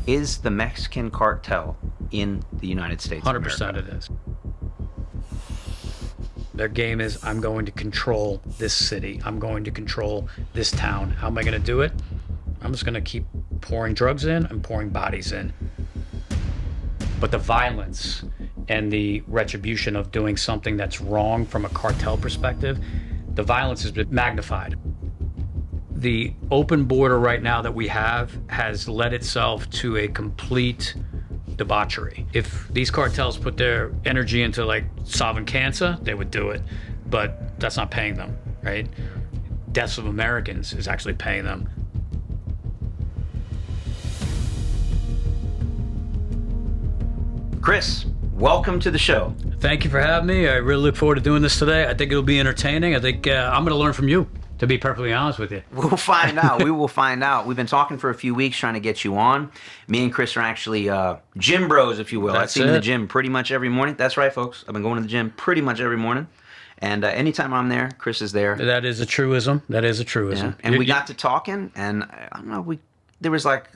Is the Mexican cartel in the United States? 100% it is. Their game is, I'm going to control this city. I'm going to control this town. How am I going to do it? I'm just going to keep pouring drugs in and pouring bodies in. But the violence and the retribution of doing something that's wrong from a cartel perspective, the violence has been magnified. The open border right now that we have has led itself to a complete debauchery. If these cartels put their energy into like solving cancer, they would do it, but that's not paying them, right? Deaths of Americans is actually paying them. Chris, welcome to the show. Thank you for having me. I really look forward to doing this today. I think it'll be entertaining. I think I'm going to learn from you, to be perfectly honest with you. We'll find out. We will find out. We've been talking for a few weeks trying to get you on. Me and Chris are actually gym bros, if you will. I see you in the gym pretty much every morning. That's right, folks. I've been going to the gym pretty much every morning. And anytime I'm there, Chris is there. That is a truism. That is a truism. Yeah. And we got to talking, and I don't know, there was like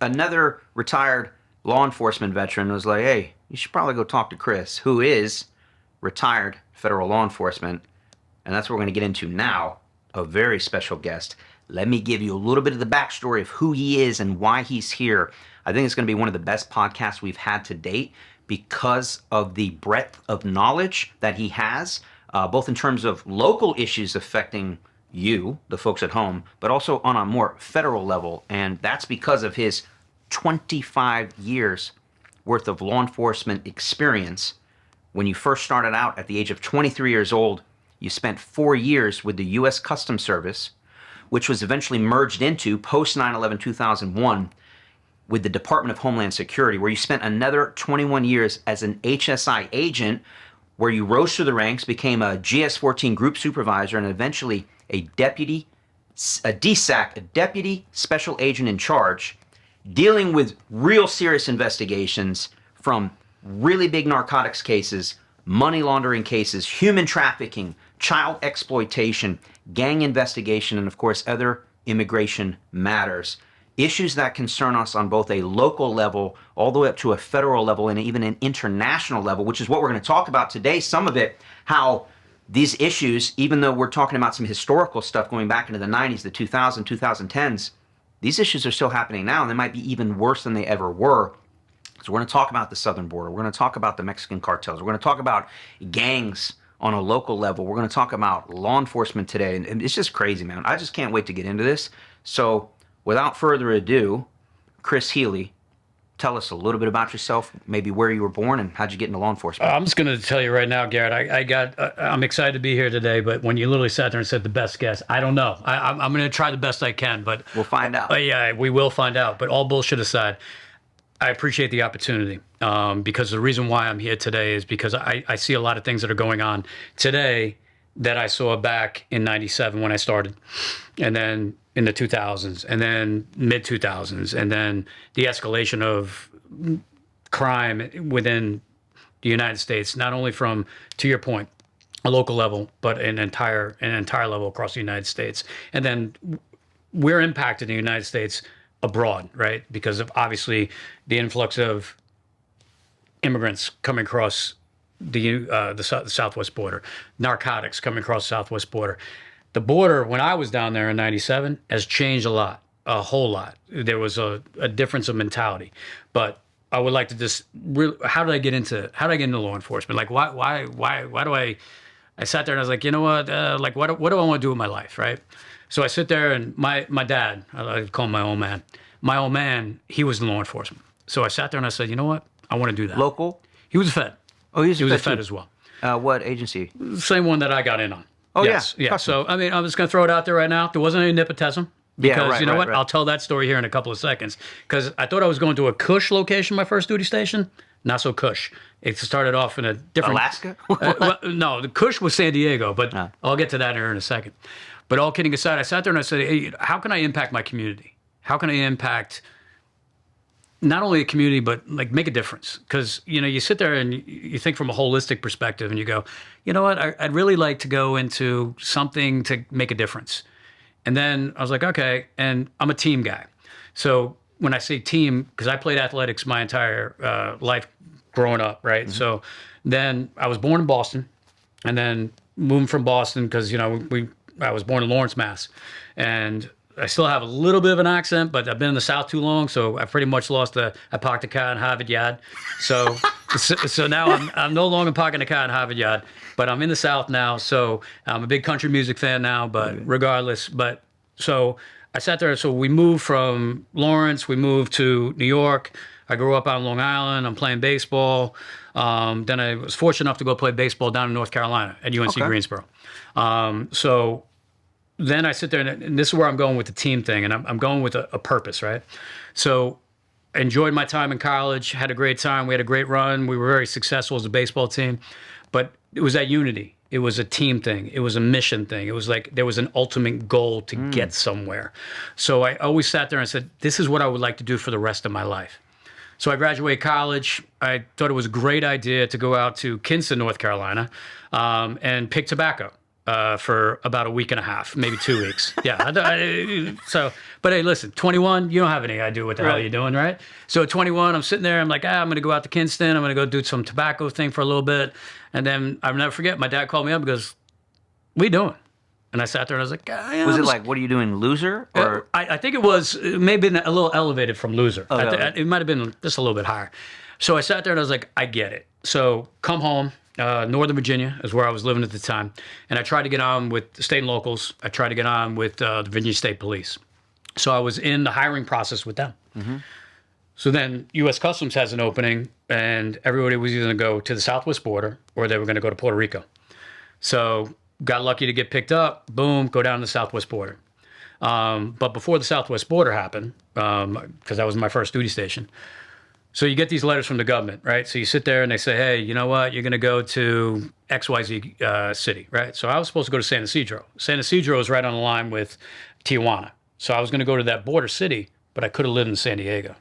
another retired law enforcement veteran was like, hey, you should probably go talk to Chris, who is retired federal law enforcement. And that's what we're going to get into now. A very special guest. Let me give you a little bit of the backstory of who he is and why he's here. I think it's going to be one of the best podcasts we've had to date because of the breadth of knowledge that he has, both in terms of local issues affecting you, the folks at home, but also on a more federal level. And that's because of his 25 years worth of law enforcement experience. When you first started out at the age of 23 years old, you spent 4 years with the U.S. Customs Service, which was eventually merged into post 9/11/2001 with the Department of Homeland Security, where you spent another 21 years as an HSI agent, where you rose through the ranks, became a GS-14 group supervisor, and eventually a DSAC, a deputy special agent in charge, dealing with real serious investigations from really big narcotics cases, money laundering cases, human trafficking, child exploitation, gang investigation, and of course other immigration matters. Issues that concern us on both a local level all the way up to a federal level and even an international level, which is what we're going to talk about today. Some of it, how these issues, even though we're talking about some historical stuff going back into the 90s, the 2000s, 2010s, these issues are still happening now, and they might be even worse than they ever were. So we're going to talk about the southern border. We're going to talk about the Mexican cartels. We're going to talk about gangs on a local level. We're going to talk about law enforcement today. And it's just crazy, man. I just can't wait to get into this. So without further ado, Chris Healy, tell us a little bit about yourself, maybe where you were born and how'd you get into law enforcement? I'm just going to tell you right now, Garrett, I'm excited to be here today, but when you literally sat there and said the best guess, I don't know. I'm going to try the best I can, but we'll find out. Yeah, we will find out. But all bullshit aside, I appreciate the opportunity because the reason why I'm here today is because I see a lot of things that are going on today that I saw back in 97 when I started, and then in the 2000s, and then mid-2000s, and then the escalation of crime within the United States, not only from, to your point, a local level, but an entire level across the United States. And then we're impacted in the United States abroad, right? Because of obviously the influx of immigrants coming across the southwest border, narcotics coming across the southwest border. The border, when I was down there in 97, has changed a lot, a whole lot. There was a difference of mentality. But I would like to just how did I get into law enforcement? Like why do I sat there and I was like, you know what, what do I want to do with my life, right? So I sit there and my dad, I call him my old man. My old man, he was in law enforcement. So I sat there and I said, you know what, I want to do that. Local? He was a Fed. Oh, he was a Fed as well. What agency? Same one that I got in on. Oh, yes, yeah. So, I mean, I'm just going to throw it out there right now. There wasn't any nepotism. Because you know what? I'll tell that story here in a couple of seconds. Because I thought I was going to a Cush location, my first duty station. Not so Cush. It started off in a different... Alaska? No, the Cush was San Diego, but I'll get to that here in a second. But all kidding aside, I sat there and I said, hey, how can I impact my community? How can I impact not only a community, but like make a difference? Because, you know, you sit there and you think from a holistic perspective and you go, you know what? I'd really like to go into something to make a difference. And then I was like, okay, and I'm a team guy. So when I say team, because I played athletics my entire life growing up, right? Mm-hmm. So then I was born in Boston, and then moved from Boston because I was born in Lawrence, Mass, and I still have a little bit of an accent, but I've been in the South too long, so I pretty much lost I parked the car in Harvard Yard. So now I'm no longer parking the car in Harvard Yard, but I'm in the South now, so I'm a big country music fan now, but regardless, so I sat there, so we moved from Lawrence, we moved to New York. I grew up on Long Island. I'm playing baseball. Then I was fortunate enough to go play baseball down in North Carolina at UNC Greensboro. So then I sit there, and this is where I'm going with the team thing, and I'm going with a purpose, right? So I enjoyed my time in college, had a great time. We had a great run. We were very successful as a baseball team, but it was that unity. It was a team thing. It was a mission thing. It was like there was an ultimate goal to get somewhere. So I always sat there and said, this is what I would like to do for the rest of my life. So I graduated college. I thought it was a great idea to go out to Kinston, North Carolina, and pick tobacco for about a week and a half, maybe 2 weeks. Yeah. But hey, listen, 21, you don't have any idea what the hell you're doing, right? So at 21, I'm sitting there. I'm like, I'm going to go out to Kinston. I'm going to go do some tobacco thing for a little bit. And then I'll never forget, my dad called me up and goes, what are you doing? And I sat there and I was like, was it like, what are you doing, loser? Or I think it was maybe a little elevated from loser. Oh, It might have been just a little bit higher. So I sat there and I was like, I get it. So come home, Northern Virginia is where I was living at the time. And I tried to get on with the state and locals. I tried to get on with the Virginia State Police. So I was in the hiring process with them. Mm-hmm. So then U.S. Customs has an opening, and everybody was either going to go to the southwest border or they were going to go to Puerto Rico. So got lucky to get picked up, boom, go down to the southwest border. But before the southwest border happened, because that was my first duty station, so you get these letters from the government, right? So you sit there and they say, hey, you know what? You're going to go to XYZ city, right? So I was supposed to go to San Ysidro. San Ysidro is right on the line with Tijuana. So I was going to go to that border city, but I could have lived in San Diego.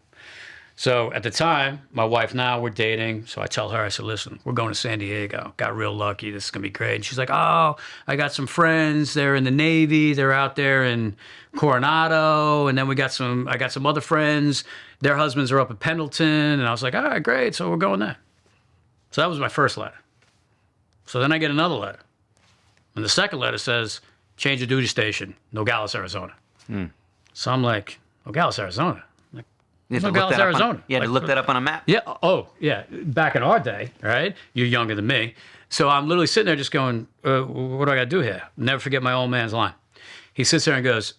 So at the time, my wife now, we're dating. So I tell her, I said, listen, we're going to San Diego. Got real lucky. This is going to be great. And she's like, oh, I got some friends. They're in the Navy. They're out there in Coronado. And then I got some other friends. Their husbands are up at Pendleton. And I was like, all right, great. So we're going there. So that was my first letter. So then I get another letter. And the second letter says, change of duty station, Nogales, Arizona. So I'm like, Nogales, Arizona? Nogales, Arizona. You had to look that up on a map? Yeah. Oh, yeah. Back in our day, right? You're younger than me. So I'm literally sitting there just going, what do I got to do here? Never forget my old man's line. He sits there and goes,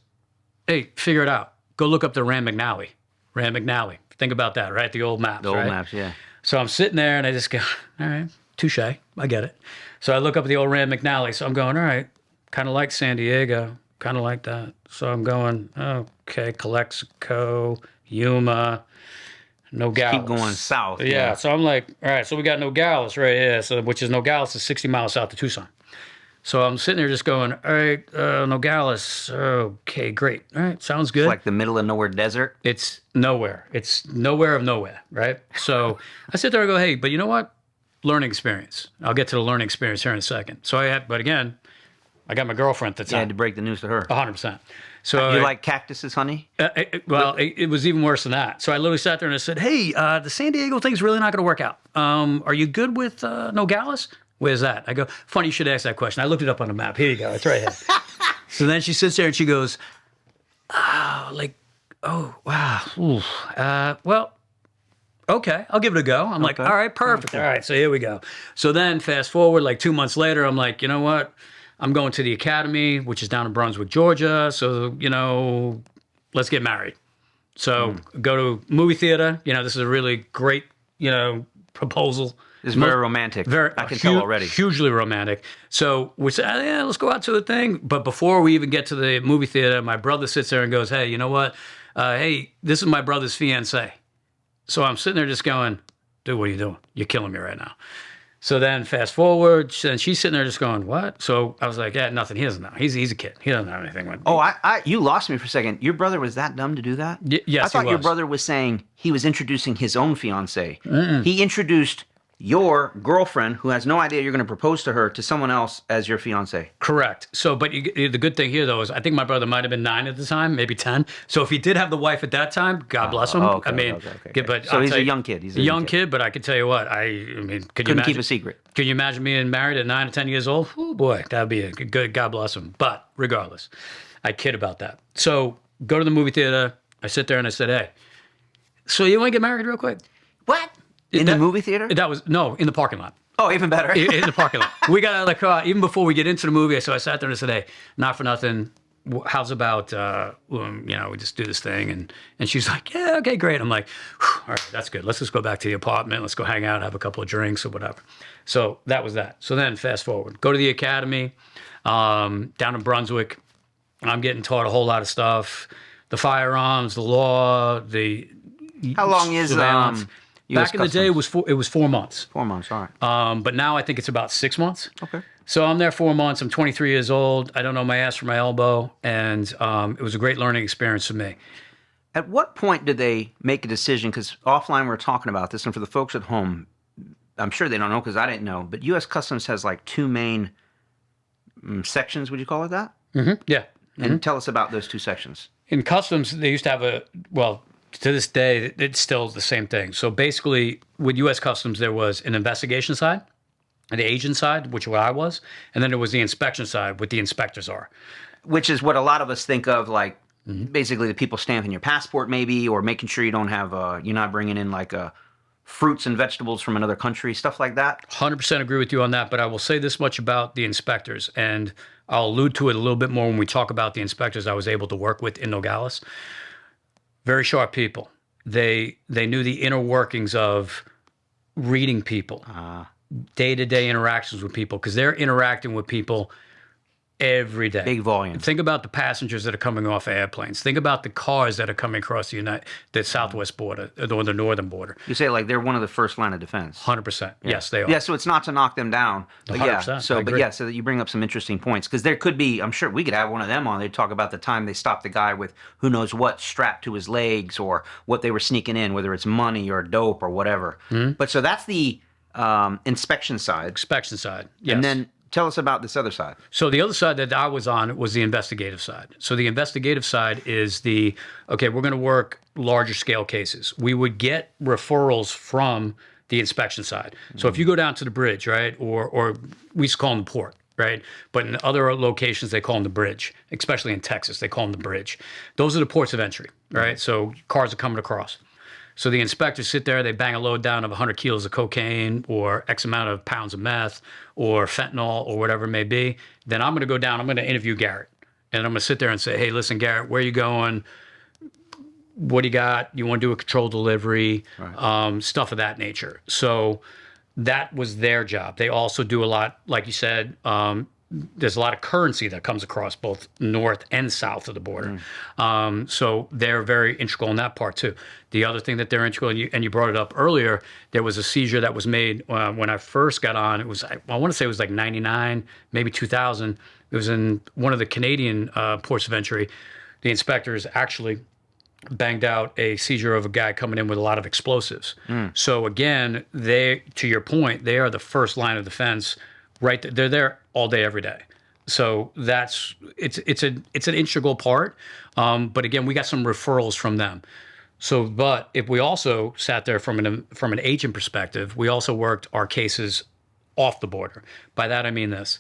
hey, figure it out. Go look up the Rand McNally. Rand McNally. Think about that, right? The old maps, The old right? maps, yeah. So I'm sitting there and I just go, all right, touche. I get it. So I look up the old Rand McNally. So I'm going, all right, kind of like San Diego, kind of like that. So I'm going, okay, Calexico, Yuma, Nogales. Keep going south. Yeah. So I'm like, all right, so we got Nogales right here, so which is Nogales is 60 miles south of Tucson. So I'm sitting there just going, all right, Nogales, okay, great. All right, sounds good. It's like the middle of nowhere desert. It's nowhere. It's nowhere of nowhere, right? So I sit there and go, hey, but you know what? Learning experience. I'll get to the learning experience here in a second. But again, I got my girlfriend at the You time. had to break the news to her. 100%. So You like cactuses, honey? it was even worse than that. So I literally sat there and I said, hey, the San Diego thing's really not going to work out. Are you good with Nogales? Where's that? I go, funny you should ask that question. I looked it up on the map. Here you go. It's right here. So then she sits there and she goes, wow. Ooh, well, okay, I'll give it a go. I'm like, all right, perfect. All right, so here we go. So then fast forward, like 2 months later, I'm like, you know what? I'm going to the academy, which is down in Brunswick, Georgia. So, let's get married. So go to movie theater. This is a really great, proposal. It's very romantic. I can tell already. Hugely romantic. So we said, yeah, let's go out to the thing. But before we even get to the movie theater, my brother sits there and goes, hey, you know what? Hey, this is my brother's fiancée. So I'm sitting there just going, dude, what are you doing? You're killing me right now. So then fast forward, and she's sitting there just going, what? So I was like, yeah, nothing. He doesn't know. He's a kid. He doesn't know anything. Oh, you lost me for a second. Your brother was that dumb to do that? Yes, I thought he your was. brother was saying he was introducing his own fiancée. He introduced your girlfriend, who has no idea you're going to propose to her, to someone else as your fiance. Correct. So, but the good thing here, though, is I think my brother might have been 9 at the time, maybe 10. So if he did have the wife at that time, God bless him. Okay, I mean, okay. but So I'll he's tell a you- young kid. He's a young kid, but I can tell you what, I mean, Couldn't keep a secret. Can you imagine being married at 9 or 10 years old? Oh boy, that'd be a good, God bless him. But regardless, I kid about that. So go to the movie theater. I sit there and I said, hey, so you want to get married real quick? What? In the movie theater? That was, no, in the parking lot. Oh, even better. In the parking lot. We got out of the car even before we get into the movie. So I sat there and I said, hey, not for nothing. How's about, we just do this thing? And she's like, yeah, okay, great. I'm like, all right, that's good. Let's just go back to the apartment. Let's go hang out, have a couple of drinks or whatever. So that was that. So then fast forward, go to the academy down in Brunswick. I'm getting taught a whole lot of stuff. The firearms, the law, How long is surveillance. US Back in the day, it was 4 months. 4 months, all right. But now I think it's about 6 months. Okay. So I'm there 4 months. I'm 23 years old. I don't know my ass from my elbow. And it was a great learning experience for me. At what point did they make a decision? Because offline we were talking about this, and for the folks at home, I'm sure they don't know because I didn't know, but U.S. Customs has like 2 main sections, would you call it that? Mm-hmm. Yeah. And tell us about those 2 sections. In Customs, they used to have to this day, it's still the same thing. So basically, with U.S. Customs, there was an investigation side, the agent side, which what I was, and then there was the inspection side, what the inspectors are. Which is what a lot of us think of, like basically the people stamping your passport maybe, or making sure you don't have, you're not bringing in like fruits and vegetables from another country, stuff like that. 100% agree with you on that, but I will say this much about the inspectors, and I'll allude to it a little bit more when we talk about the inspectors I was able to work with in Nogales. Very sharp people. They knew the inner workings of reading people, day-to-day interactions with people, because they're interacting with people every day. Big volume. Think about the passengers that are coming off airplanes. Think about the cars that are coming across the southwest border or the northern border. You say like they're one of the first line of defense. 100%. Yes, they are. Yeah, so it's not to knock them down. But 100%, so I agree. so that you bring up some interesting points, because there could be, I'm sure we could have one of them on. They'd talk about the time they stopped the guy with who knows what strapped to his legs, or what they were sneaking in, whether it's money or dope or whatever. But so that's the inspection side. Inspection side. Yes. And then tell us about this other side. So the other side that I was on was the investigative side. So the investigative side is we're going to work larger scale cases. We would get referrals from the inspection side. So if you go down to the bridge, right, or we used to call them the port, right? But in other locations, they call them the bridge, especially in Texas, they call them the bridge. Those are the ports of entry, right? So cars are coming across. So the inspectors sit there, they bang a load down of 100 kilos of cocaine or X amount of pounds of meth or fentanyl or whatever it may be. Then I'm going to go down, I'm going to interview Garret. And I'm going to sit there and say, hey, listen, Garret, where are you going? What do you got? You want to do a controlled delivery? Right. Stuff of that nature. So that was their job. They also do a lot, like you said, there's a lot of currency that comes across both north and south of the border. So they're very integral in that part too. The other thing that they're integral, and you brought it up earlier, there was a seizure that was made when I first got on. It was, I want to say it was like 99, maybe 2000. It was in one of the Canadian ports of entry. The inspectors actually banged out a seizure of a guy coming in with a lot of explosives. So again, to your point, they are the first line of defense. Right, they're there all day, every day. So it's an integral part. But again, we got some referrals from them. So, but if we also sat there from an agent perspective, we also worked our cases off the border. By that I mean this.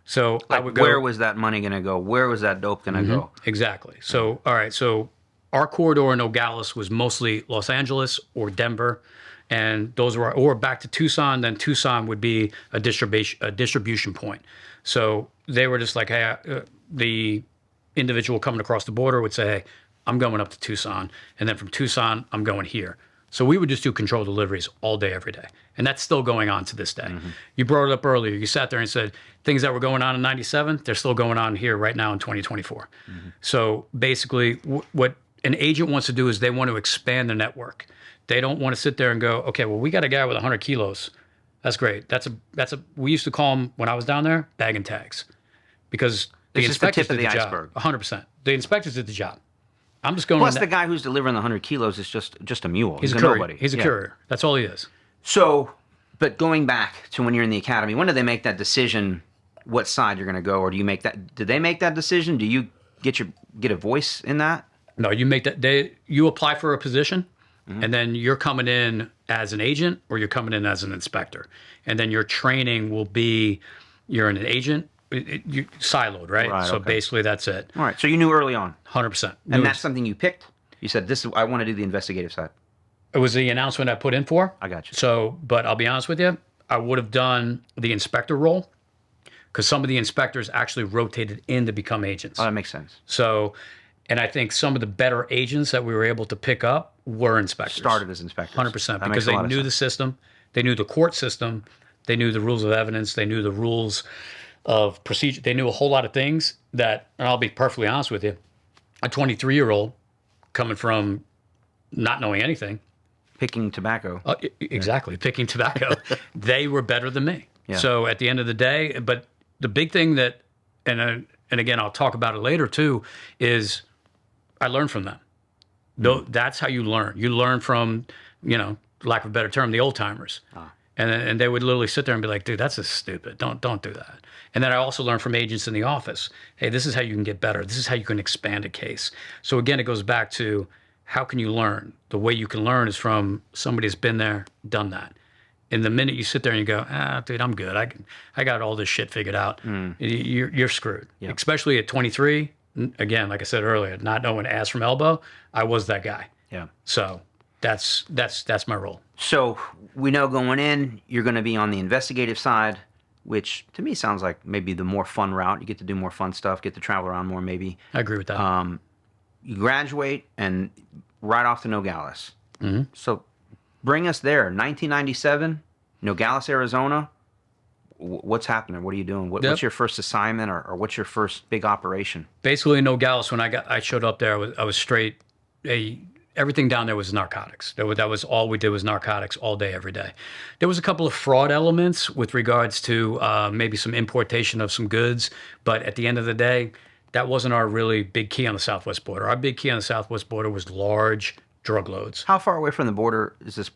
So like, I would go. Where was that money going to go? Where was that dope going to go? Exactly. So all right. So our corridor in Nogales was mostly Los Angeles or Denver. And those were, or back to Tucson, then Tucson would be a distribution point. So they were just like, hey, the individual coming across the border would say, hey, I'm going up to Tucson. And then from Tucson, I'm going here. So we would just do controlled deliveries all day, every day. And that's still going on to this day. You brought it up earlier. You sat there and said things that were going on in 97, they're still going on here right now in 2024. So basically what an agent wants to do is they want to expand the network. They don't want to sit there and go, okay, well, we got a guy with 100 kilos. That's great. We used to call them, when I was down there, bag and tags. Because the inspectors did the job. 100%. The inspectors did the job. I'm just going. Plus, the guy who's delivering the 100 kilos is just a mule. He's a nobody. He's a courier. That's all he is. So But going back to when you're in the academy, when do they make that decision what side you're going to go, or do you make that? Did they make that decision? Do you get a voice in that? No, you make that. You apply for a position, and then you're coming in as an agent, or you're coming in as an inspector, and then your training will be you're an agent. You siloed, right? So basically, that's it. All right. So you knew early on, 100%. and that's something you picked. You said, "This is I want to do the investigative side." It was the announcement I put in for. I got you. So, but I'll be honest with you, I would have done the inspector role because some of the inspectors actually rotated in to become agents. Oh, that makes sense. So, and I think some of the better agents that we were able to pick up were inspectors. Started as inspectors. 100%, because they knew the system, they knew the court system, they knew the rules of evidence, they knew the rules of procedure, they knew a whole lot of things that, and I'll be perfectly honest with you, a 23-year-old coming from not knowing anything, Picking tobacco. Exactly, picking tobacco. They were better than me. Yeah. So at the end of the day, but the big thing that, and again, I'll talk about it later too, is I learned from them. That's how you learn. You learn from, lack of a better term, the old timers. And they would literally sit there and be like, dude, that's just stupid. Don't do that. And then I also learned from agents in the office. Hey, this is how you can get better. This is how you can expand a case. So again, it goes back to how can you learn? The way you can learn is from somebody that's been there, done that. And the minute you sit there and you go, dude, I'm good. I got all this shit figured out. You're screwed. Yep. Especially at 23. Again, like I said earlier, not knowing ass from elbow, I was that guy. Yeah. So that's my role. So we know going in, you're going to be on the investigative side, which to me sounds like maybe the more fun route. You get to do more fun stuff, get to travel around more maybe. I agree with that. You graduate and right off to Nogales. So bring us there. 1997, Nogales, Arizona. What's happening? What are you doing? What's your first assignment, or what's your first big operation? Basically, in Nogales, when I showed up there, I was straight. Everything down there was narcotics. That was all we did was narcotics all day, every day. There was a couple of fraud elements with regards to maybe some importation of some goods, but at the end of the day, that wasn't our really big key on the southwest border. Our big key on the southwest border was large drug loads. How far away from the border is this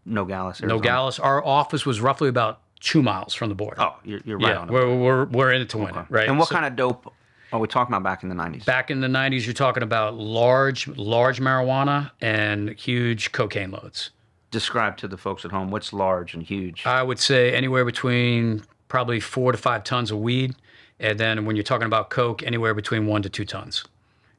Nogales, Arizona? Nogales, our office was roughly about 2 miles from the border. Oh, you're right on it. We're in it to win it, right? And what kind of dope are we talking about back in the 90s? Back in the 90s, you're talking about large marijuana and huge cocaine loads. Describe to the folks at home what's large and huge. I would say anywhere between probably 4 to 5 tons of weed. And then when you're talking about coke, anywhere between 1 to 2 tons.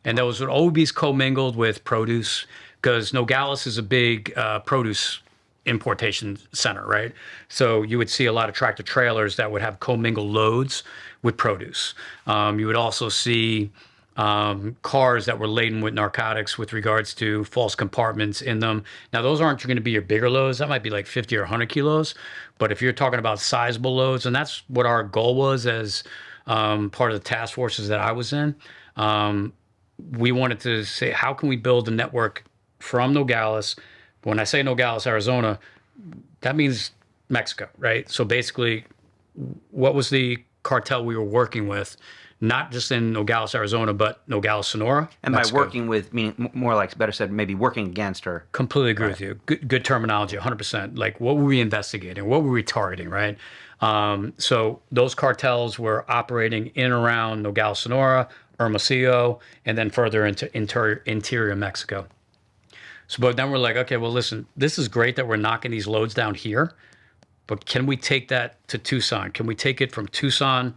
And those would always be commingled with produce, because Nogales is a big produce importation center, right? So you would see a lot of tractor trailers that would have commingled loads with produce. You would also see cars that were laden with narcotics with regards to false compartments in them. Now, those aren't going to be your bigger loads. That might be like 50 or 100 kilos. But if you're talking about sizable loads, and that's what our goal was as part of the task forces that I was in, we wanted to say, how can we build a network from Nogales? When I say Nogales, Arizona, that means Mexico, right? So basically, what was the cartel we were working with? Not just in Nogales, Arizona, but Nogales, Sonora. And Mexico. by working with, meaning more like better said, maybe working against her. Completely agree with you. Good terminology, 100%. Like, what were we investigating? What were we targeting, right? So those cartels were operating in and around Nogales, Sonora, Hermosillo, and then further into interior Mexico. So, but then we're like, okay, well, listen, this is great that we're knocking these loads down here, but can we take that to Tucson? Can we take it from Tucson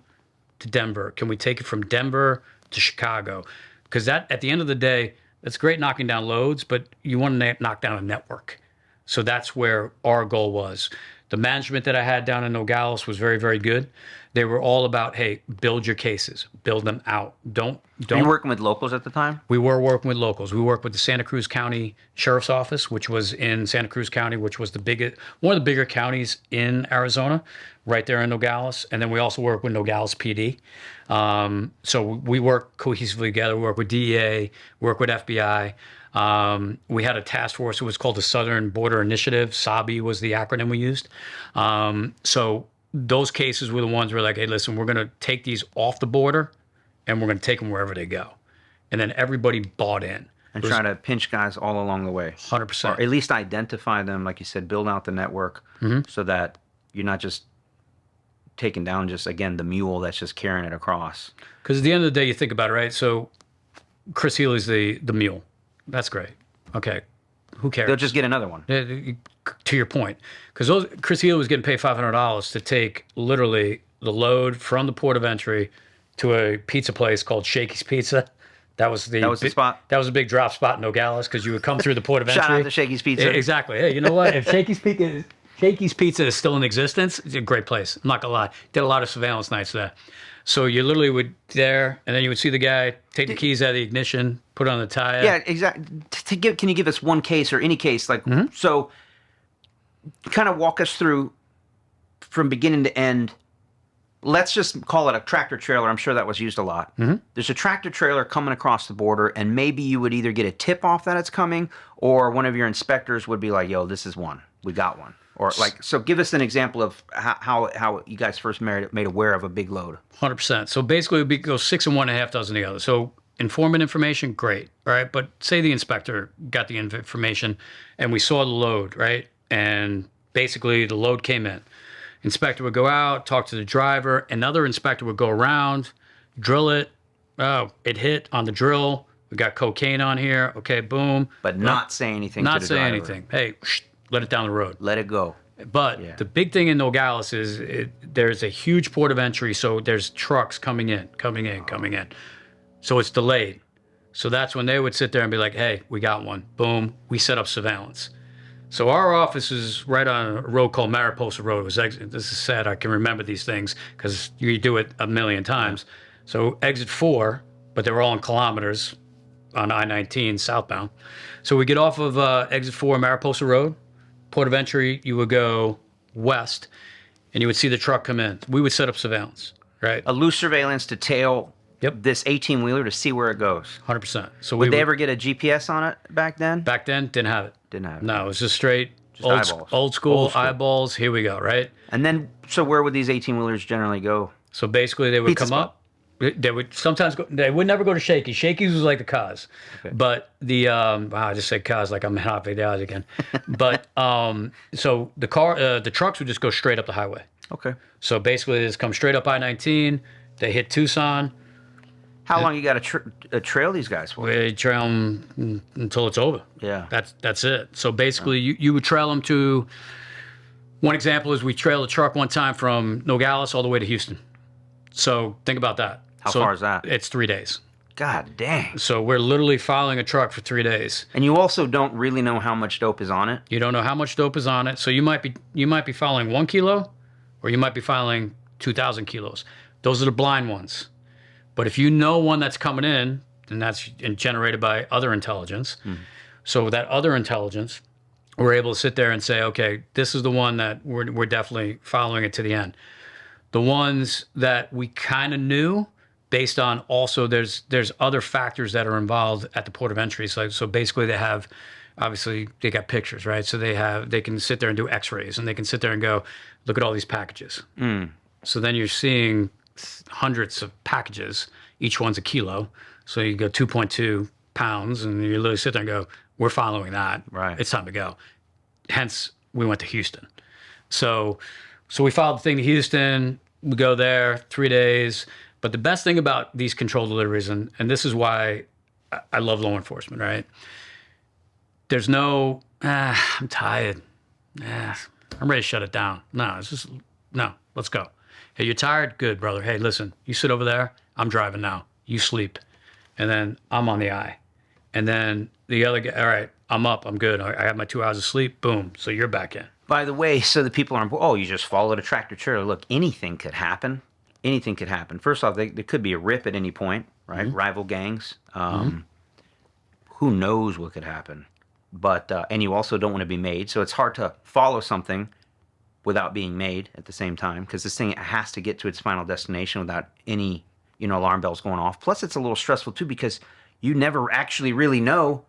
to Denver? Can we take it from Denver to Chicago? Because that, at the end of the day, it's great knocking down loads, but you want to knock down a network. So that's where our goal was. The management that I had down in Nogales was very, very good. They were all about, hey, build your cases, build them out. Don't. Were you working with locals at the time? We were working with locals. We worked with the Santa Cruz County Sheriff's Office, which was in Santa Cruz County, which was one of the bigger counties in Arizona, right there in Nogales. And then we also worked with Nogales PD. So we work cohesively together. We work with DEA, work with FBI. We had a task force. It was called the Southern Border Initiative. SABI was the acronym we used. So those cases were the ones where like, hey, listen, we're going to take these off the border and we're going to take them wherever they go. And then everybody bought in. And try to pinch guys all along the way. 100%. Or at least identify them, like you said, build out the network so that you're not just taking down just, again, the mule that's just carrying it across. Because at the end of the day, you think about it, right? So Chris Healy's the mule. That's great. Okay. Who cares? They'll just get another one. To your point. Because Chris Healy was getting paid $500 to take literally the load from the port of entry to a pizza place called Shakey's Pizza. That was the spot. That was a big drop spot in Nogales because you would come through the port of entry. Shout out to Shakey's Pizza. Exactly. Hey, you know what? If Shakey's Pizza is still in existence, it's a great place. I'm not gonna lie. Did a lot of surveillance nights there. So you literally would there, and then you would see the guy take the keys out of the ignition, put it on the tire. Yeah, exactly. Can you give us one case or any case? Like, so kind of walk us through from beginning to end. Let's just call it a tractor trailer. I'm sure that was used a lot. There's a tractor trailer coming across the border, and maybe you would either get a tip off that it's coming, or one of your inspectors would be like, yo, this is one. We got one. Or like, so give us an example of how you guys first made aware of a big load. 100%. So basically, it would go 6 and 1.5 dozen together. So informant information, great, right? But say the inspector got the information, and we saw the load, right? And basically, the load came in. Inspector would go out, talk to the driver. Another inspector would go around, drill it. Oh, it hit on the drill. We got cocaine on here. Okay, boom. But not say anything to the driver. Not say anything. Hey, let it down the road. Let it go. But the big thing in Nogales is there's a huge port of entry, so there's trucks coming in. So it's delayed. So that's when they would sit there and be like, hey, we got one. Boom. We set up surveillance. So our office is right on a road called Mariposa Road. This is sad. I can remember these things because you do it a million times. So exit 4, but they were all in kilometers on I-19 southbound. So we get off of exit 4, Mariposa Road. Port of entry, you would go west, and you would see the truck come in. We would set up surveillance, right? A loose surveillance to tail this 18-wheeler to see where it goes. 100%. So would they ever get a GPS on it back then? Back then, didn't have it. Didn't have it. No, it was just straight eyeballs. Old school eyeballs. Here we go, right? And then, so where would these 18-wheelers generally go? So basically, they would come up. They would sometimes go. They would never go to Shakey's. Shakey's was like the cars, but the wow, I just said cars like I'm Hot Videos again. But so the trucks would just go straight up the highway. Okay. So basically, they just come straight up I-19. They hit Tucson. How long you got to trail these guys for? We trail them until it's over. Yeah. That's it. So basically, you would trail them to. One example is we trailed a truck one time from Nogales all the way to Houston. So think about that. How far is that? It's 3 days. God dang. So we're literally following a truck for 3 days. And you also don't really know how much dope is on it. You don't know how much dope is on it. So you might be following 1 kilo, or you might be following 2,000 kilos. Those are the blind ones. But if you know one that's coming in, then that's generated by other intelligence. So that other intelligence, we're able to sit there and say, okay, this is the one that we're definitely following it to the end. The ones that we kind of knew, based on also there's other factors that are involved at the port of entry. So basically they have, obviously they got pictures, right? So they can sit there and do x-rays, and they can sit there and go, look at all these packages. So then you're seeing hundreds of packages, each one's a kilo. So you go 2.2 pounds, and you literally sit there and go, we're following that. Right. It's time to go. Hence, we went to Houston. So we followed the thing to Houston. We go there 3 days. But the best thing about these controlled deliveries, and this is why I love law enforcement, right? There's no, I'm tired. I'm ready to shut it down. No, let's go. Hey, you're tired? Good, brother. Hey, listen, you sit over there. I'm driving now. You sleep. And then I'm on the eye. And then the other guy, all right, I'm up. I'm good. I have my 2 hours of sleep. Boom. So you're back in. By the way, so the people aren't, you just followed a tractor trailer. Look, anything could happen. Anything could happen. First off, there could be a rip at any point, right? Rival gangs. Who knows what could happen? But, and you also don't want to be made. So it's hard to follow something without being made at the same time, because this thing has to get to its final destination without any, alarm bells going off. Plus, it's a little stressful too, because you never actually really know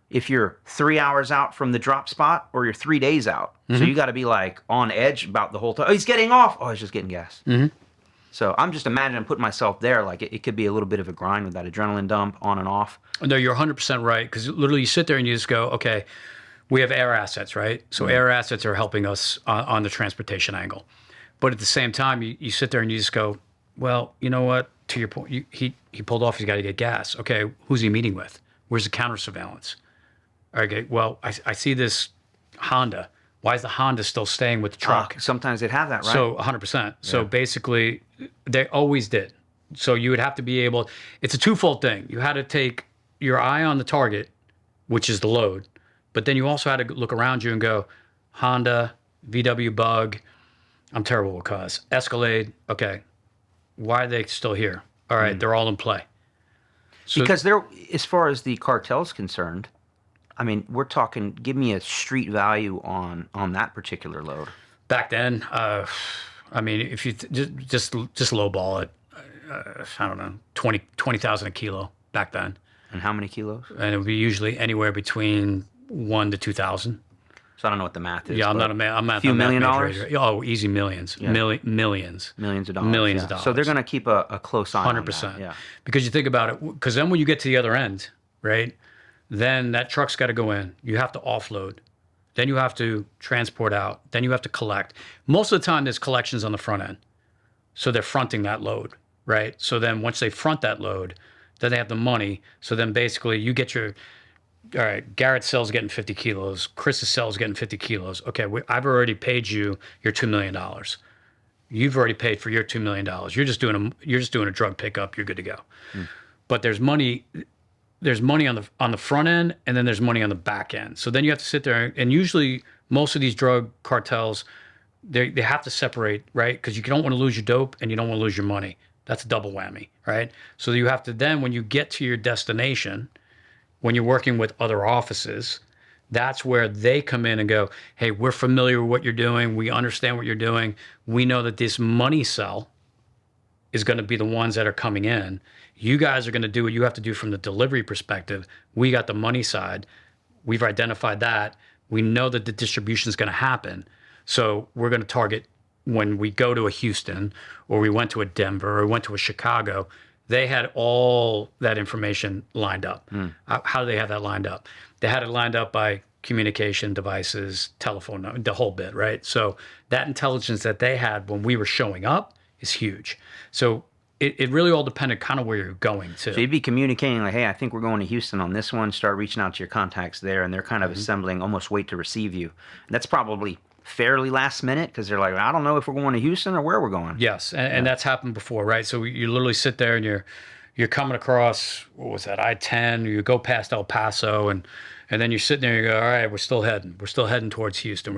if you're 3 hours out from the drop spot or you're 3 days out. So you got to be like on edge about the whole time. Oh, he's getting off. Oh, he's just getting gas. So I'm just imagining putting myself there. Like it could be a little bit of a grind with that adrenaline dump on and off. No, you're 100% right, because literally you sit there and you just go, okay, we have air assets, right? So air assets are helping us on the transportation angle. But at the same time, you sit there and you just go, well, you know what? To your point, he pulled off. He's got to get gas. Okay, who's he meeting with? Where's the counter surveillance? Okay, well, I see this Honda. Why is the Honda still staying with the truck? Sometimes they'd have that, right? So 100%. So basically, they always did. So you would have to be able. It's a twofold thing. You had to take your eye on the target, which is the load, but then you also had to look around you and go, Honda, VW Bug. I'm terrible with cars. Escalade. Okay, why are they still here? All right, they're all in play. So, because they're, as far as the cartel's concerned, I mean, we're talking, give me a street value on that particular load. back then, I mean, if you just lowball it, I don't know, 20,000 a kilo back then. And how many kilos? And it would be usually anywhere between 1 to 2,000. So I don't know what the math is. Yeah, I'm not a man. I'm not few a math $1 million? major. Oh, easy millions. Yeah. Millions. Millions of dollars. Millions yeah. of dollars. So they're going to keep a close eye on 100%. that. Yeah. Because you think about it, because then when you get to the other end, right, then that truck's got to go in. You have to offload. Then you have to transport out. Then you have to collect. Most of the time, there's collections on the front end. So they're fronting that load, right? So then once they front that load, then they have the money. So then basically you get your, all right, Garrett's cell's getting 50 kilos. Chris's cell's getting 50 kilos. Okay, I've already paid you your $2 million. You've already paid for your $2 million. You're just doing a drug pickup. You're good to go. But there's money on the front end, and then there's money on the back end. So then you have to sit there, and usually most of these drug cartels, they have to separate, right? Because you don't want to lose your dope and you don't want to lose your money. That's a double whammy, right? So you have to then, when you get to your destination, when you're working with other offices, that's where they come in and go, hey, we're familiar with what you're doing. We understand what you're doing. We know that this money cell is going to be the ones that are coming in. You guys are going to do what you have to do from the delivery perspective. We got the money side. We've identified that. We know that the distribution is going to happen. So we're going to target when we go to a Houston or we went to a Denver or went to a Chicago. They had all that information lined up. How do they have that lined up? They had it lined up by communication devices, telephone, the whole bit, right? So that intelligence that they had when we were showing up is huge. So it really all depended kind of where you're going to. So you'd be communicating like, hey, I think we're going to Houston on this one. Start reaching out to your contacts there, and they're kind of assembling, almost wait to receive you. And that's probably fairly last minute because they're like, I don't know if we're going to Houston or where we're going. Yes, and that's happened before, right? So you literally sit there and you're coming across, what was that, I-10, you go past El Paso, and then you're sitting there and you go, all right, we're still heading towards Houston.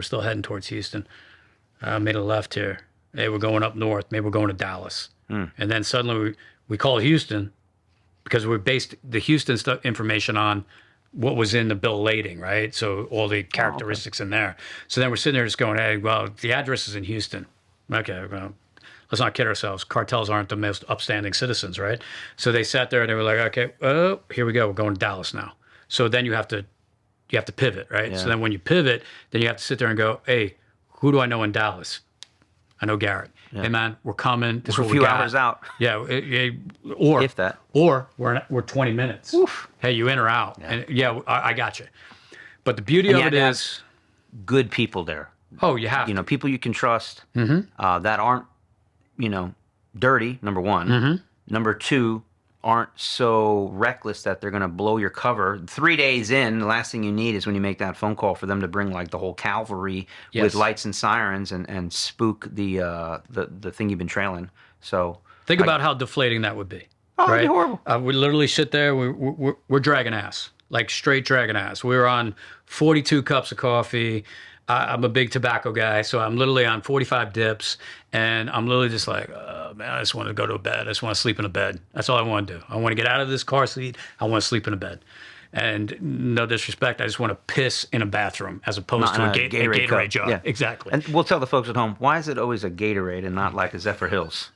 Made a left here. Hey, we're going up north. Maybe we're going to Dallas. And then suddenly we call it Houston because we based the Houston stuff information on what was in the bill of lading, right? So all the characteristics in there. So then we're sitting there just going, hey, well, the address is in Houston. Okay, well, let's not kid ourselves. Cartels aren't the most upstanding citizens, right? So they sat there and they were like, okay, oh, here we go. We're going to Dallas now. So then you have to pivot, right? Yeah. So then when you pivot, then you have to sit there and go, hey, who do I know in Dallas? I know Garret. Yeah. Hey man, we're coming. This we're is a few hours out. Yeah, or if that, or we're 20 minutes. Oof. Hey, you in or out? Yeah. And I got you. But the beauty of it is, good people there. Oh, you have people you can trust that aren't dirty. Number one. Number two, aren't so reckless that they're going to blow your cover. 3 days in, the last thing you need is when you make that phone call for them to bring like the whole cavalry with lights and sirens and spook the thing you've been trailing. So think about how deflating that would be. Oh, right? It'd be horrible. We literally sit there. We're dragging ass, like straight dragging ass. We're on 42 cups of coffee. I'm a big tobacco guy, so I'm literally on 45 dips, and I'm literally just like, oh, man, I just want to go to bed. I just want to sleep in a bed. That's all I want to do. I want to get out of this car seat. I want to sleep in a bed. And no disrespect, I just want to piss in a bathroom as opposed to a Gatorade jar. Yeah. Exactly. And we'll tell the folks at home, why is it always a Gatorade and not like a Zephyr Hills?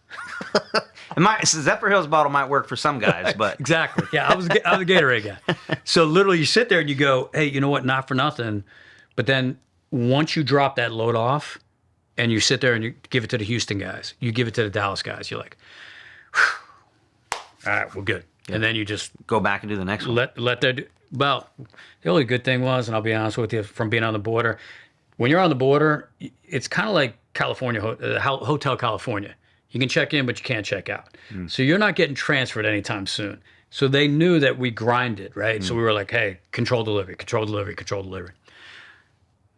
And Zephyr Hills bottle might work for some guys, but... Exactly. Yeah, I was a Gatorade guy. So literally you sit there and you go, hey, you know what, not for nothing. But then once you drop that load off and you sit there and you give it to the Houston guys, you give it to the Dallas guys, you're like, all right, we're good. and then you just Go back and do the next one. let their well. The only good thing was, and I'll be honest with you, from being on the border, when you're on the border, it's kind of like California, Hotel California. You can check in, but you can't check out. So you're not getting transferred anytime soon. So they knew that we grinded, right? So we were like, hey, control delivery, control delivery, control delivery.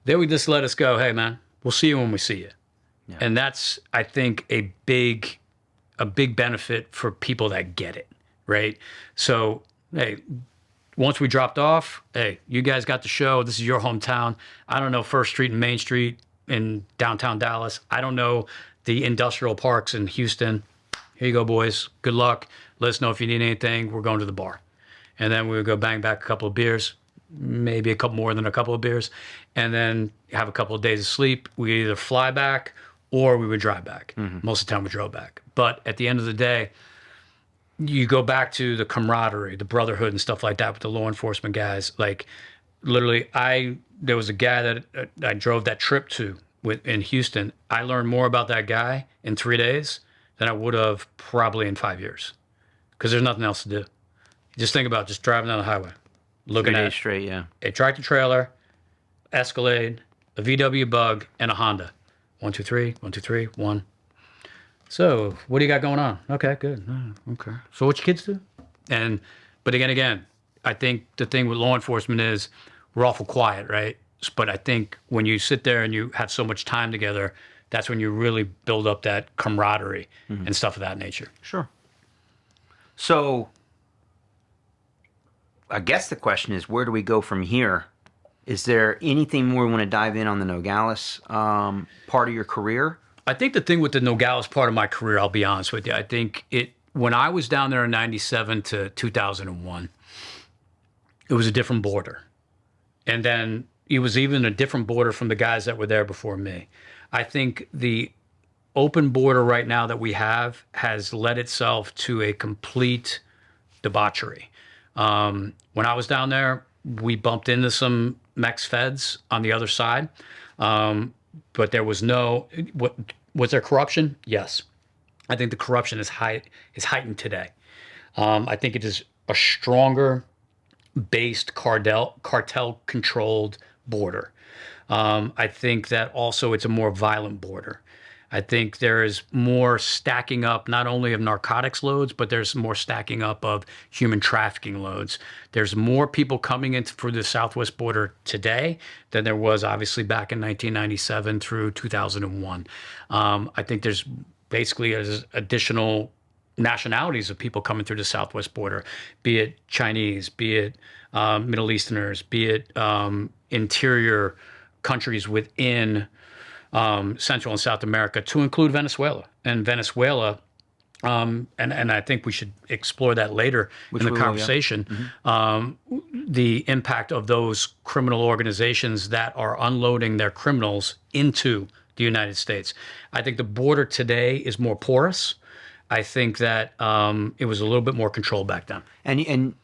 They would just let us go, hey, man, we'll see you when we see you. Yeah. And that's, I think, a big benefit for people that get it, right? So, hey, once we dropped off, hey, you guys got the show. This is your hometown. I don't know First Street and Main Street in downtown Dallas. I don't know the industrial parks in Houston. Here you go, boys. Good luck. Let us know if you need anything. We're going to the bar. And then we would go bang back a couple of beers, maybe a couple more than a couple of beers, and then have a couple of days of sleep. We either fly back or we would drive back. Most of the time we drove back. But at the end of the day, you go back to the camaraderie, the brotherhood and stuff like that with the law enforcement guys. Like literally there was a guy that I drove that trip to in Houston. I learned more about that guy in 3 days than I would have probably in 5 years, because there's nothing else to do. Just think about just driving down the highway, looking 3 at days straight, yeah. a tractor trailer, Escalade, a VW Bug, and a Honda. 1, 2, 3, 1, 2, 3, 1. So, what do you got going on? Okay, good. Okay. So, what your kids do? But again, I think the thing with law enforcement is we're awful quiet, right? But I think when you sit there and you have so much time together, that's when you really build up that camaraderie and stuff of that nature. Sure. So, I guess the question is, where do we go from here? Is there anything more we want to dive in on the Nogales part of your career? I think the thing with the Nogales part of my career, I'll be honest with you, I think when I was down there in 97 to 2001, it was a different border. And then it was even a different border from the guys that were there before me. I think the open border right now that we have has led itself to a complete debauchery. When I was down there, we bumped into some Mex feds on the other side, but there was was there corruption? Yes. I think the corruption is heightened today. I think it is a stronger based cartel controlled border. I think that also it's a more violent border. I think there is more stacking up, not only of narcotics loads, but there's more stacking up of human trafficking loads. There's more people coming in through the southwest border today than there was obviously back in 1997 through 2001. I think there's basically additional nationalities of people coming through the southwest border, be it Chinese, be it Middle Easterners, be it interior countries within Central and South America, to include Venezuela. And Venezuela, and I think we should explore that later in the conversation, the impact of those criminal organizations that are unloading their criminals into the United States. I think the border today is more porous. I think that it was a little bit more controlled back then. And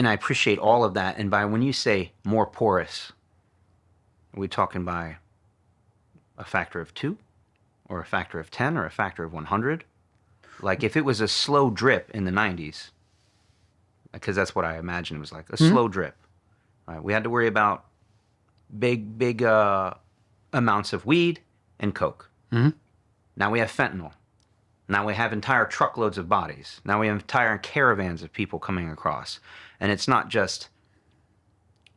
I appreciate all of that. And by when you say more porous, are we talking by a factor of 2 or a factor of 10 or a factor of 100? Like if it was a slow drip in the 90s, because that's what I imagine it was like, a slow drip. Right? We had to worry about big amounts of weed and coke. Now we have fentanyl. Now we have entire truckloads of bodies. Now we have entire caravans of people coming across. And it's not just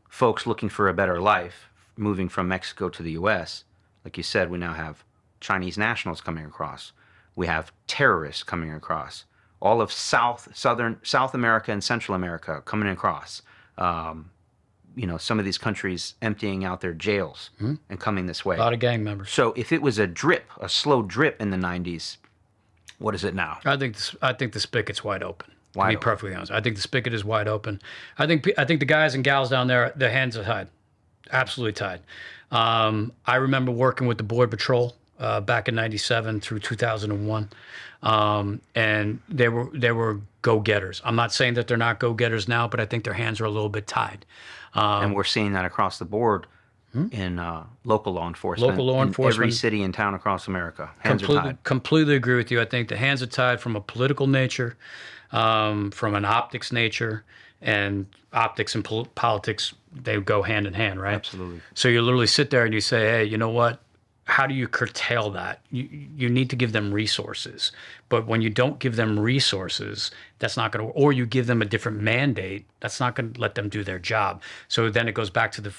folks looking for a better life moving from Mexico to the U.S. Like you said, we now have Chinese nationals coming across. We have terrorists coming across. All of South America and Central America coming across. Some of these countries emptying out their jails and coming this way. A lot of gang members. So if it was a slow drip in the 90s, what is it now? I think the spigot's wide open. To be perfectly honest, I think the spigot is wide open. I think the guys and gals down there, their hands are tied, absolutely tied. I remember working with the Border Patrol back in '97 through 2001, and they were go-getters. I'm not saying that they're not go-getters now, but I think their hands are a little bit tied. And we're seeing that across the board in local law enforcement. Local law in enforcement. every city and town across America. Hands are tied. Completely agree with you. I think the hands are tied from a political nature, from an optics nature, and optics and politics, they go hand in hand, right? Absolutely. So you literally sit there and you say, hey, you know what? How do you curtail that? You need to give them resources. But when you don't give them resources, that's not going to, or you give them a different mandate, that's not going to let them do their job. So then it goes back to the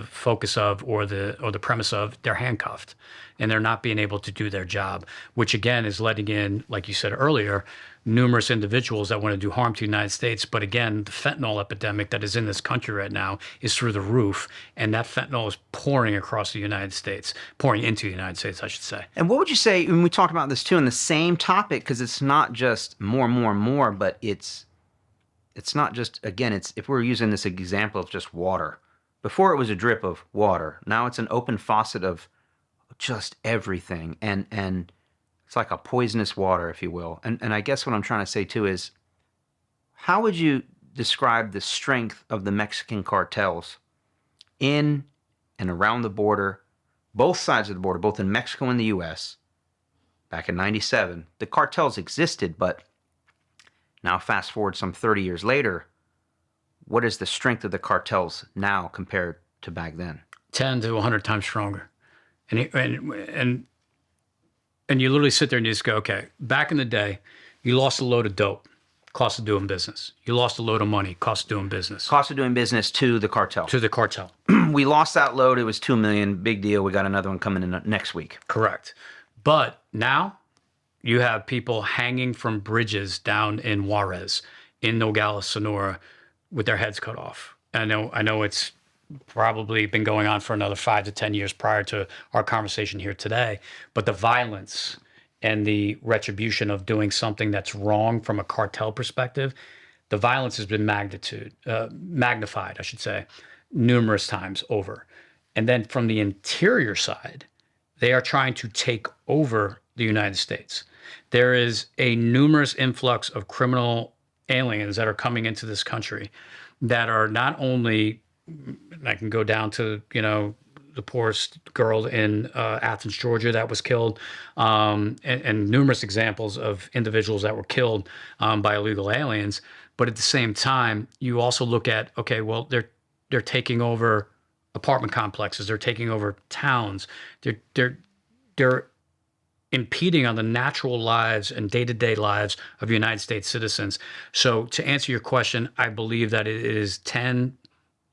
focus of, or the premise of, they're handcuffed and they're not being able to do their job, which again is letting in, like you said earlier, numerous individuals that want to do harm to the United States. But again, the fentanyl epidemic that is in this country right now is through the roof. And that fentanyl is pouring across the United States, pouring into the United States, I should say. And what would you say, when we talked about this too, in the same topic, because it's not just more, but it's not just, again, it's, if we're using this example of just water, before it was a drip of water, now it's an open faucet of just everything. And it's like a poisonous water, if you will. And I guess what I'm trying to say too is, how would you describe the strength of the Mexican cartels in and around the border, both sides of the border, both in Mexico and the U.S., back in 97? The cartels existed, but now fast forward some 30 years later, what is the strength of the cartels now compared to back then? 10 to 100 times stronger. And you literally sit there and you just go, okay, back in the day, you lost a load of dope, cost of doing business. You lost a load of money, cost of doing business. Cost of doing business to the cartel. To the cartel. We lost that load. It was $2 million. Big deal. We got another one coming in next week. Correct. But now you have people hanging from bridges down in Juarez, in Nogales, Sonora, with their heads cut off. And I know it's probably been going on for another 5 to 10 years prior to our conversation here today. But the violence and the retribution of doing something that's wrong from a cartel perspective, the violence has been magnified, I should say, numerous times over. And then from the interior side, they are trying to take over the United States. There is a numerous influx of criminal aliens that are coming into this country that are not only, I can go down to, the poorest girl in Athens, Georgia, that was killed, and numerous examples of individuals that were killed by illegal aliens. But at the same time, you also look at, okay, well, they're taking over apartment complexes, they're taking over towns, they're impeding on the natural lives and day-to-day lives of United States citizens. So to answer your question, I believe that it is 10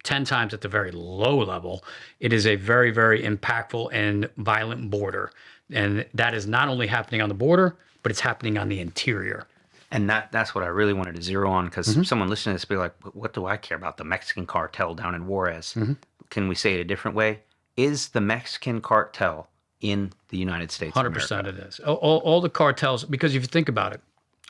times at the very low level. It is a very, very impactful and violent border. And that is not only happening on the border, but it's happening on the interior. And that's what I really wanted to zero on, because someone listening to this will be like, what do I care about the Mexican cartel down in Juarez? Can we say it a different way? Is the Mexican cartel in the United States? 100% it is. All the cartels, because if you think about it,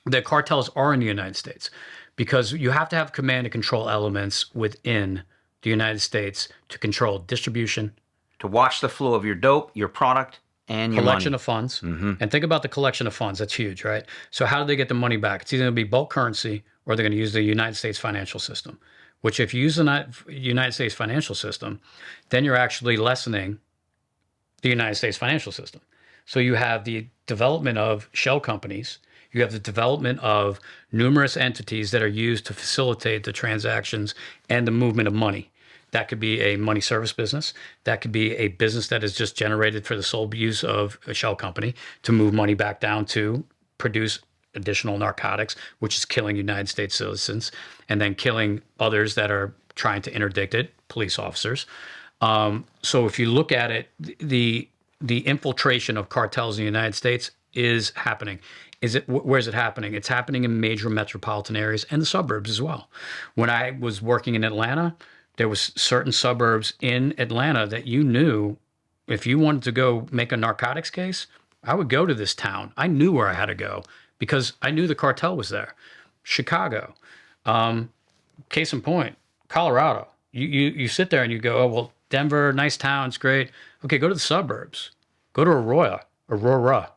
the cartels are in the United States, because you have to have command and control elements within the United States to control distribution, to watch the flow of your dope, your product, and your collection money. of funds. And think about the collection of funds. That's huge, right? So how do they get the money back? It's either going to be bulk currency, or they're going to use the United States financial system, which if you use the United States financial system, then you're actually lessening the United States financial system. So you have the development of shell companies. You have the development of numerous entities that are used to facilitate the transactions and the movement of money. That could be a money service business. That could be a business that is just generated for the sole use of a shell company to move money back down to produce additional narcotics, which is killing United States citizens and then killing others that are trying to interdict it, police officers. So if you look at it, the infiltration of cartels in the United States is happening. Where is it happening? It's happening in major metropolitan areas and the suburbs as well. When I was working in Atlanta, there was certain suburbs in Atlanta that you knew if you wanted to go make a narcotics case, I would go to this town. I knew where I had to go because I knew the cartel was there. Chicago, case in point, Colorado. You sit there and you go, oh, well, Denver, nice town, it's great. Okay, go to the suburbs. Go to Aurora. Arroyo.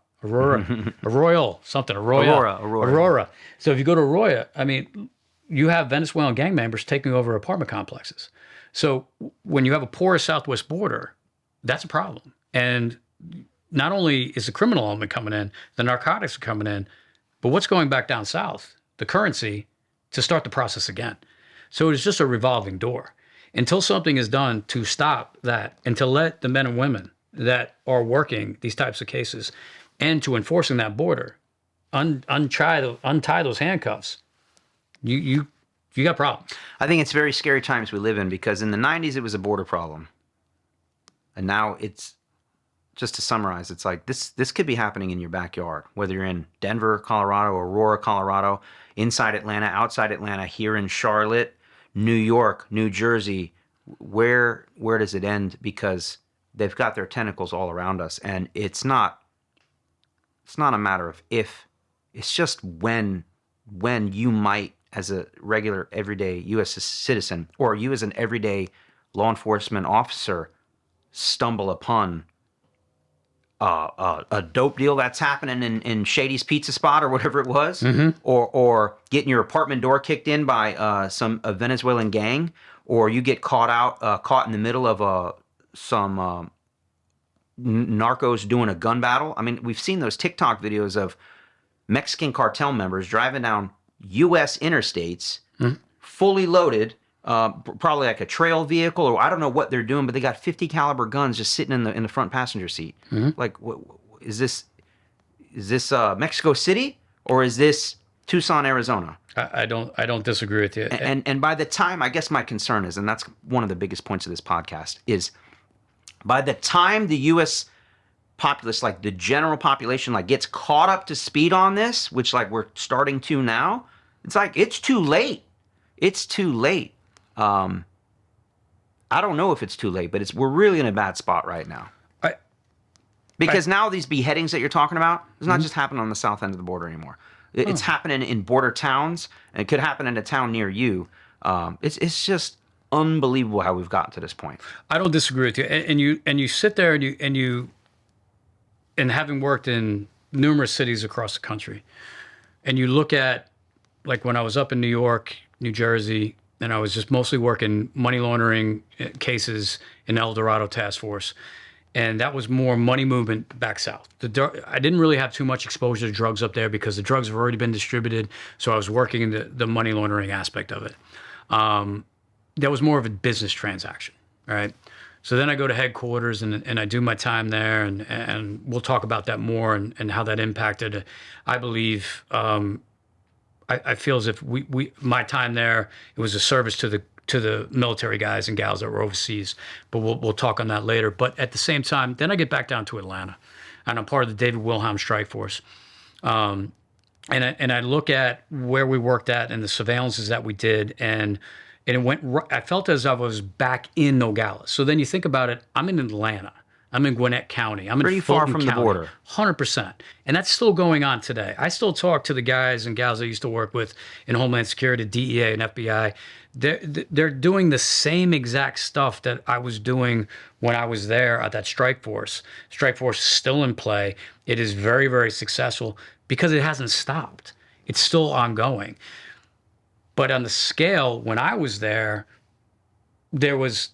So if you go to Arroyo, I mean, you have Venezuelan gang members taking over apartment complexes. So when you have a porous southwest border, that's a problem. And not only is the criminal element coming in, the narcotics are coming in, but what's going back down south? The currency to start the process again. So it's just a revolving door. Until something is done to stop that and to let the men and women that are working these types of cases and to enforcing that border untie those handcuffs, you got problems. I think it's very scary times we live in, because in the 90s it was a border problem. And now it's, just to summarize, it's like this could be happening in your backyard, whether you're in Denver, Colorado, Aurora, Colorado, inside Atlanta, outside Atlanta, here in Charlotte, New York, New Jersey. Where does it end? Because they've got their tentacles all around us, and it's not a matter of if, it's just when you might, as a regular everyday U.S. citizen, or you as an everyday law enforcement officer, stumble upon a dope deal that's happening in Shady's Pizza Spot or whatever it was, or getting your apartment door kicked in by a Venezuelan gang, or you get caught in the middle of some narcos doing a gun battle. I mean, we've seen those TikTok videos of Mexican cartel members driving down U.S. interstates, fully loaded, probably like a trail vehicle, or I don't know what they're doing, but they got 50 caliber guns just sitting in the front passenger seat. Like, is this Mexico City, or is this Tucson, Arizona? I don't disagree with you. And by the time, I guess my concern is, and that's one of the biggest points of this podcast, is by the time the U.S. populace, like the general population, like gets caught up to speed on this, which like we're starting to now, it's like it's too late. It's too late. I don't know if it's too late, but we're really in a bad spot right now. Because now these beheadings that you're talking about, it's not just happening on the south end of the border anymore. It's happening in border towns, and it could happen in a town near you. It's just unbelievable how we've gotten to this point. I don't disagree with you. And you sit there and having worked in numerous cities across the country, and you look at, like when I was up in New York, New Jersey, and I was just mostly working money laundering cases in El Dorado Task Force. And that was more money movement back south. I didn't really have too much exposure to drugs up there because the drugs have already been distributed. So I was working in the money laundering aspect of it. That was more of a business transaction, right? So then I go to headquarters and I do my time there, and we'll talk about that more and how that impacted. I believe, I feel as if my time there, it was a service to the military guys and gals that were overseas, but we'll talk on that later. But at the same time, then I get back down to Atlanta, and I'm part of the David Wilhelm Strike Force. And I look at where we worked at and the surveillances that we did, and it went. I felt as if I was back in Nogales. So then you think about it. I'm in Atlanta. I'm in Gwinnett County. I'm pretty in Fulton far from County, the border. 100%. And that's still going on today. I still talk to the guys and gals I used to work with in Homeland Security, DEA, and FBI. They're doing the same exact stuff that I was doing when I was there at that strike force. Strike force is still in play. It is very, very successful because it hasn't stopped. It's still ongoing. But on the scale, when I was there was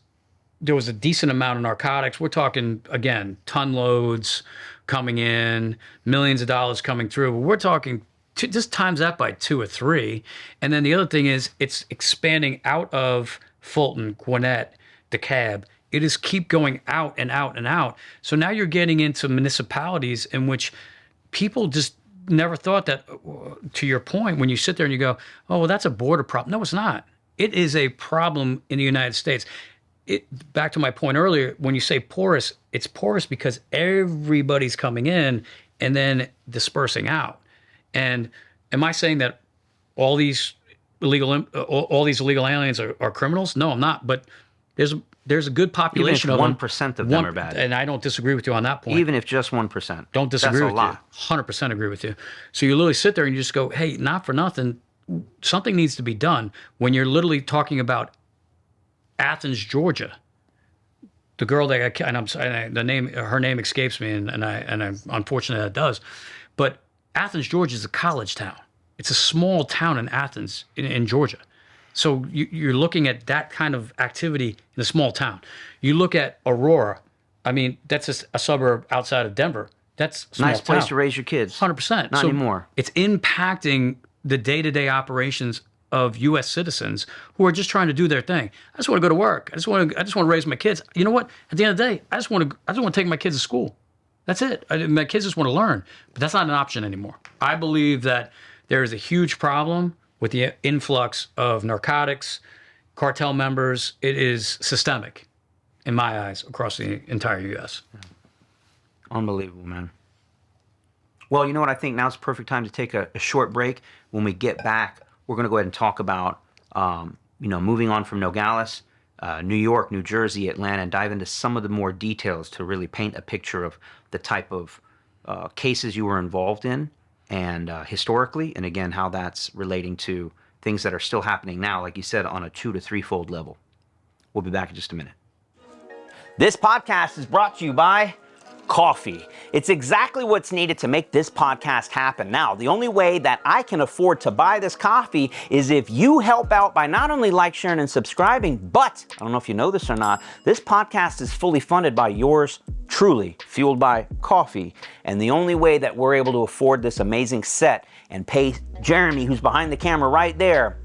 a decent amount of narcotics. We're talking, again, ton loads coming in, millions of dollars coming through. But we're talking just times that by 2 or 3. And then the other thing is it's expanding out of Fulton, Gwinnett, DeKalb. It is keep going out and out and out. So now you're getting into municipalities in which people just never thought that, to your point, when you sit there and you go, oh, well, that's a border problem. No, it's not. It is a problem in the United States. Back to my point earlier, when you say porous, it's porous because everybody's coming in and then dispersing out. And am I saying that all these illegal aliens are criminals? No, I'm not. But there's a good population of them. 1% of them are bad. And I don't disagree with you on that point. Even if just 1%. Don't disagree That's with a lot. you. 100% agree with you. So you literally sit there and you just go, hey, not for nothing, something needs to be done. When you're literally talking about Athens, Georgia, the girl that her name escapes me, and I'm unfortunate that it does, but Athens, Georgia is a college town. It's a small town in Athens, in Georgia. So you're looking at that kind of activity in a small town. You look at Aurora. I mean, that's a suburb outside of Denver. That's a small Nice place town. to raise your kids. 100%. Not anymore. It's impacting the day-to-day operations of U.S. citizens who are just trying to do their thing. I just want to go to work. I just want to raise my kids. You know what? At the end of the day, I just want to take my kids to school. That's it. My kids just want to learn. But that's not an option anymore. I believe that there is a huge problem with the influx of narcotics, cartel members. It is systemic, in my eyes, across the entire U.S. Unbelievable, man. Well, you know what? I think now's the perfect time to take a short break. When we get back, we're going to go ahead and talk about, moving on from Nogales, New York, New Jersey, Atlanta, and dive into some of the more details to really paint a picture of the type of cases you were involved in and historically, and again, how that's relating to things that are still happening now, like you said, on a 2 to 3-fold level. We'll be back in just a minute. This podcast is brought to you by coffee. It's exactly what's needed to make this podcast happen. Now, the only way that I can afford to buy this coffee is if you help out by not only like, sharing, and subscribing, but I don't know if you know this or not, this podcast is fully funded by yours truly, fueled by coffee. And the only way that we're able to afford this amazing set and pay Jeremy, who's behind the camera right there,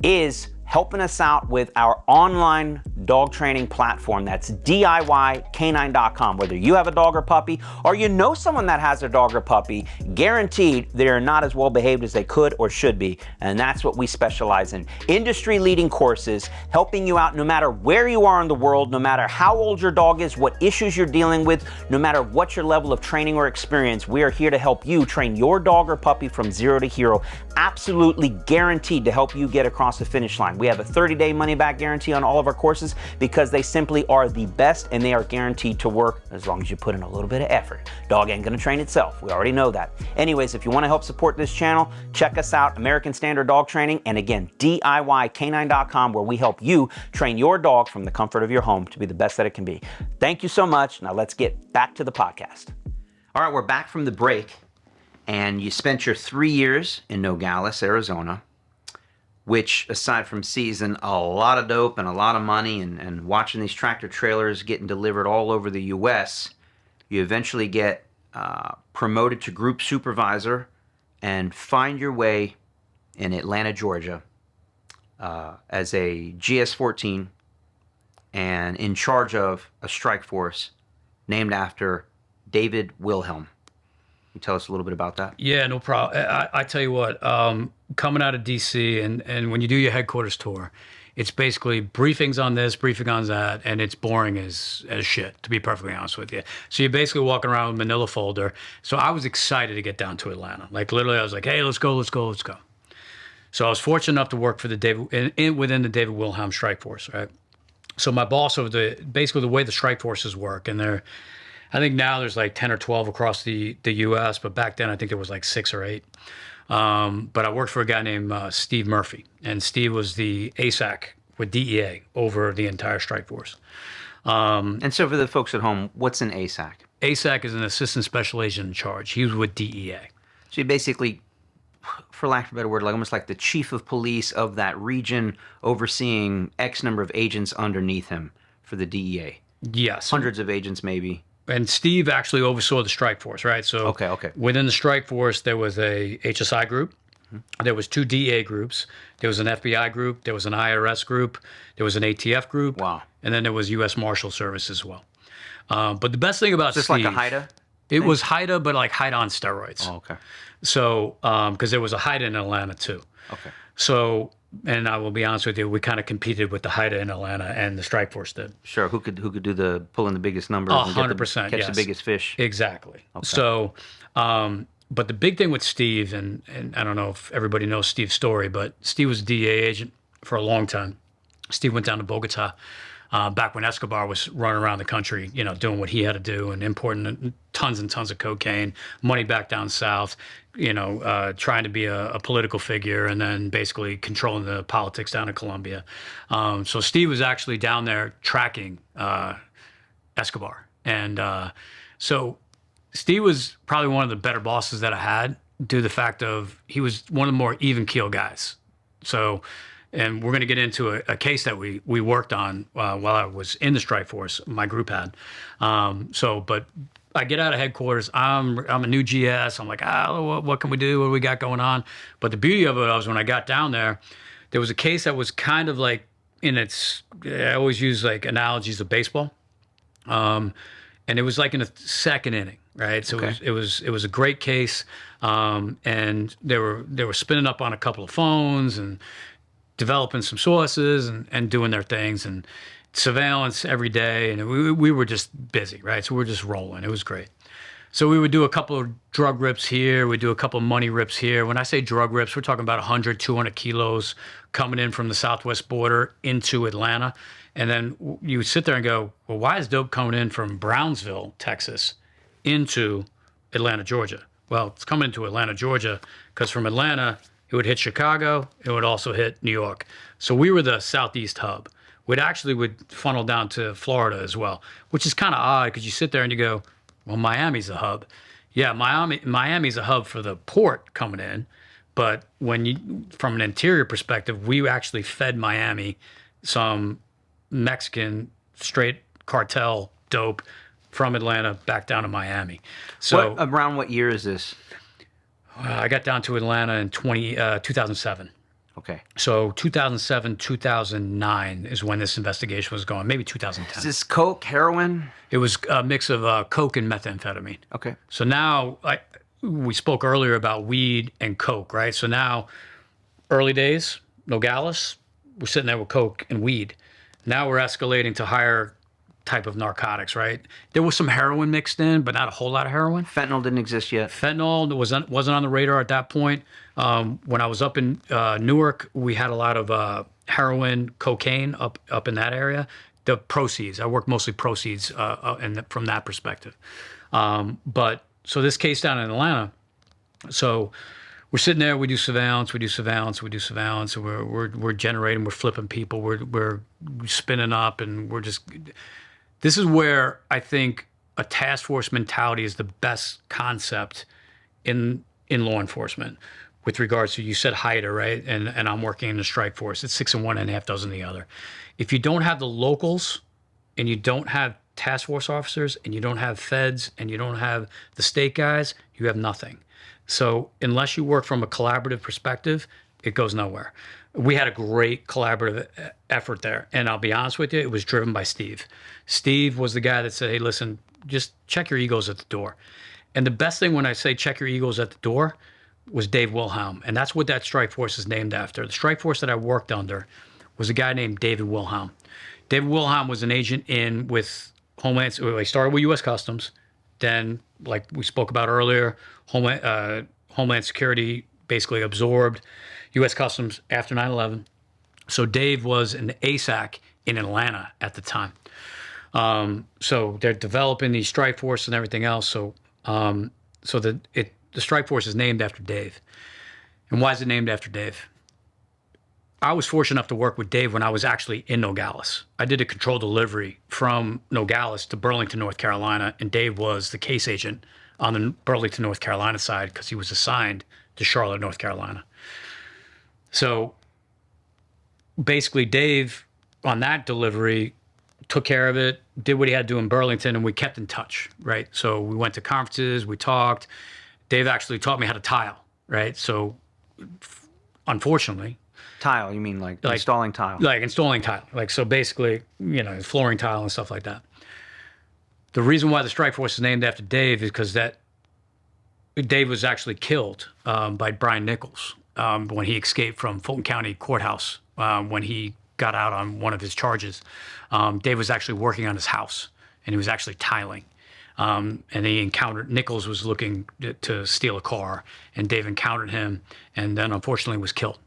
is helping us out with our online dog training platform. That's DIYcanine.com. Whether you have a dog or puppy, or you know someone that has a dog or puppy, guaranteed they're not as well behaved as they could or should be. And that's what we specialize in. Industry-leading courses, helping you out no matter where you are in the world, no matter how old your dog is, what issues you're dealing with, no matter what your level of training or experience, we are here to help you train your dog or puppy from zero to hero. Absolutely guaranteed to help you get across the finish line. We have a 30-day money-back guarantee on all of our courses because they simply are the best and they are guaranteed to work as long as you put in a little bit of effort. Dog ain't gonna train itself. We already know that. Anyways, if you want to help support this channel, check us out, American Standard Dog Training, and again, DIYcanine.com, where we help you train your dog from the comfort of your home to be the best that it can be. Thank you so much. Now let's get back to the podcast. All right, we're back from the break, and you spent your 3 years in Nogales, Arizona, which, aside from seizing a lot of dope and a lot of money and watching these tractor trailers getting delivered all over the U.S., you eventually get promoted to group supervisor and find your way in Atlanta, Georgia, as a GS-14 and in charge of a strike force named after David Wilhelm. Can you tell us a little bit about that? Yeah, no problem. I tell you what, coming out of D.C. and when you do your headquarters tour, it's basically briefings on this, briefing on that, and it's boring as shit, to be perfectly honest with you. So you're basically walking around with a manila folder. So I was excited to get down to Atlanta. Like literally, I was like, hey, let's go. So I was fortunate enough to work for within the David Wilhelm Strike Force, right? So my boss over basically the way the strike forces work, and I think now there's like 10 or 12 across the U.S., but back then I think there was like 6 or 8. But I worked for a guy named Steve Murphy, and Steve was the ASAC with DEA over the entire strike force. And so for the folks at home, what's an ASAC? ASAC is an assistant special agent in charge. He was with DEA. So you basically, for lack of a better word, like almost like the chief of police of that region, overseeing X number of agents underneath him for the DEA. Yes. Hundreds of agents maybe. And Steve actually oversaw the strike force, right? So okay. Within the strike force, there was a HSI group. There was 2 DEA groups. There was an FBI group. There was an IRS group. There was an ATF group. Wow. And then there was U.S. Marshal Service as well. But the best thing about Steve... Just like a HIDA? It was HIDA, but like HIDA on steroids. Oh, okay. So, because there was a HIDA in Atlanta too. Okay. So, and I will be honest with you, we kind of competed with the HIDA in Atlanta, and the strike force did. Sure. Who could do the pulling the biggest numbers? 100%. Catch the biggest fish. Exactly. Okay. So, but the big thing with Steve, and I don't know if everybody knows Steve's story, but Steve was a DEA agent for a long time. Steve went down to Bogota back when Escobar was running around the country, doing what he had to do and importing tons and tons of cocaine, money back down south, trying to be a political figure and then basically controlling the politics down in Colombia. So Steve was actually down there tracking Escobar. And so Steve was probably one of the better bosses that I had due to the fact of he was one of the more even keel guys. So, and we're going to get into a case that we worked on while I was in the strike force. My group had. But I get out of headquarters. I'm a new GS. I'm like, what can we do? What do we got going on? But the beauty of it was when I got down there was a case that was kind of like I always use like analogies of baseball. And it was like in the second inning, right? So Okay. it was a great case. And they were spinning up on a couple of phones and developing some sources and doing their things and surveillance every day. And we were just busy, right? So we were just rolling. It was great. So we would do a couple of drug rips here. We'd do a couple of money rips here. When I say drug rips, we're talking about 100, 200 kilos coming in from the southwest border into Atlanta. And then you would sit there and go, well, why is dope coming in from Brownsville, Texas, into Atlanta, Georgia? Well, it's coming into Atlanta, Georgia, because from Atlanta, it would hit Chicago. It would also hit New York. So we were the southeast hub. Would funnel down to Florida as well, which is kind of odd because you sit there and you go, well, Miami's a hub. Yeah, Miami's a hub for the port coming in, but from an interior perspective, we actually fed Miami some Mexican straight cartel dope from Atlanta back down to Miami. So Around what year is this? I got down to Atlanta in 2007. Okay. So 2007, 2009 is when this investigation was going, maybe 2010. Is this coke, heroin? It was a mix of coke and methamphetamine. Okay. So now, we spoke earlier about weed and coke, right? So now, early days, Nogales, we're sitting there with coke and weed. Now we're escalating to higher type of narcotics, right? There was some heroin mixed in, but not a whole lot of heroin. Fentanyl didn't exist yet. Fentanyl wasn't on the radar at that point. When I was up in Newark, we had a lot of heroin, cocaine up in that area. The proceeds, I worked mostly proceeds from that perspective. But so this case down in Atlanta, so we're sitting there, we do surveillance. And we're generating, we're flipping people, we're spinning up, and this is where I think a task force mentality is the best concept in law enforcement with regards to, you said HIDA, right? And I'm working in the strike force. It's 6 in one and a half dozen the other. If you don't have the locals and you don't have task force officers and you don't have feds and you don't have the state guys, you have nothing. So unless you work from a collaborative perspective, it goes nowhere. We had a great collaborative effort there. And I'll be honest with you, it was driven by Steve. Steve was the guy that said, hey, listen, just check your egos at the door. And the best thing when I say check your egos at the door was Dave Wilhelm. And that's what that strike force is named after. The strike force that I worked under was a guy named David Wilhelm. David Wilhelm was an agent with Homeland. He started with U.S. Customs. Then, like we spoke about earlier, Homeland Security basically absorbed U.S. Customs after 9/11. So Dave was an ASAC in Atlanta at the time. So they're developing these strike force and everything else. So the strike force is named after Dave. And why is it named after Dave? I was fortunate enough to work with Dave when I was actually in Nogales. I did a control delivery from Nogales to Burlington, North Carolina, and Dave was the case agent on the Burlington, North Carolina side because he was assigned to Charlotte, North Carolina. So basically, Dave, on that delivery, took care of it, did what he had to do in Burlington, and we kept in touch, right? So we went to conferences, we talked. Dave actually taught me how to tile, right? So unfortunately... Tile, you mean like installing tile? Like installing tile. Like, so basically, flooring tile and stuff like that. The reason why the strike force is named after Dave is because Dave was actually killed by Brian Nichols when he escaped from Fulton County Courthouse when he got out on one of his charges. Dave was actually working on his house, and he was actually tiling. And he encountered, Nichols was looking to steal a car, and Dave encountered him, and then unfortunately was killed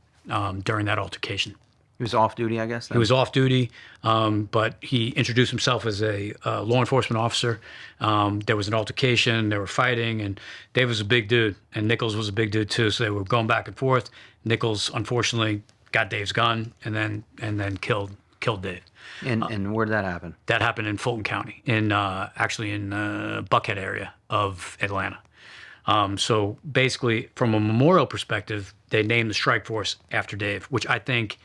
during that altercation. He was off duty, I guess? Then? He was off duty, but he introduced himself as a law enforcement officer. There was an altercation, they were fighting, and Dave was a big dude, and Nichols was a big dude too, so they were going back and forth. Nichols, unfortunately, got Dave's gun and then killed Dave. And where did that happen? That happened in Fulton County, actually in Buckhead area of Atlanta. So basically, from a memorial perspective, they named the strike force after Dave, which I think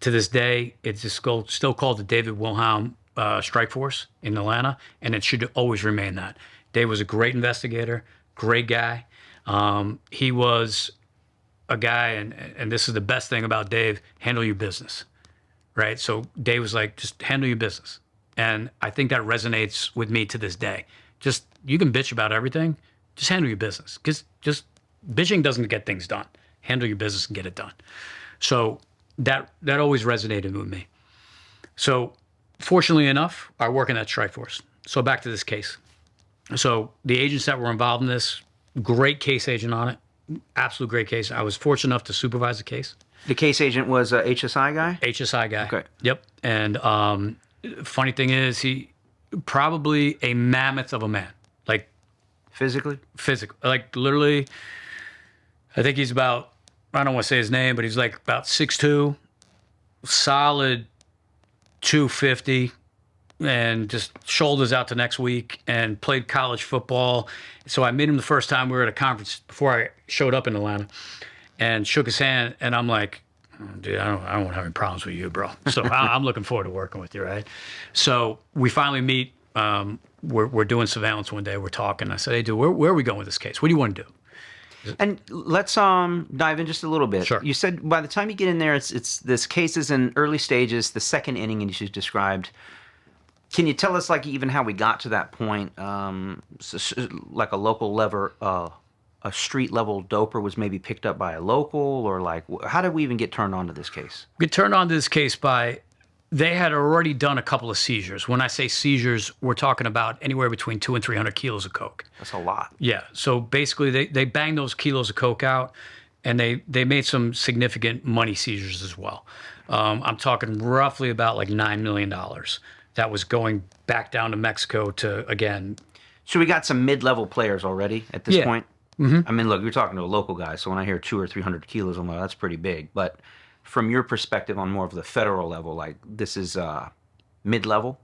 to this day, it's still called the David Wilhelm Strike Force in Atlanta, and it should always remain that. Dave was a great investigator, great guy. He was a guy, and this is the best thing about Dave, handle your business, right? So Dave was like, just handle your business. And I think that resonates with me to this day. Just, you can bitch about everything, just handle your business. Because just bitching doesn't get things done. Handle your business and get it done. So that always resonated with me. So fortunately enough, I work in that strike force. So back to this case. So the agents that were involved in this, great case agent on it, absolute great case. I was fortunate enough to supervise the case. The case agent was a HSI guy? HSI guy. Okay. Yep. And funny thing is, he probably a mammoth of a man. Like Physically? Like literally, I think he's about, I don't want to say his name, but he's like about 6'2", solid 250, and just shoulders out to next week, and played college football. So I met him the first time we were at a conference before I showed up in Atlanta, and shook his hand, and I'm like, dude, I don't want to have any problems with you, bro. So I'm looking forward to working with you, right? So we finally meet. We're doing surveillance one day. We're talking. I said, hey, dude, where are we going with this case? What do you want to do? And let's dive in just a little bit. Sure. You said by the time you get in there, it's this case is in early stages, the second inning, as you described. Can you tell us, like, even how we got to that point? Like a local level, a street level doper was maybe picked up by a local, or like, how did we even get turned on to this case? We turned on to this case by, they had already done a couple of seizures. When I say seizures, we're talking about anywhere between 200 and 300 kilos of coke. That's a lot. Yeah. So basically, they banged those kilos of coke out, and they made some significant money seizures as well. I'm talking roughly about like $9 million that was going back down to Mexico to, again. So we got some mid-level players already at this point. Mm-hmm. I mean, look, you're talking to a local guy, so when I hear 200 or 300 kilos, I'm like, that's pretty big. But from your perspective on more of the federal level, like, this is mid-level,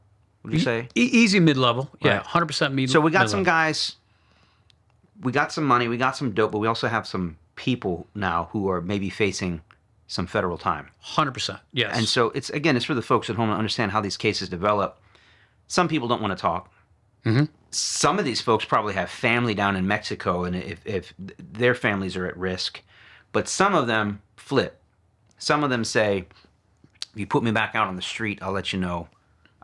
would you say? Easy mid-level. Yeah, Right. 100% mid-level. So we got some guys, we got some money, we got some dope, but we also have some people now who are maybe facing some federal time. 100%, yes. And so it's for the folks at home to understand how these cases develop. Some people don't want to talk. Mm-hmm. Some of these folks probably have family down in Mexico, and if their families are at risk. But some of them flip. Some of them say, if you put me back out on the street, I'll let you know.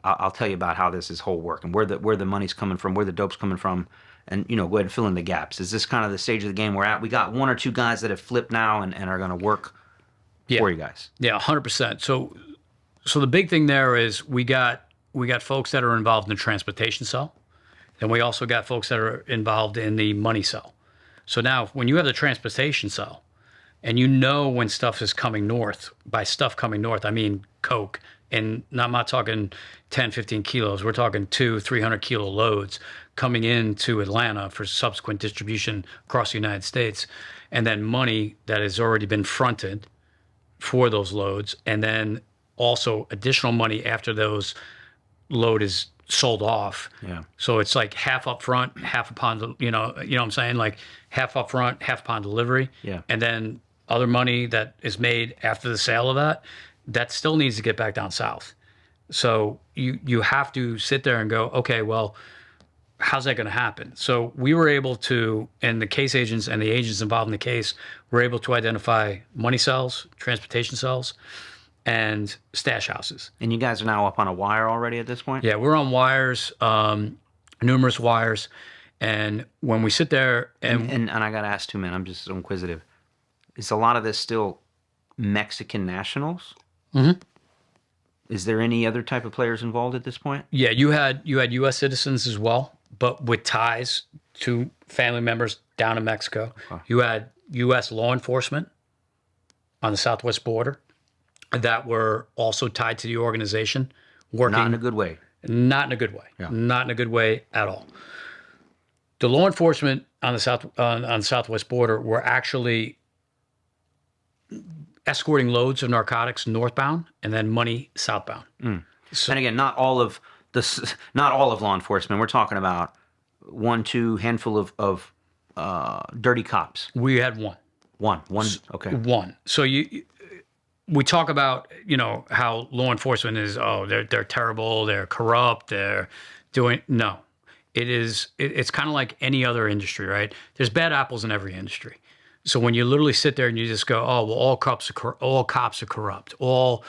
I'll tell you about how this is whole work and where the money's coming from, where the dope's coming from, and go ahead and fill in the gaps. Is this kind of the stage of the game we're at? We got one or two guys that have flipped now and are going to work for you guys. Yeah, 100%. So the big thing there is we got folks that are involved in the transportation cell. And we also got folks that are involved in the money cell. So now when you have the transportation cell and when stuff is coming north, by stuff coming north, I mean coke. And I'm not talking 10, 15 kilos. We're talking 200-300 kilo loads coming into Atlanta for subsequent distribution across the United States. And then money that has already been fronted for those loads. And then also additional money after those load is sold off. Yeah. So it's like half up front, half upon, you know what I'm saying? Like half up front, half upon delivery. Yeah. And then other money that is made after the sale of that still needs to get back down south. So you have to sit there and go, okay, well, how's that going to happen? So we were able to, and the case agents and the agents involved in the case were able to identify money cells, transportation cells, and stash houses. And you guys are now up on a wire already at this point? Yeah, we're on wires, numerous wires. And when we sit there And I got to ask too, man, I'm just so inquisitive. Is a lot of this still Mexican nationals? Mm-hmm. Is there any other type of players involved at this point? Yeah, you had U.S. citizens as well, but with ties to family members down in Mexico. Okay. You had U.S. law enforcement on the southwest border that were also tied to the organization, working. Not in a good way. Not in a good way. Yeah. Not in a good way at all. The law enforcement on the southwest border were actually escorting loads of narcotics northbound and then money southbound. So, and again, not all of law enforcement. We're talking about 1, 2 handful of dirty cops? We had one. One. Okay. One. So we talk about, how law enforcement is, they're terrible, they're corrupt, they're doing, no. It's kind of like any other industry, right? There's bad apples in every industry. So when you literally sit there and you just go, oh, well, all cops are corrupt, all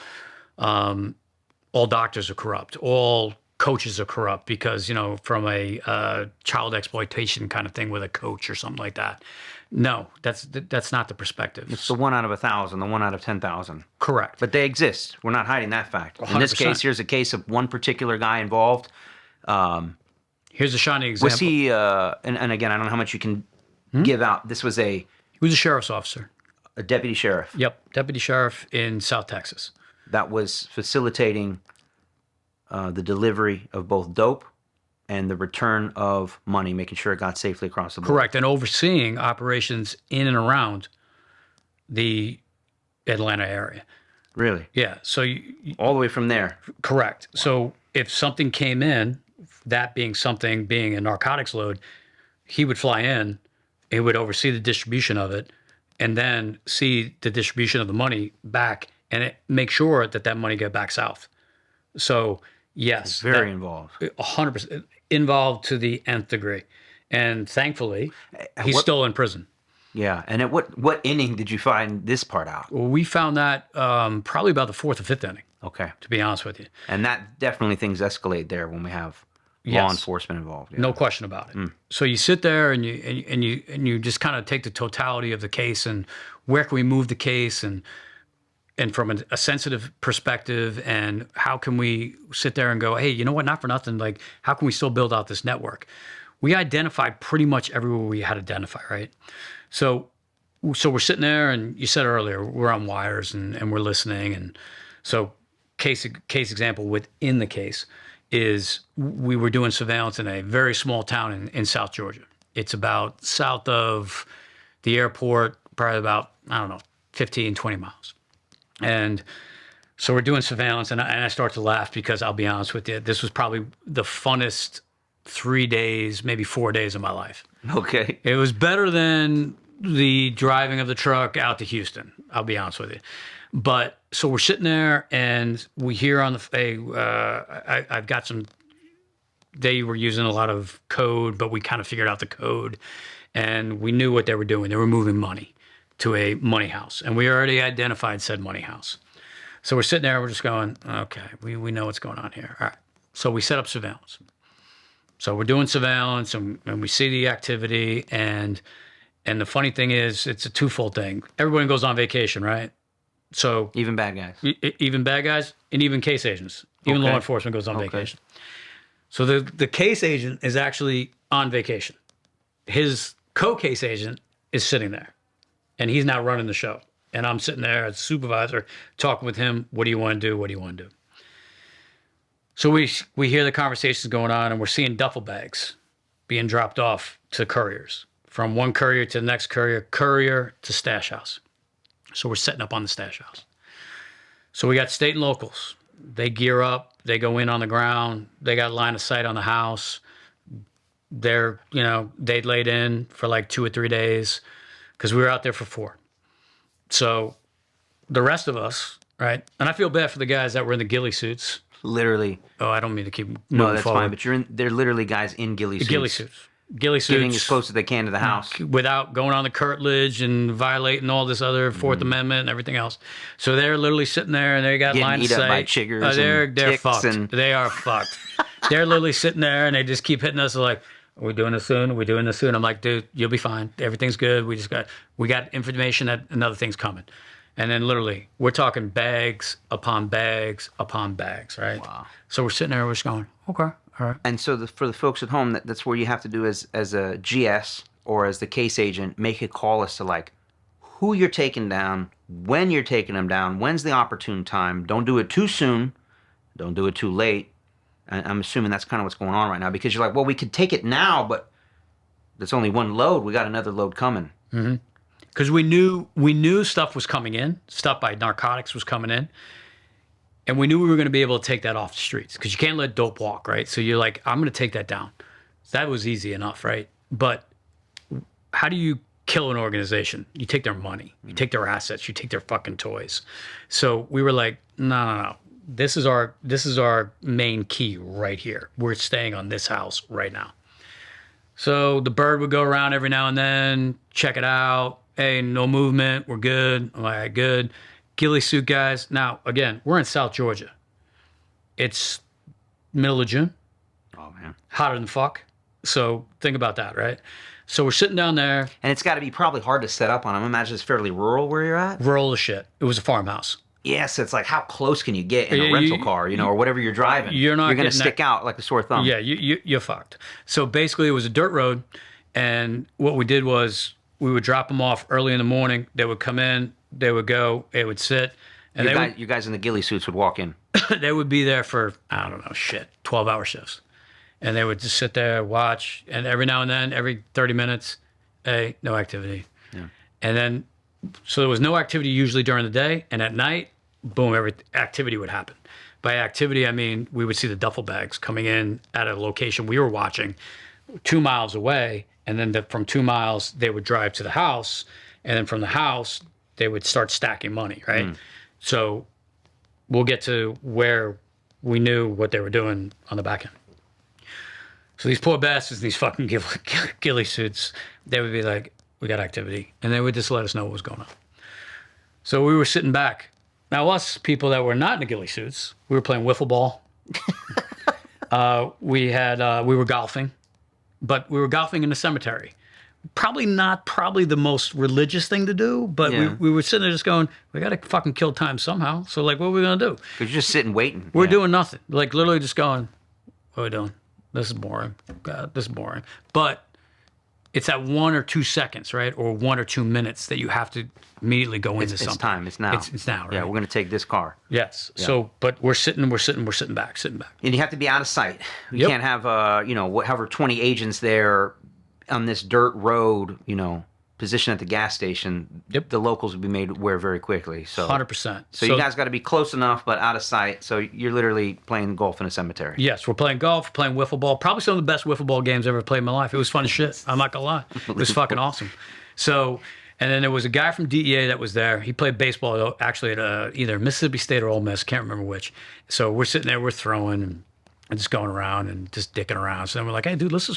doctors are corrupt, all coaches are corrupt because, from a child exploitation kind of thing with a coach or something like that. No, that's not the perspective. It's the 1 out of 1,000, the 1 out of 10,000. Correct. But they exist. We're not hiding that fact. 100%. In this case, here's a case of one particular guy involved. Here's a shining example. Was he, and again, I don't know how much you can give out. This was He was a sheriff's officer. a deputy sheriff. Yep, deputy sheriff in South Texas. That was facilitating the delivery of both dope and the return of money, making sure it got safely across the border. Correct, and overseeing operations in and around the Atlanta area. Really? Yeah, so All the way from there. correct. So if something came in, that being a narcotics load, he would fly in, he would oversee the distribution of it, and then see the distribution of the money back and make sure that money get back south. So yes, Very involved. 100% involved to the nth degree, and thankfully, he's still in prison. Yeah. And at what inning did you find this part out? Well, we found that probably about the fourth or fifth inning, Okay. to be honest with you. And that definitely things escalate there when we have law enforcement involved. Yeah. No question about it. So you sit there and you just kind of take the totality of the case and where can we move the case and from a sensitive perspective, and how can we sit there and go, hey, you know what, not for nothing, like how can we still build out this network? We identified pretty much everywhere we had to identify, right? So we're sitting there, and you said earlier, we're on wires and we're listening. And so case example within the case is we were doing surveillance in a very small town in South Georgia. It's about south of the airport, probably about, 15, 20 miles. And so we're doing surveillance, and I start to laugh because I'll be honest with you, this was probably the funnest 3 days, maybe 4 days of my life. Okay. It was better than the driving of the truck out to Houston, I'll be honest with you. But so we're sitting there, and we hear on the, I've got some, they were using a lot of code, but we kind of figured out the code, and we knew what they were doing. They were moving money to a money house, and we already identified said money house. So we're sitting there, we're just going, okay, we know what's going on here. All right. So we set up surveillance. So we're doing surveillance, and we see the activity, and the funny thing is, it's a twofold thing. Everyone goes on vacation, right? So Even bad guys. even bad guys, and even case agents, even Okay. law enforcement goes on vacation. So the case agent is actually on vacation. His co-case agent is sitting there, and he's now running the show. And I'm sitting there as supervisor talking with him. What do you want to do? What do you want to do? So we hear the conversations going on, and we're seeing duffel bags being dropped off to couriers, from one courier to the next courier to stash house. So we're setting up on the stash house. So we got state and locals. They gear up. They go in on the ground. They got line of sight on the house. They're, they laid in for like 2 or 3 days because we were out there for 4. So the rest of us, right? And I feel bad for the guys that were in the ghillie suits. Literally. Oh, I don't mean to keep moving No, that's forward. fine. But they're literally guys in ghillie suits. Ghillie suits. Ghillie suits. Getting as close as they can to the house. Without going on the curtilage and violating all this other Fourth Amendment and everything else. So they're literally sitting there, and they got Getting line of eat up sight. by chiggers they're ticks fucked. and- They are fucked. They're literally sitting there, and they just keep hitting us like, are we doing this soon? Are we doing this soon? I'm like, dude, you'll be fine. Everything's good. We got information that another thing's coming. And then literally, we're talking bags upon bags upon bags, right? Wow. So we're sitting there, we're just going, okay, all right. And so for the folks at home, that's where you have to do as a GS or as the case agent, make a call as to like who you're taking down, when you're taking them down, when's the opportune time. Don't do it too soon. Don't do it too late. And I'm assuming that's kind of what's going on right now, because you're like, well, we could take it now, but there's only one load. We got another load coming. Mm-hmm. Because we knew stuff was coming in, stuff by narcotics was coming in, and we knew we were going to be able to take that off the streets, because you can't let dope walk, right? So you're like, I'm going to take that down. That was easy enough, right? But how do you kill an organization? You take their money, you take their assets, you take their fucking toys. So we were like, no. This is our main key right here. We're staying on this house right now. So the bird would go around every now and then, check it out. Hey, no movement. We're good. I'm like, good. Ghillie suit guys. Now, again, we're in South Georgia. It's middle of June. Oh, man. Hotter than fuck. So think about that, right? So we're sitting down there. And it's got to be probably hard to set up on them. I imagine it's fairly rural where you're at. Rural as shit. It was a farmhouse. Yes, it's like how close can you get in a rental car, or whatever you're driving? You're going to stick out like a sore thumb. Yeah, you're fucked. So basically, it was a dirt road, and what we did was we would drop them off early in the morning. They would come in, they would go, they would sit, and you guys in the ghillie suits would walk in. They would be there for 12-hour shifts, and they would just sit there, watch, and every now and then, every 30 minutes, hey, no activity, and then so there was no activity usually during the day, and at night. Boom, every activity would happen. By activity, I mean we would see the duffel bags coming in at a location we were watching 2 miles away, and then from 2 miles, they would drive to the house, and then from the house, they would start stacking money, right? So we'll get to where we knew what they were doing on the back end. So these poor bastards, these fucking ghillie suits, they would be like, we got activity, and they would just let us know what was going on. So we were sitting back. Now, us people that were not in the ghillie suits, we were playing wiffle ball. We were golfing, but we were golfing in the cemetery. Probably not the most religious thing to do, but we were sitting there just going, we got to fucking kill time somehow. So, like, what are we going to do? Because you're just sitting waiting. We're doing nothing. Like, literally just going, what are we doing? This is boring. God, this is boring. But it's at 1 or 2 seconds, right? Or 1 or 2 minutes that you have to immediately go into something. It's time. It's now. It's now, right? Yeah, we're going to take this car. Yes. Yeah. So, but we're sitting back. And you have to be out of sight. You can't have, however 20 agents there on this dirt road, position at the gas station. Yep. The locals would be made aware very quickly. So 100%. So you guys got to be close enough, but out of sight. So you're literally playing golf in a cemetery. Yes, we're playing golf, playing wiffle ball. Probably some of the best wiffle ball games I've ever played in my life. It was fun as shit. I'm not gonna lie. It was fucking awesome. So, and then there was a guy from DEA that was there. He played baseball actually at either Mississippi State or Ole Miss. Can't remember which. So we're sitting there, we're throwing and just going around and just dicking around. So then we're like, hey, dude, let's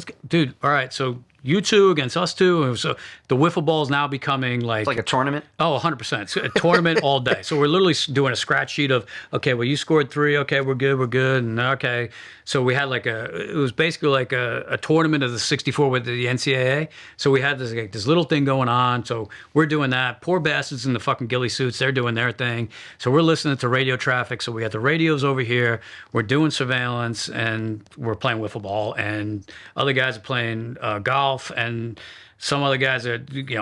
get, dude. All right, so you two against us two. And so the wiffle ball is now becoming like... It's like a tournament? Oh, 100%. It's a tournament all day. So we're literally doing a scratch sheet of, okay, well, you scored 3. Okay, we're good. And okay. So we had it was basically like a tournament of the 64 with the NCAA. So we had this little thing going on. So we're doing that. Poor bastards in the fucking ghillie suits. They're doing their thing. So we're listening to radio traffic. So we got the radios over here. We're doing surveillance and we're playing wiffle ball. And other guys are playing golf. And some other guys are,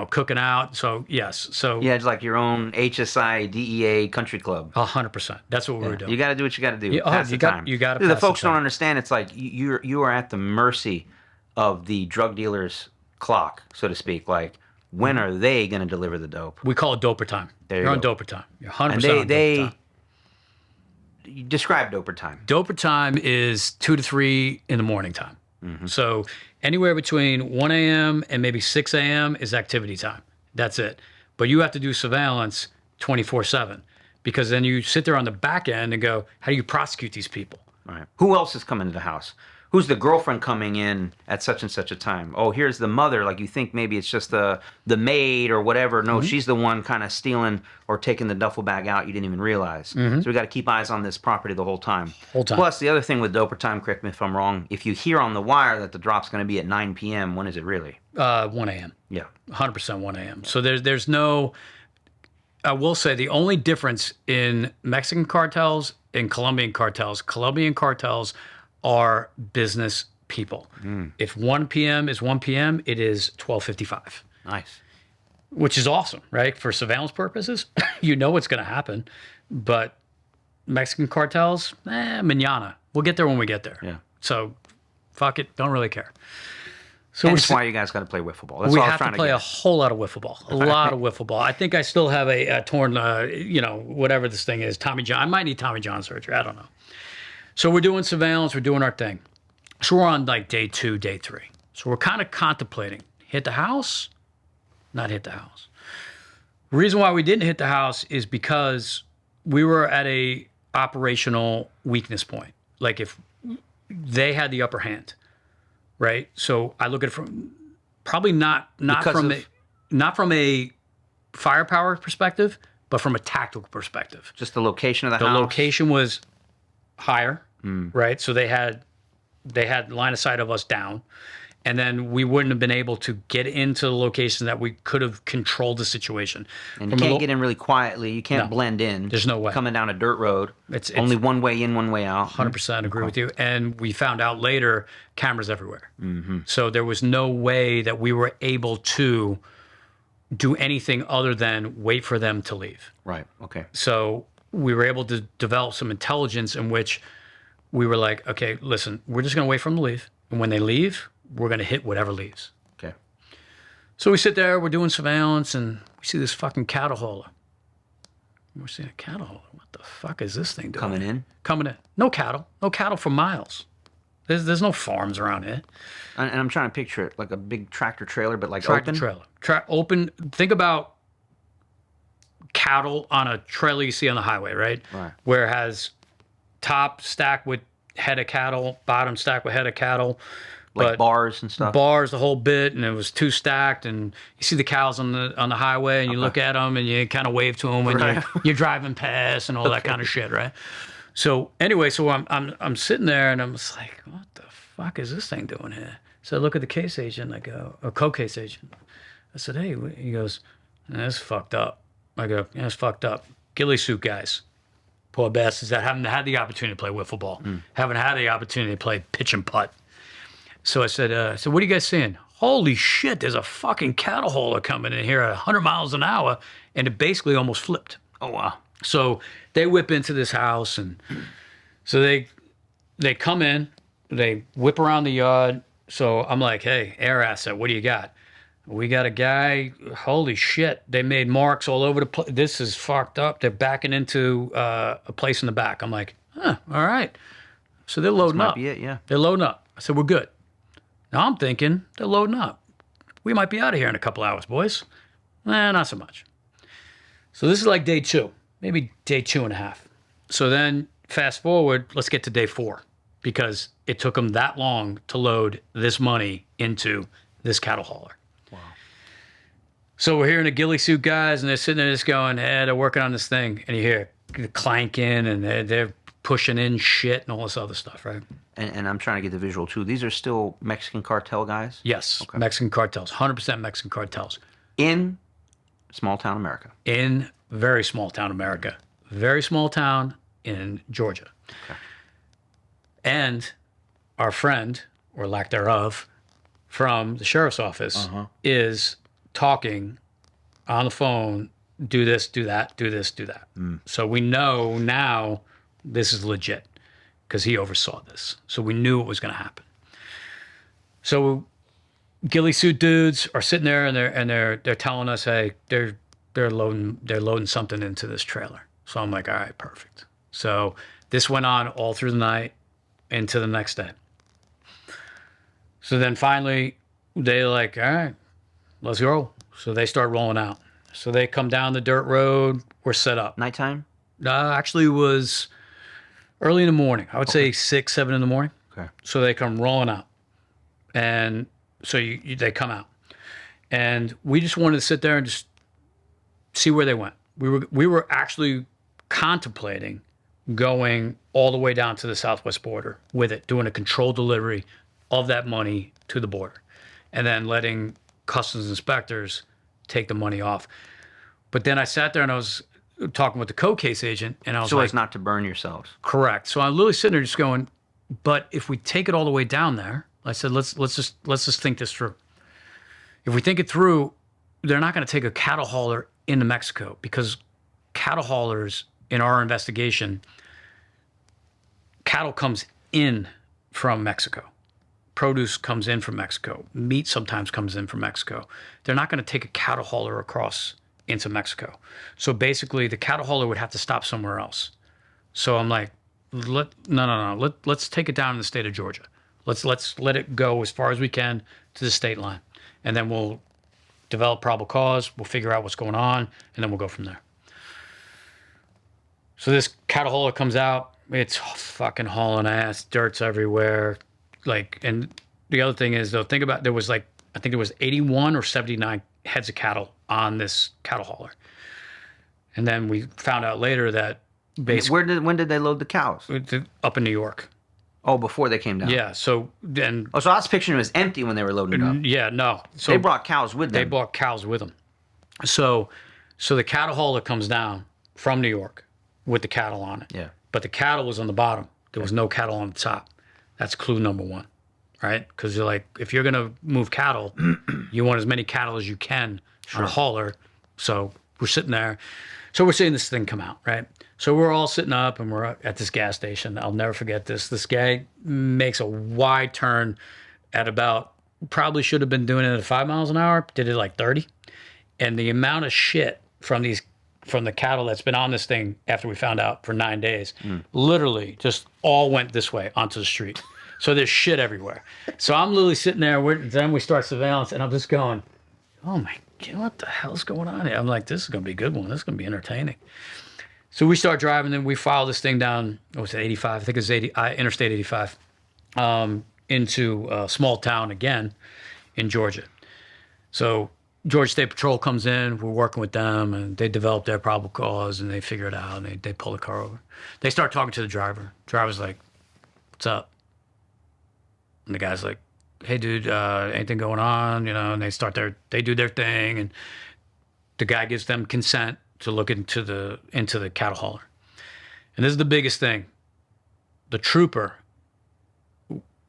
cooking out. So, yes. So yeah, it's like your own HSI DEA country club. 100%. That's what we were doing. You got to do what you got to do. You got to. The folks don't understand. It's like you are at the mercy of the drug dealer's clock, so to speak. Like, when are they going to deliver the dope? We call it doper time. You're on doper time. You're 100% on doper time. You describe doper time. Doper time is 2 to 3 in the morning time. Mm-hmm. So anywhere between 1 a.m. and maybe 6 a.m. is activity time. That's it. But you have to do surveillance 24/7 because then you sit there on the back end and go, how do you prosecute these people? Right. Who else is coming to the house? Who's the girlfriend coming in at such and such a time? Oh, here's the mother. Like you think maybe it's just the maid or whatever. No, she's the one kind of stealing or taking the duffel bag out you didn't even realize. Mm-hmm. So we got to keep eyes on this property the whole time. Plus, the other thing with doper time, correct me if I'm wrong, if you hear on the wire that the drop's going to be at 9 p.m., when is it really? 1 a.m. Yeah. 100% 1 a.m. So there's no... I will say the only difference in Mexican cartels and Colombian cartels are business people. If 1 p.m. is 1 p.m., it is 12:55. Nice. Which is awesome, right? For surveillance purposes, you know what's going to happen. But Mexican cartels, mañana. We'll get there when we get there. Yeah. So, fuck it. Don't really care. So that's why you guys got to play wiffle ball. That's we all I was have trying to play a whole lot of wiffle ball. A lot of wiffle ball. I think I still have a torn, whatever this thing is, Tommy John. I might need Tommy John surgery. I don't know. So we're doing surveillance. We're doing our thing. So we're on like day 2, day 3. So we're kind of contemplating. hit the house? Not hit the house. The reason why we didn't hit the house is because we were at a operational weakness point. Like if they had the upper hand, right? So I look at it from probably not from a firepower perspective, but from a tactical perspective. Just the location of the The house. location was higher, right? So they had line of sight of us down, and then we wouldn't have been able to get into the location that we could have controlled the situation. And you can't get in really quietly. You can't blend in. There's no way. Coming down a dirt road. It's only one way in, one way out. 100% agree with you. And we found out later, cameras everywhere. So there was no way that we were able to do anything other than wait for them to leave. Right. Okay. So we were able to develop some intelligence in which we were like, okay, listen, we're just going to wait for them to leave. And when they leave, we're going to hit whatever leaves. Okay. So we sit there, we're doing surveillance, and we see this fucking cattle hauler. We're seeing a cattle hauler. What the fuck is this thing doing? Coming in? Coming in. No cattle for miles. There's no farms around here. And I'm trying to picture it like a big tractor trailer, but like Tractor open. trailer. Open. Think about cattle on a trailer you see on the highway, right? Right. Where it has top stacked with head of cattle, bottom stacked with head of cattle. Like bars and stuff. Bars, the whole bit, and it was two stacked, and you see the cows on the highway, and you look at them, and you kind of wave to them when you're driving past, and all that kind of shit, right? So anyway, so I'm sitting there, and I'm just like, what the fuck is this thing doing here? So I look at the case agent, I go, a co-case agent. I said, hey, he goes, that's fucked up. I go, yeah, it's fucked up. Ghillie suit guys, poor bastards that haven't had the opportunity to play wiffle ball, haven't had the opportunity to play pitch and putt. So I said, what are you guys seeing? Holy shit, there's a fucking cattle hauler coming in here at 100 miles an hour, and it basically almost flipped. Oh, wow. So they whip into this house, and so they come in, they whip around the yard. So I'm like, hey, air asset, what do you got? We got a guy, holy shit, they made marks all over the place. This is fucked up. They're backing into a place in the back. I'm like, all right. So they're loading up. Might be it, yeah. They're loading up. I said, we're good. Now I'm thinking they're loading up. We might be out of here in a couple hours, boys. Not so much. So this is like day 2, maybe day 2.5. So then fast forward, let's get to day 4, because it took them that long to load this money into this cattle hauler. Wow. So we're hearing the ghillie suit guys, and they're sitting there just going, they're working on this thing. And you hear it clanking, and they're pushing in shit and all this other stuff, right? And I'm trying to get the visual too. These are still Mexican cartel guys? Yes. Okay. Mexican cartels. 100% Mexican cartels. In small town America. In very small town America. Very small town in Georgia. Okay. And our friend, or lack thereof, from the sheriff's office is talking on the phone, do this, do that, do this, do that. So we know now this is legit, because he oversaw this. So we knew it was going to happen. So ghillie suit dudes are sitting there, and they're telling us, hey, they're loading something into this trailer. So I'm like, all right, perfect. So this went on all through the night into the next day. So then finally they're like, all right, let's go. So they start rolling out. So they come down the dirt road. We're set up. Nighttime? Actually, it was early in the morning. I would say 6, 7 in the morning. Okay. So they come rolling out. And so they come out. And we just wanted to sit there and just see where they went. We were actually contemplating going all the way down to the southwest border with it, doing a controlled delivery of that money to the border, and then letting customs inspectors take the money off. But then I sat there and I was talking with the co-case agent, and I was so like, as not to burn yourselves. Correct. So I'm literally sitting there just going, but if we take it all the way down there, I said, let's just think this through. If we think it through, they're not going to take a cattle hauler into Mexico, because cattle haulers, in our investigation, cattle comes in from Mexico. Produce comes in from Mexico. Meat sometimes comes in from Mexico. They're not going to take a cattle hauler across into Mexico. So basically, the cattle hauler would have to stop somewhere else. So I'm like, no. Let's take it down in the state of Georgia. Let's let it go as far as we can to the state line. and then we'll develop probable cause. We'll figure out what's going on, and then we'll go from there. So this cattle hauler comes out. It's fucking hauling ass. Dirt's everywhere. And the other thing is, though, think about, there was I think there was 81 or 79 heads of cattle on this cattle hauler. And then we found out later that basically... When did they load the cows? Up in New York. Oh, before they came down. Yeah, so then... Oh, so I was picturing it was empty when they were loading it up. Yeah, no. So they brought cows with them. They brought cows with them. So the cattle hauler comes down from New York with the cattle on it. Yeah. But the cattle was on the bottom. There was no cattle on the top. That's clue number one, right? Because you're like, if you're going to move cattle, you want as many cattle as you can on a hauler. So we're sitting there. So we're seeing this thing come out, right? So we're all sitting up and we're at this gas station. I'll never forget this. This guy makes a wide turn at about, probably should have been doing it at 5 miles an hour, did it like 30. And the amount of shit from the cattle that's been on this thing after we found out for 9 days, literally just all went this way onto the street. So there's shit everywhere. So I'm literally sitting there, then we start surveillance, and I'm just going, oh my God, what the hell's going on here? I'm like, this is going to be a good one. This is going to be entertaining. So we start driving, and we follow this thing down, what was it, 85? I think it was Interstate 85, into a small town again in Georgia. So Georgia State Patrol comes in, we're working with them, and they develop their probable cause, and they figure it out, and they pull the car over. They start talking to the driver. Driver's like, what's up? And the guy's like, hey, dude, anything going on? And they do their thing, and the guy gives them consent to look into the cattle hauler. And this is the biggest thing. The trooper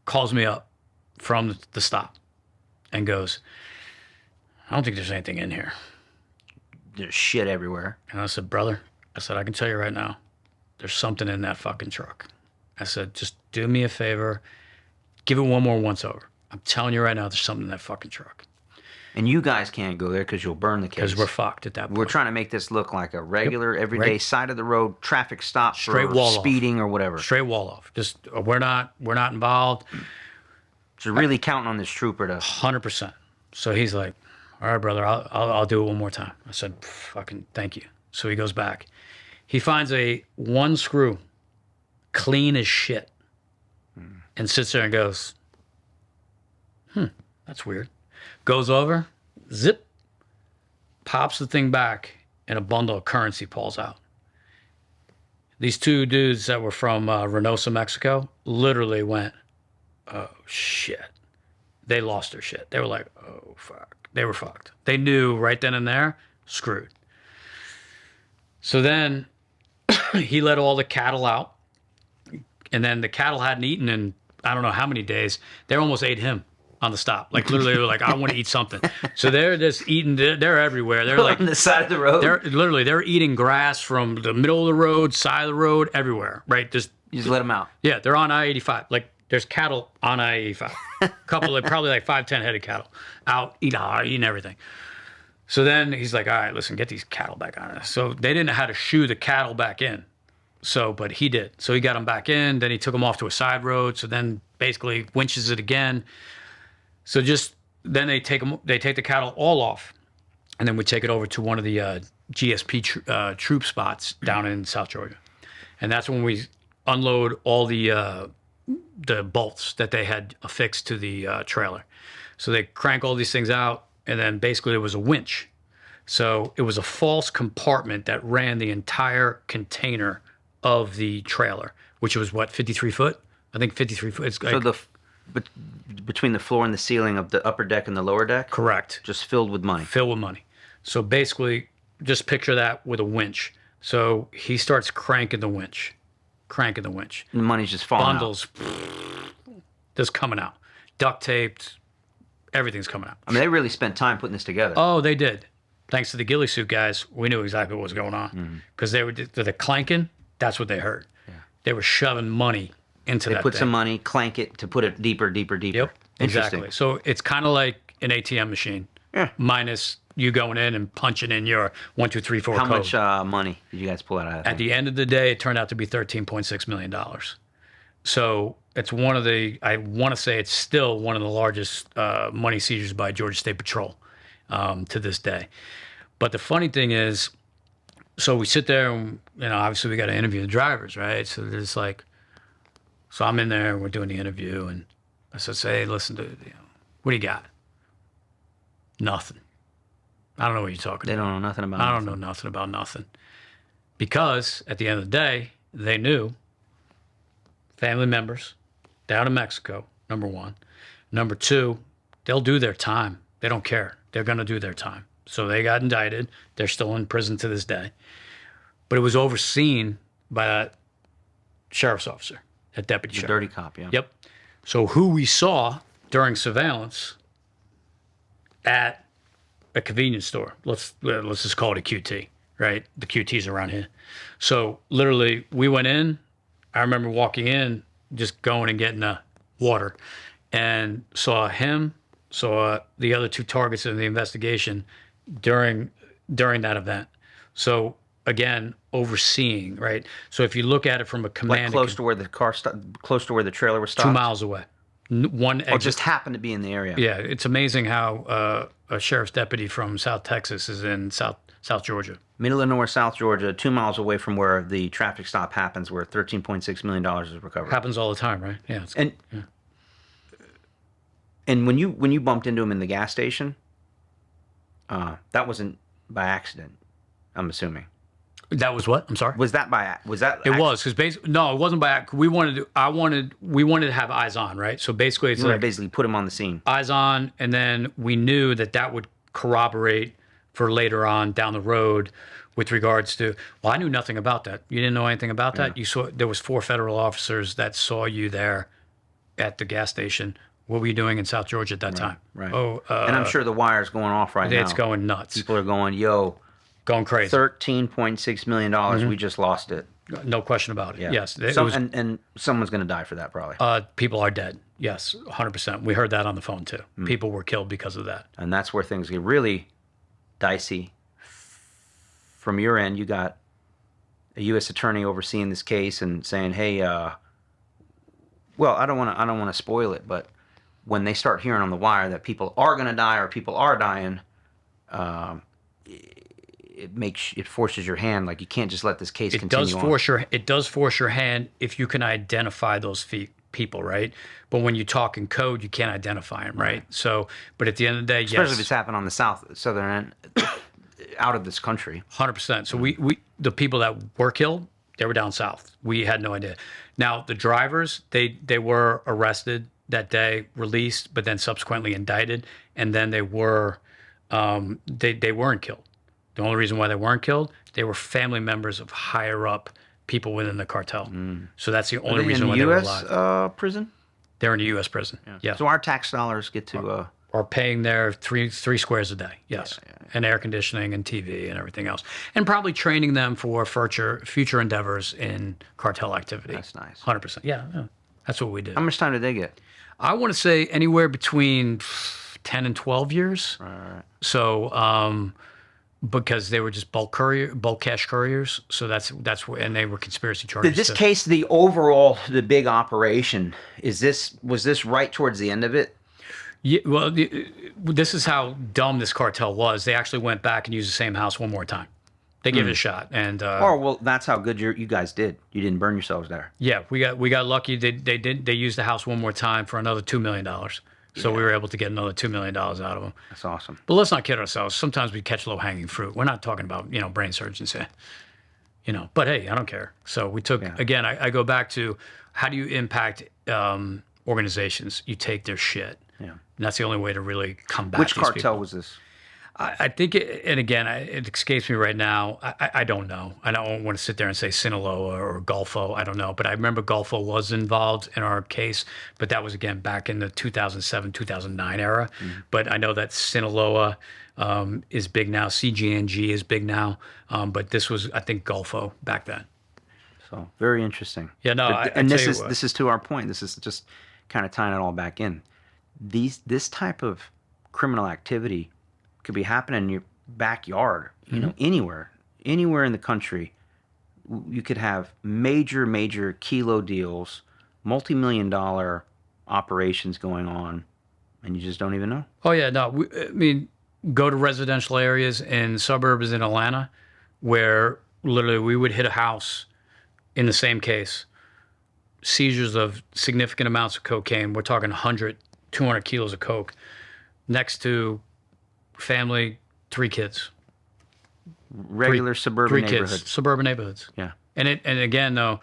calls me up from the stop and goes, I don't think there's anything in here. There's shit everywhere. And I said, brother, I can tell you right now, there's something in that fucking truck. I said, just do me a favor, give it one more once over. I'm telling you right now, there's something in that fucking truck. And you guys can't go there because you'll burn the case. Because we're fucked at that point. We're trying to make this look like a regular, everyday side of the road traffic stop Straight for wall speeding off. or whatever. Straight wall off. Just we're not involved. So really counting on this trooper to 100%. So he's like, all right, brother, I'll do it one more time. I said, fucking thank you. So he goes back. He finds one screw, clean as shit, and sits there and goes, that's weird. Goes over, zip, pops the thing back, and a bundle of currency falls out. These two dudes that were from Reynosa, Mexico, literally went, oh, shit. They lost their shit. They were like, oh, fuck. They were fucked. They knew right then and there, screwed. So then he let all the cattle out, and then the cattle hadn't eaten in I don't know how many days. They almost ate him on the stop. Like literally, they were like, I want to eat something. So they're just eating. They're everywhere. They're like on the side of the road. They're eating grass from the middle of the road, side of the road, everywhere. Right? You just let them out. Yeah, they're on I-85. Like there's cattle on I-85. Couple of probably like 5-10 head of cattle out eating everything. So then he's like, all right, listen, get these cattle back on us. So they didn't know how to shoe the cattle back in. So, but he did. So he got them back in. Then he took them off to a side road. So then basically winches it again. So then they take the cattle all off, and then we take it over to one of the GSP troop spots down in South Georgia, and that's when we unload all the bolts that they had affixed to the trailer. So they crank all these things out, and then basically it was a winch. So it was a false compartment that ran the entire container of the trailer, which was what, 53 foot? I think 53 foot. It's like, so between the floor and the ceiling of the upper deck and the lower deck? Correct. Just filled with money. Filled with money. So basically, just picture that with a winch. So he starts cranking the winch. And the money's just falling Bundles, just coming out. Duct taped, everything's coming out. I mean, they really spent time putting this together. Oh, they did. Thanks to the ghillie suit guys, we knew exactly what was going on. Because they were the clanking, that's what they heard. Yeah. They were shoving money into that. They put thing. some money, clank it to put it deeper. Yep, exactly. So it's kind of like an ATM machine, minus you going in and punching in your 1, 2, 3, 4 How code. much money did you guys pull out of that? At the end of the day, it turned out to be $13.6 million. So it's one of the, I want to say it's still one of the largest money seizures by Georgia State Patrol to this day. But the funny thing is, so we sit there and, obviously we got to interview the drivers, right? So there's like, so I'm in there and we're doing the interview and I said, hey, listen to, what do you got? Nothing. I don't know what you're talking They about. don't know nothing about I nothing. don't know nothing about nothing. Because at the end of the day, they knew family members down in Mexico, number one. Number two, they'll do their time. They don't care. They're going to do their time. So they got indicted. They're still in prison to this day. But it was overseen by that sheriff's officer, that deputy sheriff. Dirty cop, yeah. Yep. So who we saw during surveillance at a convenience store, let's just call it a QT, right? The QTs around here. So literally we went in. I remember walking in, just going and getting the water, and saw him, saw the other two targets in the investigation during that event. So again, overseeing, right? So if you look at it from a command, Like close to where the car close to where the trailer was stopped. 2 miles away, one exit. Or just happened to be in the area. Yeah, it's amazing how a sheriff's deputy from South Texas is in South Georgia. Middle of nowhere, South Georgia, 2 miles away from where the traffic stop happens, where $13.6 million is recovered. Happens all the time, right? Yeah. And when you bumped into him in the gas station, that wasn't by accident, I'm assuming. That was what? I'm sorry. Was that It was because basically no, it wasn't by. We wanted to have eyes on, right? So basically, it's You like basically put him on the scene. eyes on, and then we knew that would corroborate for later on down the road with regards to. Well, I knew nothing about that. You didn't know anything about that. You saw there was 4 federal officers that saw you there at the gas station. What were you doing in South Georgia at that time? Right. Oh, And I'm sure the wire's going off right now. it's going nuts, People are going, yo, going crazy. $13.6 million, we just lost it. No question about it. Yeah. Yes, it Some, was. and someone's going to die for that, probably. People are dead. Yes, 100%. We heard that on the phone too. People were killed because of that. And that's where things get really dicey. From your end, you got a U.S. attorney overseeing this case and saying, "Hey, well, I don't want to spoil it, but when they start hearing on the wire that people are going to die or people are dying, it forces your hand. Like you can't just let this case continue on. It does force your hand if you can identify those people, right? But when you talk in code, you can't identify them, right? So, but at the end of the day, Especially if it's happened on the southern end, out of this country. 100%. So we the people that were killed, they were down south. We had no idea. Now the drivers, they were arrested that day, released, but then subsequently indicted, and then they were they weren't killed. The only reason why they weren't killed, they were family members of higher up people within the cartel. So that's the only reason why they were alive. In the U.S. Prison? They're in a U.S. prison. Yeah. So our tax dollars get to... Are paying their three squares a day, yes, and air conditioning and TV and everything else, and probably training them for future endeavors in cartel activity. That's nice. 100%. Yeah, that's what we did. How much time did they get? I want to say anywhere between 10 and 12 years. Right. So, because they were just bulk cash couriers, so that's where, and they were conspiracy charges. Did this case, the big operation, was this right towards the end of it? Yeah, well, this is how dumb this cartel was. They actually went back and used the same house one more time. They gave it a shot, and well, that's how good you guys did. You didn't burn yourselves there. Yeah, we got lucky. They used the house one more time for another $2 million. So we were able to get another $2 million out of them. That's awesome. But let's not kid ourselves. Sometimes we catch low hanging fruit. We're not talking about brain surgeons here. But hey, I don't care. So we took again. I go back to how do you impact organizations? You take their shit. Yeah. And that's the only way to really combat Which these cartel people. was this? I think, and again, it escapes me right now. I don't know. I don't want to sit there and say Sinaloa or Golfo. I don't know. But I remember Golfo was involved in our case, but that was, again, back in the 2007, 2009 era. But I know that Sinaloa is big now. CGNG is big now. But this was, I think, Golfo back then. So very interesting. Yeah, no, this is to our point. This is just kind of tying it all back in. This type of criminal activity could be happening in your backyard, anywhere in the country. You could have major kilo deals multi-million-dollar operations going on, and you just don't even know. Oh yeah, no. I mean, go to residential areas in suburbs in Atlanta, where literally we would hit a house in the same case. Seizures of significant amounts of cocaine. We're talking 100, 200 kilos of coke. Next to family, 3 kids. Regular suburban neighborhoods. Kids, suburban neighborhoods. Yeah. And again, though,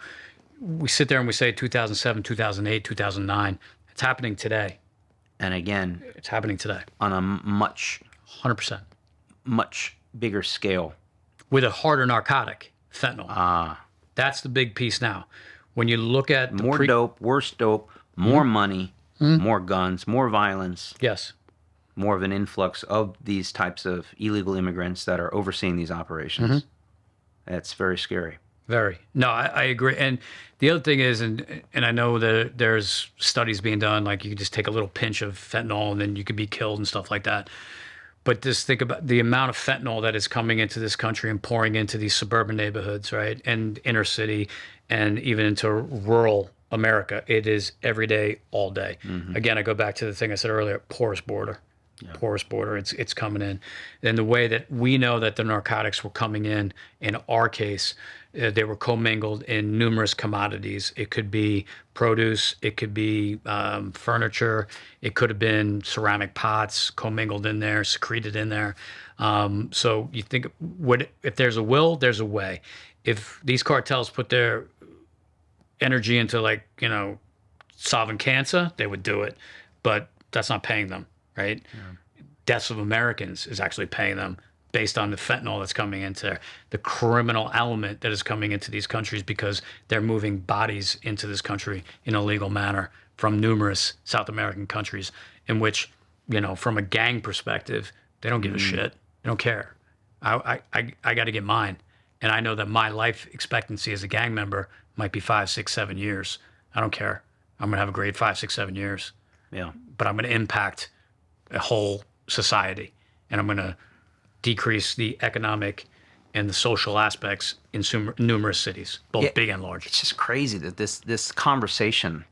we sit there and we say 2007, 2008, 2009. It's happening today. And again, It's happening today. on a much 100%. much bigger scale. With a harder narcotic, fentanyl. That's the big piece now. When you look at the More dope, worse dope, more money, more guns, more violence, Yes. more of an influx of these types of illegal immigrants that are overseeing these operations. That's very scary. Very. No, I agree. And the other thing is, and I know that there's studies being done, like you can just take a little pinch of fentanyl and then you could be killed and stuff like that. But just think about the amount of fentanyl that is coming into this country and pouring into these suburban neighborhoods, right? And inner city and even into rural America. It is every day, all day. Again, I go back to the thing I said earlier, porous border. Porous border, it's coming in. And the way that we know that the narcotics were coming in our case, they were commingled in numerous commodities. It could be produce, it could be furniture, it could have been ceramic pots commingled in there, secreted in there. So you think, if there's a will, there's a way. If these cartels put their energy into solving cancer, they would do it, but that's not paying them, right? Deaths of Americans is actually paying them based on the fentanyl that's coming into there, the criminal element that is coming into these countries because they're moving bodies into this country in a legal manner from numerous South American countries in which, from a gang perspective, they don't give a shit. They don't care. I got to get mine. And I know that my life expectancy as a gang member might be 5, 6, 7 years. I don't care. I'm going to have a great 5, 6, 7 years. Yeah. But I'm going to impact a whole society. And I'm going to decrease the economic and the social aspects in numerous cities, both big and large. It's just crazy that this conversation,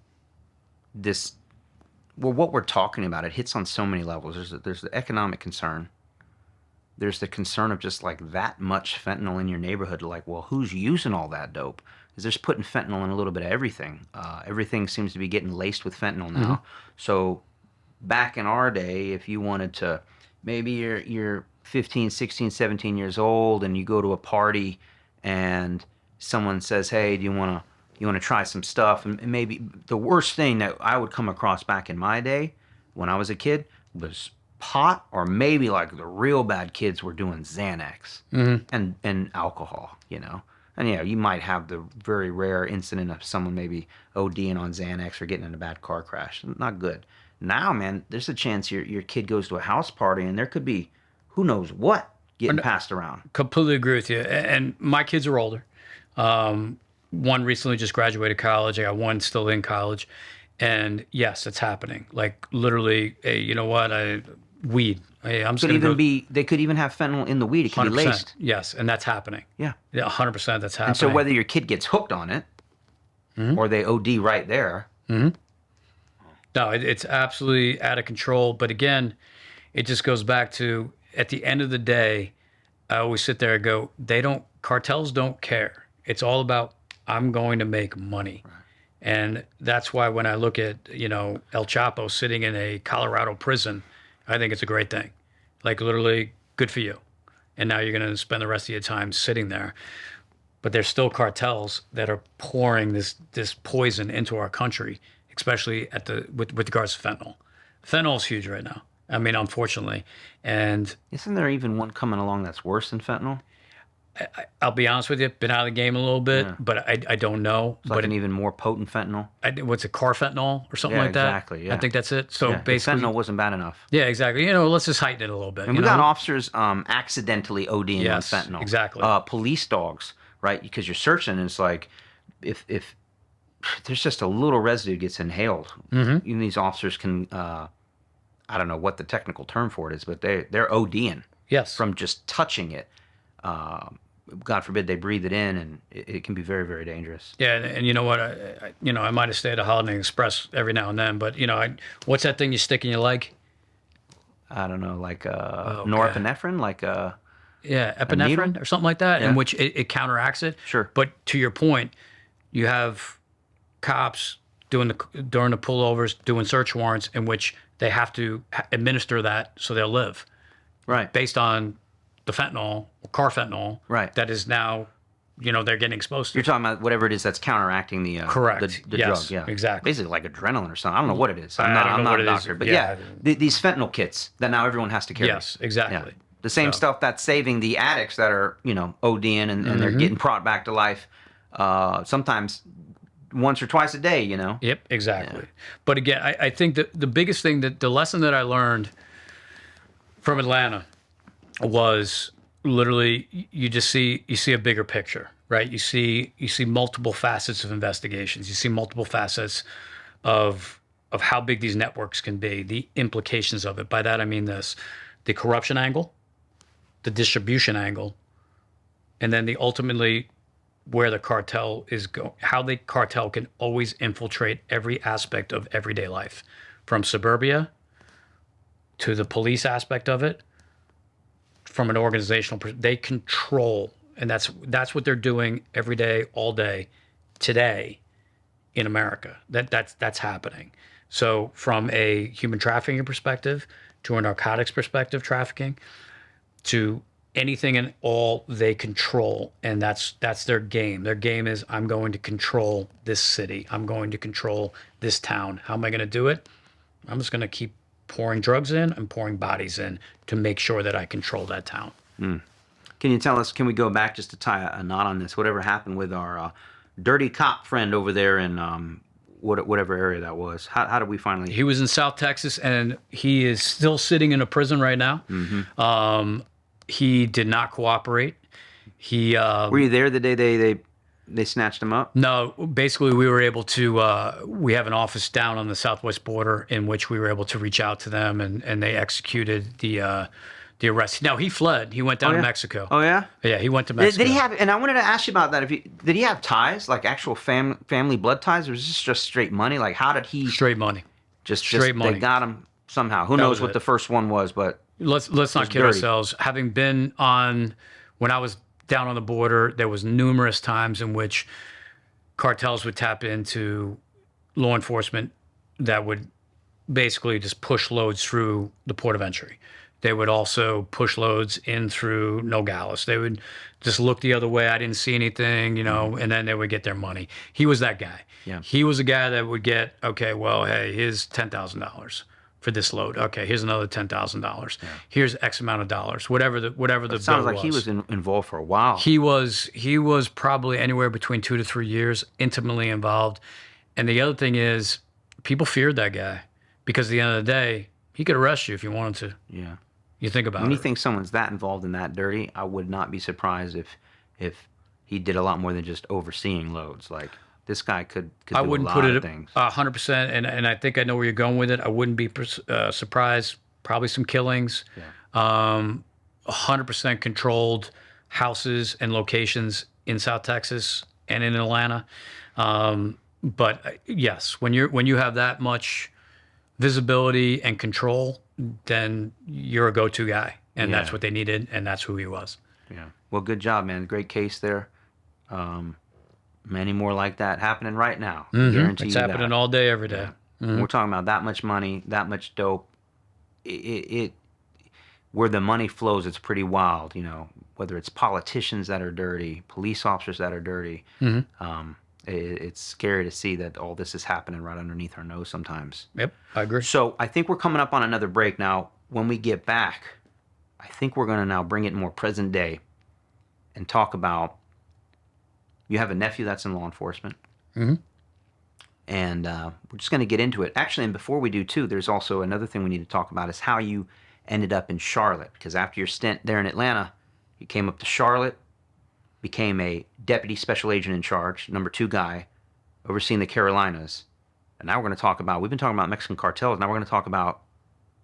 what we're talking about, it hits on so many levels. There's the economic concern. There's the concern of just like that much fentanyl in your neighborhood. Like, well, who's using all that dope? Because they're just putting fentanyl in a little bit of everything. Everything seems to be getting laced with fentanyl now. So back in our day, if you wanted to, maybe you're 15, 16, 17 years old and you go to a party and someone says, hey, do you want to try some stuff? And maybe the worst thing that I would come across back in my day when I was a kid was pot, or maybe like the real bad kids were doing Xanax and alcohol, And you might have the very rare incident of someone maybe ODing on Xanax or getting in a bad car crash. Not good. Now, man, there's a chance your kid goes to a house party and there could be who knows what getting passed around. Completely agree with you. And my kids are older. One recently just graduated college. I got one still in college. And yes, it's happening. Like literally, hey, you know what? Weed. Hey, They could even have fentanyl in the weed. It could be laced. Yes, and that's happening. Yeah. 100% that's happening. And so whether your kid gets hooked on it or they OD right there. No, it's absolutely out of control. But again, it just goes back to, at the end of the day, I always sit there and go, cartels don't care. It's all about, I'm going to make money. Right. And that's why when I look at, El Chapo sitting in a Colorado prison, I think it's a great thing. Like literally, good for you. And now you're going to spend the rest of your time sitting there. But there's still cartels that are pouring this poison into our country, especially with regards to fentanyl. Fentanyl is huge right now. I mean, unfortunately. And isn't there even one coming along that's worse than fentanyl? I'll be honest with you, been out of the game a little bit, but I don't know. It's like an even more potent fentanyl. What's it, carfentanyl or something like that? Exactly, yeah. I think that's it. So basically, fentanyl wasn't bad enough. Yeah, exactly. Let's just heighten it a little bit. And we got officers accidentally ODing on fentanyl. Exactly. Police dogs, right? Because you're searching and it's like, if there's just a little residue gets inhaled, even these officers can, I don't know what the technical term for it is, but they're ODing. Yes. From just touching it. God forbid they breathe it in, and it can be very, very dangerous. Yeah, and you know what? I might have stayed at Holiday Inn Express every now and then, but what's that thing you stick in your leg? I don't know, like God. norepinephrine, like Yeah, a needle? epinephrine or something like that, Yeah. in which it counteracts it. Sure. But to your point, you have cops during the pullovers, doing search warrants in which they have to administer that so they'll live, Right. based on the fentanyl, carfentanol, Right. that is now, they're getting exposed to. You're talking about whatever it is that's counteracting the Correct. the Yes, drug. Yeah, exactly. Basically like adrenaline or something. I don't know what it is. I I'm don't know not what a it is. doctor, but Yeah. these fentanyl kits that now everyone has to carry. Yes, exactly. Yeah. The same So- stuff that's saving the addicts that are ODing and they're getting brought back to life. Sometimes once or twice a day. Yep, exactly. But again, I think that the biggest thing, that the lesson that I learned from Atlanta was literally you see a bigger picture, right? You see multiple facets of investigations. You see multiple facets of how big these networks can be, the implications of it. By that I mean this: the corruption angle, the distribution angle, and then ultimately where the cartel is going, how the cartel can always infiltrate every aspect of everyday life, from suburbia to the police aspect of it, from an organizational they control, and that's what they're doing every day, all day, today in America. That's happening. So from a human trafficking perspective, to a narcotics perspective, trafficking, to anything and all, they control, and that's their game. Their game is, I'm going to control this city. I'm going to control this town. How am I going to do it? I'm just going to keep pouring drugs in and pouring bodies in to make sure that I control that town. Can you tell us? Can we go back just to tie a knot on this? Whatever happened with our dirty cop friend over there in whatever area that was? How did we finally? He was in South Texas, and he is still sitting in a prison right now. He did not cooperate. Were you there the day they snatched him up? No, basically we were able to, we have an office down on the southwest border in which we were able to reach out to them, and they executed the arrest. Now, he fled. He went down to Mexico. Oh, yeah? Yeah, he went to Mexico. Did he have, and I wanted to ask you about that. Did he have ties, like actual family blood ties, or was this just straight money? Like, how did he? Straight money. Just straight money. They got him somehow. Who knows what the first one was, but. Let's not kid dirty. ourselves. Having been when I was down on the border, there was numerous times in which cartels would tap into law enforcement that would basically just push loads through the port of entry. They would also push loads in through Nogales. They would just look the other way. I didn't see anything, and then they would get their money. He was that guy. Yeah. He was a guy that would get, okay, well, hey, here's $10,000 for this load. Okay, here's another $10,000. Yeah. Here's X amount of dollars. Whatever the bill sounds like he was involved for a while. He was probably anywhere between 2 to 3 years, intimately involved. And the other thing is, people feared that guy because at the end of the day, he could arrest you if he wanted to. Yeah. You think about it. When you think someone's that involved and that dirty, I would not be surprised if he did a lot more than just overseeing loads. Like, this guy could do I wouldn't a lot put it of things. 100%, and I think I know where you're going with it. I wouldn't be surprised. Probably some killings. Yeah. 100% controlled houses and locations in South Texas and in Atlanta. But yes, when you have that much visibility and control, then you're a go-to guy, and that's what they needed, and that's who he was. Yeah. Well, good job, man. Great case there. Many more like that happening right now. Guarantee It's you happening that. all day, every day. We're talking about that much money, that much dope. Where the money flows, it's pretty wild. Whether it's politicians that are dirty, police officers that are dirty. It's scary to see that all this is happening right underneath our nose sometimes. Yep, I agree. So I think we're coming up on another break now. When we get back, I think we're going to now bring it more present day and talk about, you have a nephew that's in law enforcement. And we're just going to get into it. Actually, and before we do too, there's also another thing we need to talk about is how you ended up in Charlotte. Because after your stint there in Atlanta, you came up to Charlotte, became a deputy special agent in charge, number 2 guy, overseeing the Carolinas. And now we're going to talk about, we've been talking about Mexican cartels, now we're going to talk about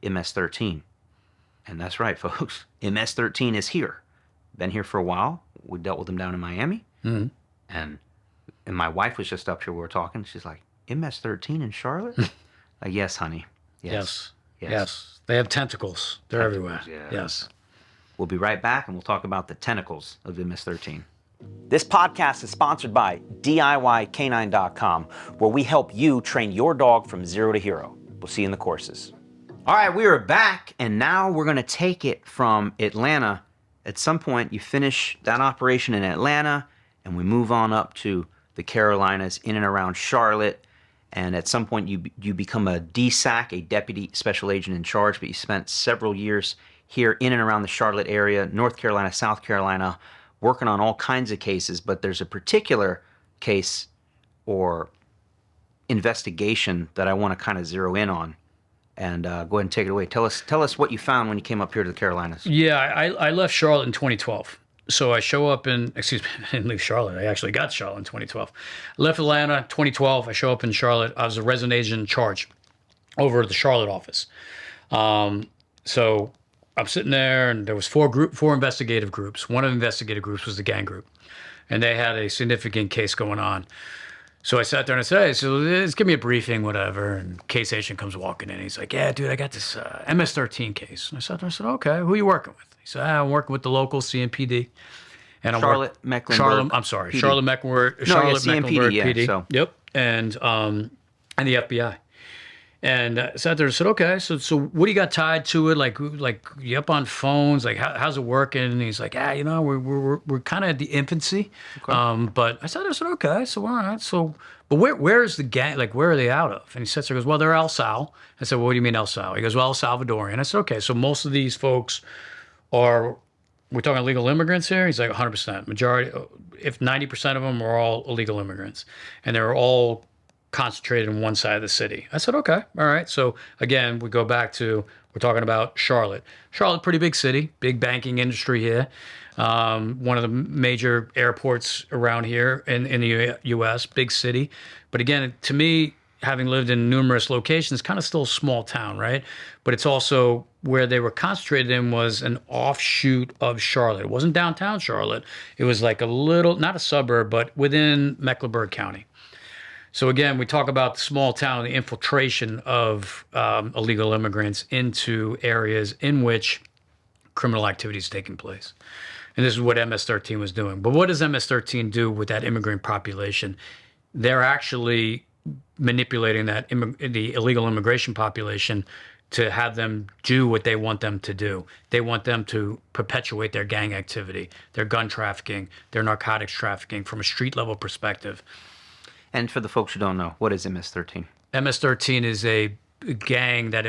MS-13. And that's right, folks. MS-13 is here. Been here for a while. we dealt with them down in Miami. Mm-hmm. And my wife was just up here. We were talking. She's like, MS-13 in Charlotte? Like, yes, honey. Yes. They have tentacles. They're everywhere. Yeah. Yes. We'll be right back, and we'll talk about the tentacles of MS-13. This podcast is sponsored by DIYCanine.com, where we help you train your dog from zero to hero. We'll see you in the courses. All right, we are back, and now we're going to take it from Atlanta. At some point, you finish that operation in Atlanta, and we move on up to the Carolinas, in and around Charlotte. And at some point, you become a DSAC, a Deputy Special Agent in Charge, but you spent several years here in and around the Charlotte area, North Carolina, South Carolina, working on all kinds of cases. But there's a particular case or investigation that I want to kind of zero in on. And go ahead and take it away. Tell us what you found when you came up here to the Carolinas. Yeah, I left Charlotte in 2012. So I show up I didn't leave Charlotte. I actually got Charlotte in 2012. I left Atlanta 2012. I show up in Charlotte. I was a resident agent in charge over at the Charlotte office. So I'm sitting there, and there was four investigative groups. One of the investigative groups was the gang group, and they had a significant case going on. So I sat there and I said, hey, so just give me a briefing, whatever. And case agent comes walking in. He's like, yeah, dude, I got this MS-13 case. And I sat there and I said, okay, who are you working with? He said, I'm working with the local CMPD. And Charlotte Mecklenburg. PD. Charlotte Mecklenburg. Charlotte Mecklenburg CMPD, PD. So. Yep. And the FBI. And I sat there and said, okay, so what do you got tied to it? Like you up on phones? Like how's it working? And he's like, we're kind of at the infancy. Okay. But I said, okay, so all right, so but where's the gang? Like where are they out of? And he sits there and goes, well, they're El Sal. I said, well, what do you mean El Sal? He goes, well, El Salvadorian. I said, okay, so most of these folks we're talking illegal immigrants here? He's like 100%. Majority, if 90% of them are all illegal immigrants, and they're all concentrated in one side of the city. I said, okay, all right. So again, we go back to, we're talking about Charlotte. Charlotte, pretty big city, big banking industry here. One of the major airports around here in the U.S., big city. But again, to me, having lived in numerous locations, kind of still a small town, right? But it's also where they were concentrated in was an offshoot of Charlotte. It wasn't downtown Charlotte. It was like a little, not a suburb, but within Mecklenburg County. So again, we talk about the small town, the infiltration of illegal immigrants into areas in which criminal activity is taking place. And this is what MS-13 was doing. But what does MS-13 do with that immigrant population? They're actually manipulating the illegal immigration population to have them do what they want them to do. They want them to perpetuate their gang activity, their gun trafficking, their narcotics trafficking from a street level perspective. And for the folks who don't know, what is MS-13? MS-13 is a gang that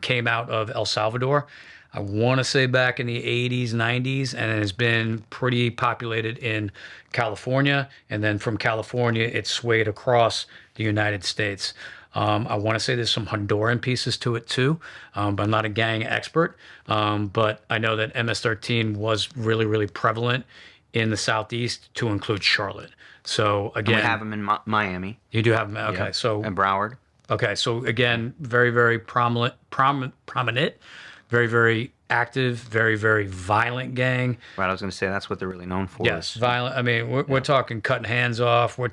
came out of El Salvador. I want to say back in the 80s, 90s, and it has been pretty populated in California. And then from California, it swayed across the United States. I want to say there's some Honduran pieces to it too, but I'm not a gang expert. But I know that MS-13 was really, really prevalent in the Southeast to include Charlotte. So again, and we have them in Miami. You do have them. Okay, yeah. so and Broward. Okay, so again, very, very prominent, very, very active, very, very violent gang. Right, I was going to say that's what they're really known for. Yes, violent. I mean, we're talking cutting hands off. We're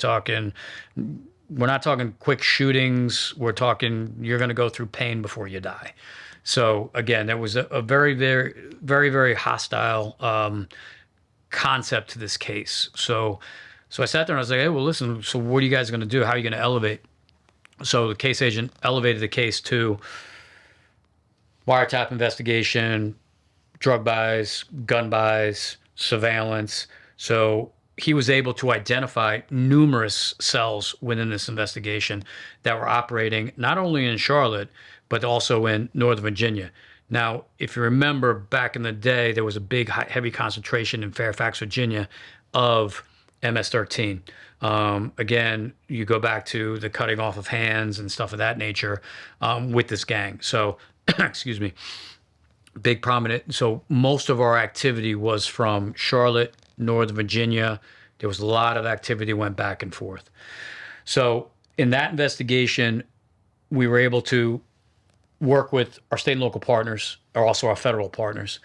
not talking quick shootings. We're talking you're going to go through pain before you die. So again, there was a very, very, very, very hostile concept to this case. So I sat there and I was like, hey, well, listen, so what are you guys going to do? How are you going to elevate? So the case agent elevated the case to wiretap investigation, drug buys, gun buys, surveillance. So he was able to identify numerous cells within this investigation that were operating not only in Charlotte, but also in Northern Virginia. Now, if you remember back in the day, there was a big, heavy concentration in Fairfax, Virginia of MS-13. Again, you go back to the cutting off of hands and stuff of that nature with this gang. So, excuse me, big prominent. So most of our activity was from Charlotte, Northern Virginia. There was a lot of activity went back and forth. So in that investigation, we were able to work with our state and local partners, or also our federal partners.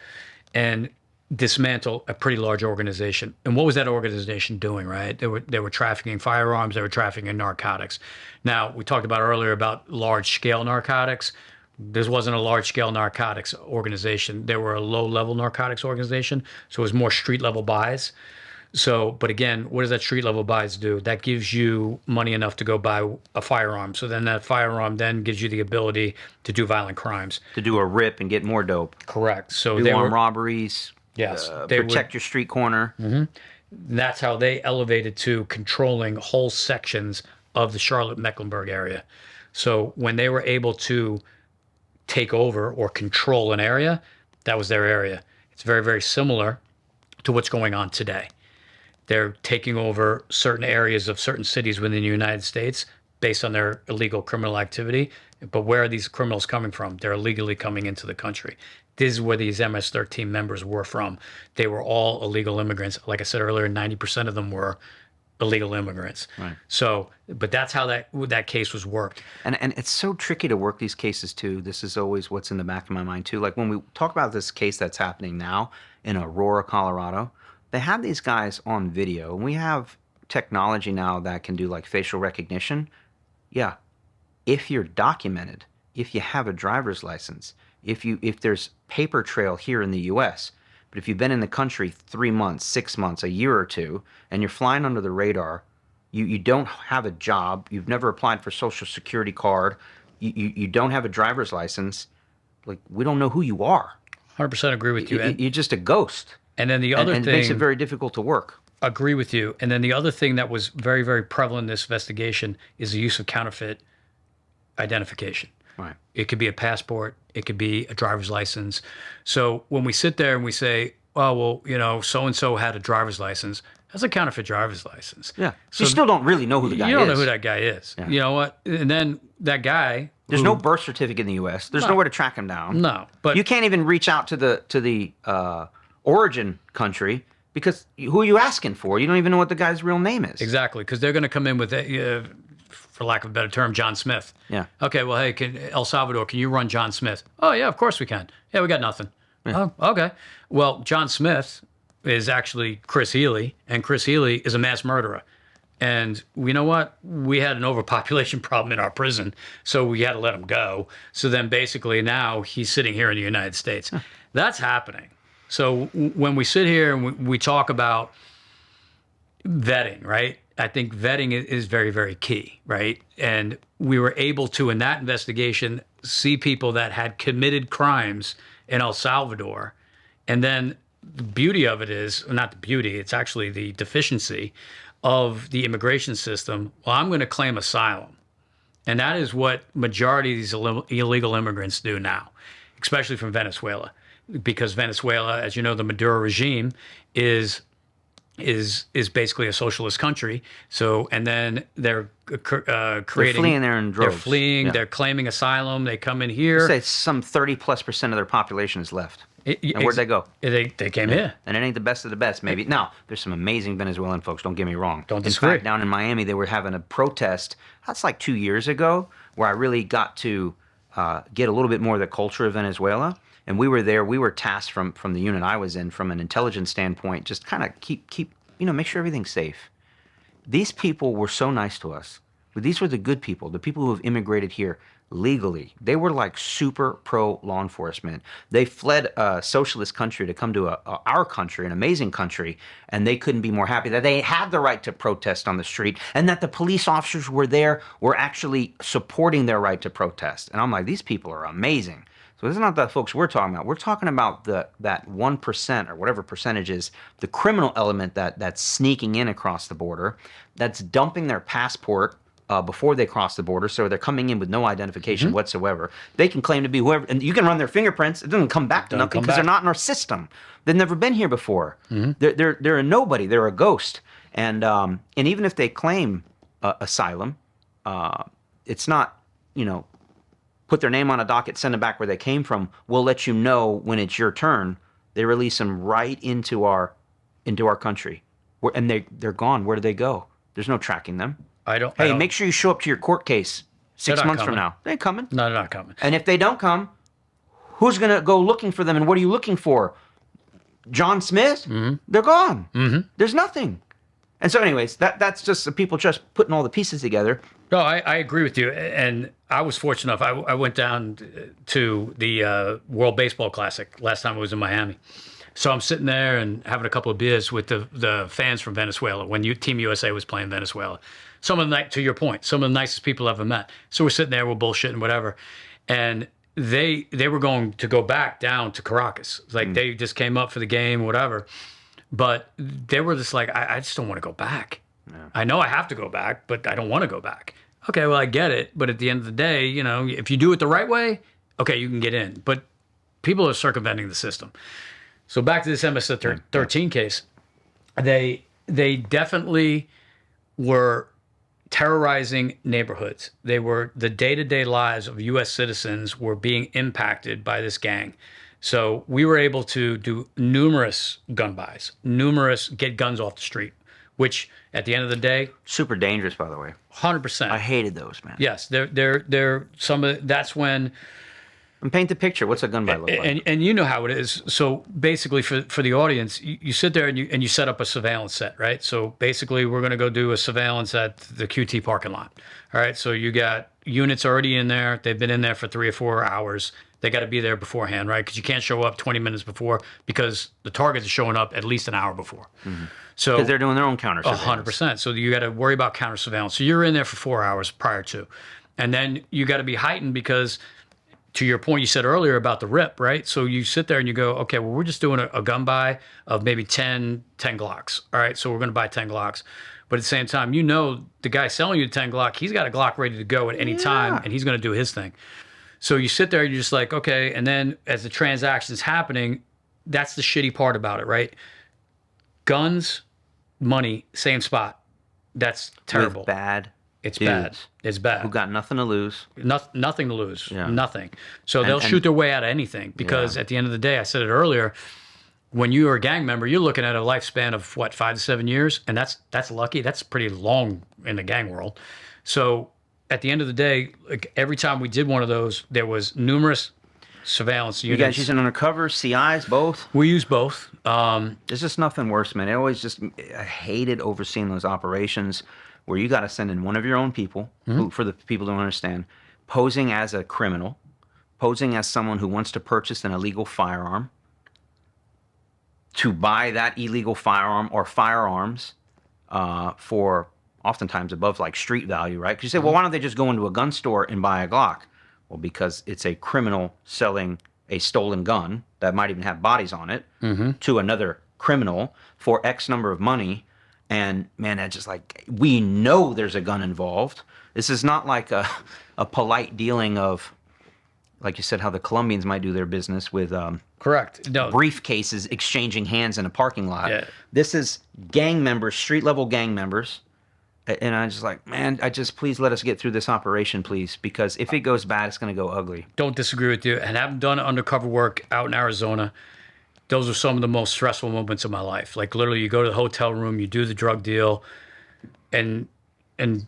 And dismantle a pretty large organization. And what was that organization doing, right? They were trafficking firearms, they were trafficking narcotics. Now, we talked about earlier about large scale narcotics. This wasn't a large scale narcotics organization. They were a low level narcotics organization. So it was more street level buys. So, but again, what does that street level buys do? That gives you money enough to go buy a firearm. So then that firearm then gives you the ability to do violent crimes. To do a rip and get more dope. Correct. So Do they armed were, robberies. yes, Protect your street corner. that's how they elevated to controlling whole sections of the Charlotte-Mecklenburg area. So when they were able to take over or control an area, that was their area. It's very, very similar to what's going on today. They're taking over certain areas of certain cities within the United States based on their illegal criminal activity. But where are these criminals coming from? They're illegally coming into the country. This is where these MS-13 members were from. They were all illegal immigrants. Like I said earlier, 90% of them were illegal immigrants. Right. So, but that's how that case was worked. And it's so tricky to work these cases too. This is always what's in the back of my mind too. Like when we talk about this case that's happening now in Aurora, Colorado, they have these guys on video, and we have technology now that can do like facial recognition. Yeah, if you're documented, if you have a driver's license, if there's paper trail here in the U.S., but if you've been in the country 3 months, 6 months, a year or two, and you're flying under the radar, you don't have a job, you've never applied for Social Security card, you don't have a driver's license, like we don't know who you are. 100% agree with you. You're just a ghost. And then the other and thing, it makes it very difficult to work. agree with you. And then the other thing that was very, very prevalent in this investigation is the use of counterfeit identification. Right. It could be a passport. It could be a driver's license. So when we sit there and we say, oh, well, you know, so-and-so had a driver's license, that's a counterfeit driver's license. Yeah. So you still don't really know who the guy is. You don't know who that guy is. Yeah. You know what? And then that guy... There's no birth certificate in the U.S. There's nowhere to track him down. No. But you can't even reach out to the origin country because who are you asking for? You don't even know what the guy's real name is. exactly, because they're going to come in with, for lack of a better term, John Smith. Yeah. Okay, well, hey, El Salvador, can you run John Smith? Oh, yeah, of course we can. Yeah, we got nothing. Yeah. Oh, okay. Well, John Smith is actually Chris Healy, and Chris Healy is a mass murderer. And you know what? We had an overpopulation problem in our prison, so we had to let him go. So then basically now he's sitting here in the United States. That's happening. So when we sit here and we talk about vetting, right? I think vetting is very, very key, right? And we were able to, in that investigation, see people that had committed crimes in El Salvador. And then the beauty of it is, not the beauty, it's actually the deficiency of the immigration system. Well, I'm going to claim asylum. And that is what majority of these illegal immigrants do now, especially from Venezuela. Because Venezuela, as you know, the Maduro regime is basically a socialist country. So, and then they're creating... They're fleeing there in droves. They're fleeing, Yeah. they're claiming asylum, they come in here. Say some 30+% of their population is left. And where'd they go? They came here. And it ain't the best of the best, maybe. Now, there's some amazing Venezuelan folks, don't get me wrong. Don't In disagree. fact, down in Miami, they were having a protest, that's like 2 years ago, where I really got to get a little bit more of the culture of Venezuela. And we were there, we were tasked from the unit I was in, from an intelligence standpoint, just kind of keep, make sure everything's safe. These people were so nice to us. But these were the good people, the people who have immigrated here legally. They were like super pro law enforcement. They fled a socialist country to come to our country, an amazing country, and they couldn't be more happy that they had the right to protest on the street and that the police officers were actually supporting their right to protest. And I'm like, these people are amazing. So this is not the folks we're talking about. We're talking about that 1% or whatever percentage is the criminal element that's sneaking in across the border, that's dumping their passport before they cross the border, so they're coming in with no identification whatsoever. They can claim to be whoever, and you can run their fingerprints. It doesn't come back to nothing because they're not in our system. They've never been here before. They're a nobody. They're a ghost. And even if they claim asylum, it's not, put their name on a docket, send them back where they came from. We'll let you know when it's your turn. They release them right into our country, and they're gone. Where do they go? There's no tracking them. Hey, make sure you show up to your court case 6 months from now. They ain't coming. No, they're not coming. And if they don't come, who's going to go looking for them? And what are you looking for? John Smith, they're gone. There's nothing. And so, anyways, that's just people just putting all the pieces together. No, I agree with you. And I was fortunate enough. I went down to the World Baseball Classic last time I was in Miami. So I'm sitting there and having a couple of beers with the fans from Venezuela when Team USA was playing Venezuela. Some of the, to your point, some of the nicest people I've ever met. So we're sitting there, we're bullshitting, whatever. And they were going to go back down to Caracas. Like they just came up for the game, whatever. But they were just like, I just don't want to go back. Yeah. I know I have to go back, but I don't want to go back. Okay, well, I get it. But at the end of the day, you know, if you do it the right way, okay, you can get in. But people are circumventing the system. So back to this MS-13 case, they definitely were terrorizing neighborhoods. They were, the day-to-day lives of U.S. citizens were being impacted by this gang. So we were able to do numerous gun buys, get guns off the street, which at the end of the day, super dangerous, by the way. 100%. I hated those, man. Yes, they're some of, that's when. And paint the picture. What's a gun buy look like? And you know how it is. So basically, for the audience, you sit there and you set up a surveillance set, right? So basically, we're going to go do a surveillance at the QT parking lot. All right. So you got units already in there. They've been in there for 3 or 4 hours. They got to be there beforehand, right? Because you can't show up 20 minutes before because the targets are showing up at least an hour before. So because they're doing their own counter surveillance. 100%. So you got to worry about counter surveillance. So you're in there for 4 hours prior to, and then you got to be heightened because, to your point you said earlier about the rip, right? So you sit there and you go, okay, well, we're just doing a gun buy of maybe 10 Glocks. All right, so we're going to buy 10 Glocks. But at the same time, you know, the guy selling you the 10 Glock, he's got a Glock ready to go at any time, and he's going to do his thing. So you sit there and you're just like, okay, and then as the transaction's happening, that's the shitty part about it, right? Guns, money, same spot. That's terrible. With bad It's dudes bad. It's bad. who got nothing to lose. Nothing to lose. Yeah. Nothing. So they'll shoot their way out of anything because at the end of the day, I said it earlier, when you are a gang member, you're looking at a lifespan of what, 5 to 7 years? And that's lucky. That's pretty long in the gang world. So at the end of the day, like every time we did one of those, there was numerous surveillance units. You guys using undercover, CIs, both? We use both. There's just nothing worse, man. I hated overseeing those operations where you got to send in one of your own people, who, for the people who don't understand, posing as a criminal, posing as someone who wants to purchase an illegal firearm, to buy that illegal firearm or firearms for oftentimes above like street value, right? Because you say, well, why don't they just go into a gun store and buy a Glock? Well, because it's a criminal selling a stolen gun that might even have bodies on it to another criminal for X number of money. And man, that's just like, we know there's a gun involved. This is not like a polite dealing of, like you said, how the Colombians might do their business with Correct. No. briefcases exchanging hands in a parking lot. Yeah. This is gang members, street level gang members. And I just like, man, please let us get through this operation, please, because if it goes bad, it's going to go ugly. Don't disagree with you. And having done undercover work out in Arizona, those are some of the most stressful moments of my life. Like literally, you go to the hotel room, you do the drug deal, and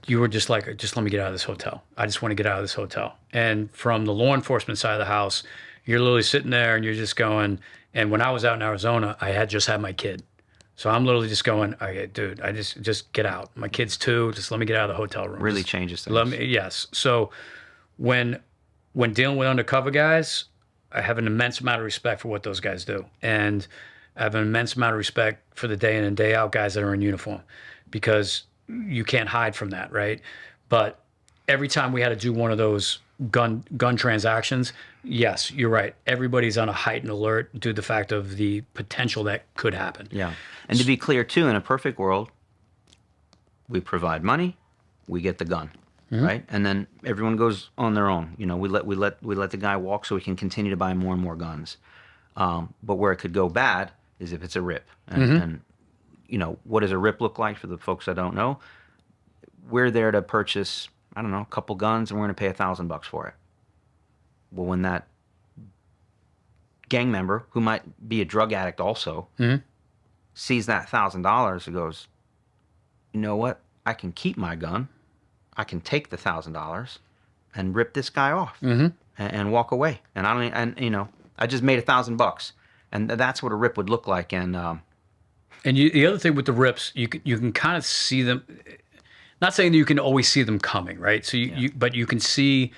you were just like, just let me get out of this hotel. I just want to get out of this hotel. And from the law enforcement side of the house, you're literally sitting there and you're just going. And when I was out in Arizona, I had just had my kid. So I'm literally just going, okay, dude, I just get out. My kid's 2. Just let me get out of the hotel room. Really just changes things. Let me, yes. So when dealing with undercover guys, I have an immense amount of respect for what those guys do. And I have an immense amount of respect for the day in and day out guys that are in uniform, because you can't hide from that, right? But every time we had to do one of those gun transactions, yes, you're right. Everybody's on a heightened alert due to the fact of the potential that could happen. Yeah. And to be clear, too, in a perfect world, we provide money, we get the gun, right? And then everyone goes on their own. You know, we let the guy walk so we can continue to buy more and more guns. But where it could go bad is if it's a rip. And you know, what does a rip look like for the folks that don't know? We're there to purchase, I don't know, a couple guns, and we're going to pay $1,000 for it. Well, when that gang member, who might be a drug addict also, sees that $1,000 and goes, you know what? I can keep my gun. I can take the $1,000 and rip this guy off and walk away. And you know, I just made $1,000. And that's what a rip would look like. And the other thing with the rips, you can kind of see them. Not saying that you can always see them coming, right? So but you can see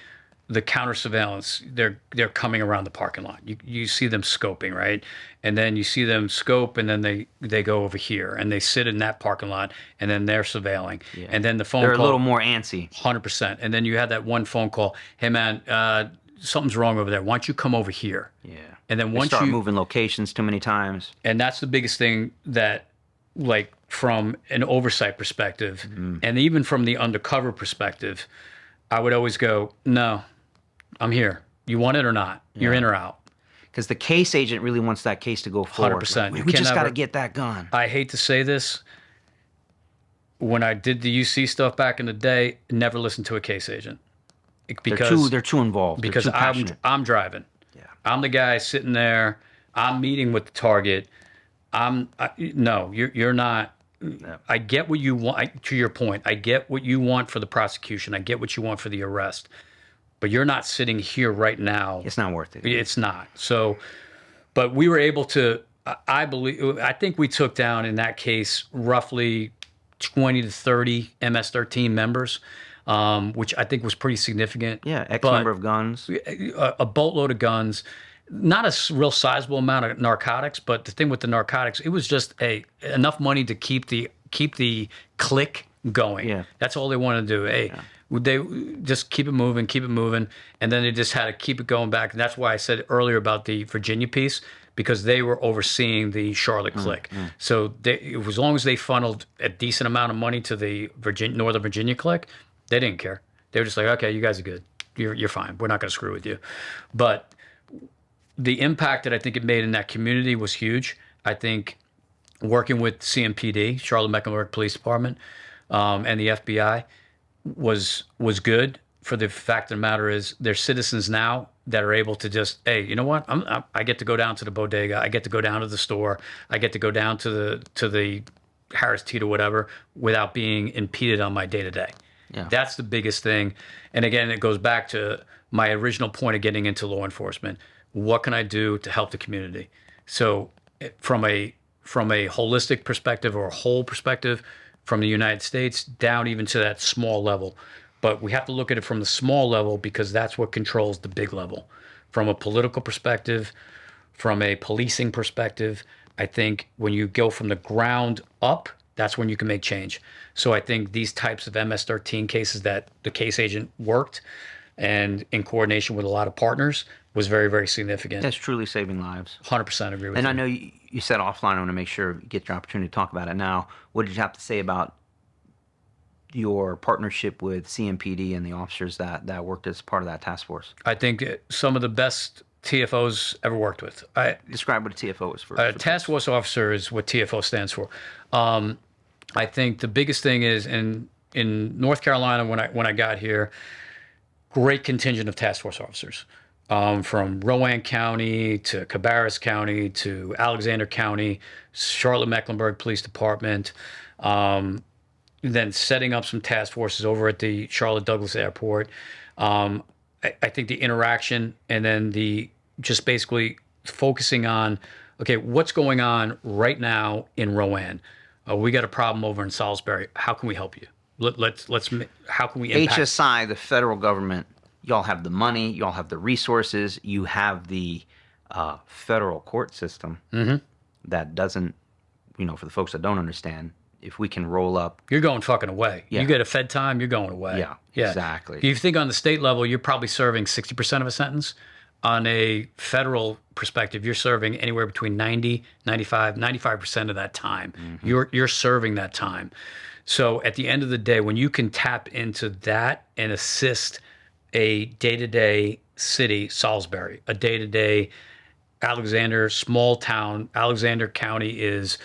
the counter surveillance. They're coming around the parking lot. You see them scoping, right? And then you see them scope, and then they go over here and they sit in that parking lot, and then they're surveilling. Yeah. And then the phone they're call, a little more antsy. 100%. And then you have that one phone call. Hey man, something's wrong over there. Why don't you come over here? Yeah. And then once you start moving locations too many times. And that's the biggest thing that, like, from an oversight perspective, and even from the undercover perspective, I would always go, no, I'm here. You want it or not? You're in or out. Because the case agent really wants that case to go forward. 100%. We just got to get that gun. I hate to say this. When I did the UC stuff back in the day, never listened to a case agent. Because they're too involved. Because I'm driving. Yeah. I'm the guy sitting there. I'm meeting with the target. No, you're not. No. I get what you want. To your point, I get what you want for the prosecution. I get what you want for the arrest. But you're not sitting here right now. It's not worth it. It's not. So, but we were able to, I think we took down in that case roughly 20 to 30 MS-13 members, which I think was pretty significant. Yeah, X number of guns. A boatload of guns. Not a real sizable amount of narcotics, but the thing with the narcotics, it was just enough money to keep the clique going. Yeah. That's all they wanted to do. Hey, they just keep it moving, and then they just had to keep it going back. And that's why I said earlier about the Virginia piece, because they were overseeing the Charlotte clique. So as long as they funneled a decent amount of money to the Northern Virginia clique, they didn't care. They were just like, okay, you guys are good. You're fine. We're not going to screw with you. But the impact that I think it made in that community was huge. I think working with CMPD, Charlotte-Mecklenburg Police Department, and the FBI was good. For the fact of the matter is, there's citizens now that are able to just, hey, you know what? I get to go down to the bodega. I get to go down to the store. I get to go down to the Harris Teeter or whatever without being impeded on my day to day. That's the biggest thing. And again, it goes back to my original point of getting into law enforcement. What can I do to help the community? So from a holistic perspective or a whole perspective, from the United States down even to that small level. But we have to look at it from the small level because that's what controls the big level. From a political perspective, from a policing perspective, I think when you go from the ground up, that's when you can make change. So I think these types of MS-13 cases that the case agent worked and in coordination with a lot of partners was very, very significant. That's truly saving lives. 100% agree with you. And I know you said offline, I want to make sure you get your opportunity to talk about it now. What did you have to say about your partnership with CMPD and the officers that worked as part of that task force? I think some of the best TFOs ever worked with. Describe what a TFO is for. Task force officer is what TFO stands for. I think the biggest thing is in North Carolina when I got here, great contingent of task force officers. From Rowan County to Cabarrus County to Alexander County, Charlotte-Mecklenburg Police Department, then setting up some task forces over at the Charlotte Douglas Airport. I think the interaction and then just basically focusing on, okay, what's going on right now in Rowan? We got a problem over in Salisbury. How can we help you? How can we impact? HSI, the federal government, y'all have the money, y'all have the resources, you have the federal court system that doesn't, for the folks that don't understand, if we can roll up. You're going fucking away. Yeah. You get a Fed time, you're going away. Yeah, exactly. If you think on the state level, you're probably serving 60% of a sentence. On a federal perspective, you're serving anywhere between 90, 95, 95% of that time. You're serving that time. So at the end of the day, when you can tap into that and assist a day-to-day city, Salisbury, a day-to-day Alexander, small town. Alexander County is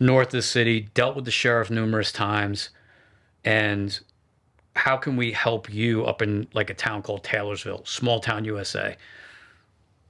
north of the city, dealt with the sheriff numerous times. And how can we help you up in like a town called Taylorsville, small town USA?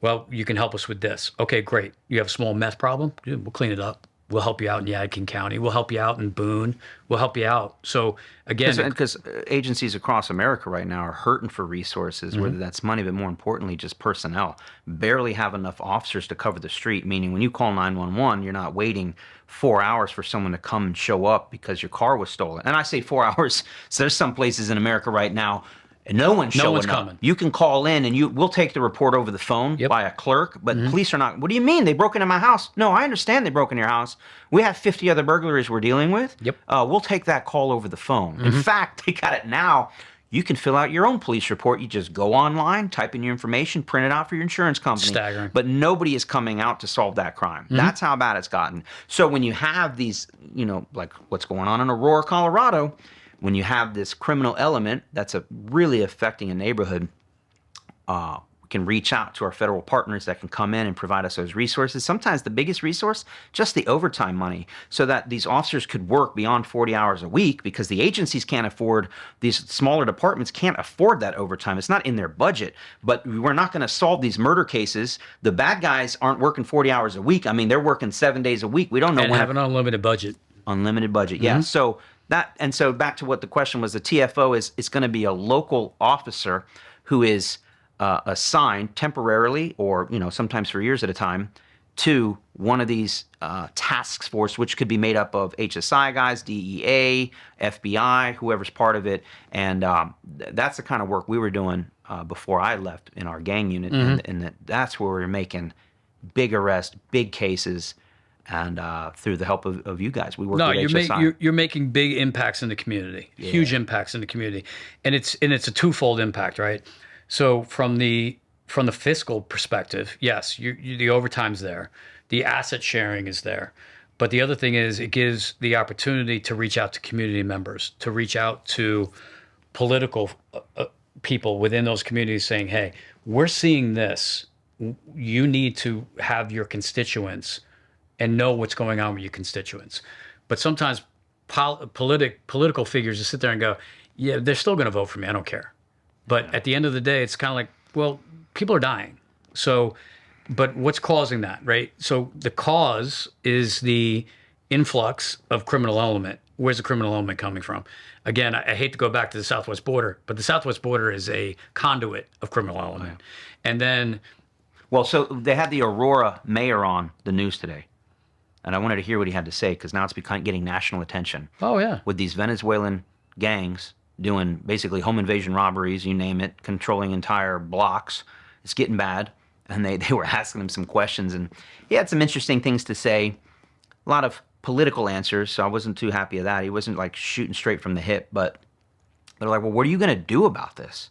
Well, you can help us with this. Okay, great. You have a small meth problem? We'll clean it up. We'll help you out in Yadkin County. We'll help you out in Boone. We'll help you out. So again, because agencies across America right now are hurting for resources, whether that's money, but more importantly, just personnel. Barely have enough officers to cover the street, meaning when you call 911, you're not waiting 4 hours for someone to come and show up because your car was stolen. And I say 4 hours, so there's some places in America right now, and no one's showing up. Coming. You can call in and we'll take the report over the phone by a clerk, but police are not. What do you mean? They broke into my house? No, I understand they broke into your house. We have 50 other burglaries we're dealing with. We'll take that call over the phone. In fact, they got it now. You can fill out your own police report. You just go online, type in your information, print it out for your insurance company. Staggering. But nobody is coming out to solve that crime. That's how bad it's gotten. So when you have these, like what's going on in Aurora, Colorado, when you have this criminal element that's really affecting a neighborhood, we can reach out to our federal partners that can come in and provide us those resources. Sometimes the biggest resource, just the overtime money, so that these officers could work beyond 40 hours a week, because the agencies can't afford, these smaller departments can't afford that overtime. It's not in their budget. But we're not going to solve these murder cases. The bad guys aren't working 40 hours a week. I mean, they're working 7 days a week. We don't know and when. have an unlimited budget. Unlimited budget, yeah. So back to what the question was, the TFO is going to be a local officer who is assigned temporarily, or sometimes for years at a time, to one of these task force, which could be made up of HSI guys, DEA, FBI, whoever's part of it. And that's the kind of work we were doing before I left in our gang unit, and that's where we were making big arrests, big cases. And through the help of you guys, we work with HSI. You're making big impacts in the community, huge impacts in the community, and it's a twofold impact, right? So from the fiscal perspective, yes, the overtime's there, the asset sharing is there, but the other thing is it gives the opportunity to reach out to community members, to reach out to political people within those communities, saying, "Hey, we're seeing this. You need to have your constituents." And know what's going on with your constituents. But sometimes political figures just sit there and go, yeah, they're still going to vote for me. I don't care. But at the end of the day, it's kind of like, well, people are dying. So, but what's causing that, right? So the cause is the influx of criminal element. Where's the criminal element coming from? Again, I hate to go back to the southwest border, but the southwest border is a conduit of criminal element. And then... Well, so they had the Aurora mayor on the news today. And I wanted to hear what he had to say, because now it's getting national attention. Oh, yeah. With these Venezuelan gangs doing basically home invasion robberies, you name it, controlling entire blocks. It's getting bad. And they were asking him some questions, and he had some interesting things to say. A lot of political answers, so I wasn't too happy with that. He wasn't like shooting straight from the hip, but they're like, well, what are you going to do about this?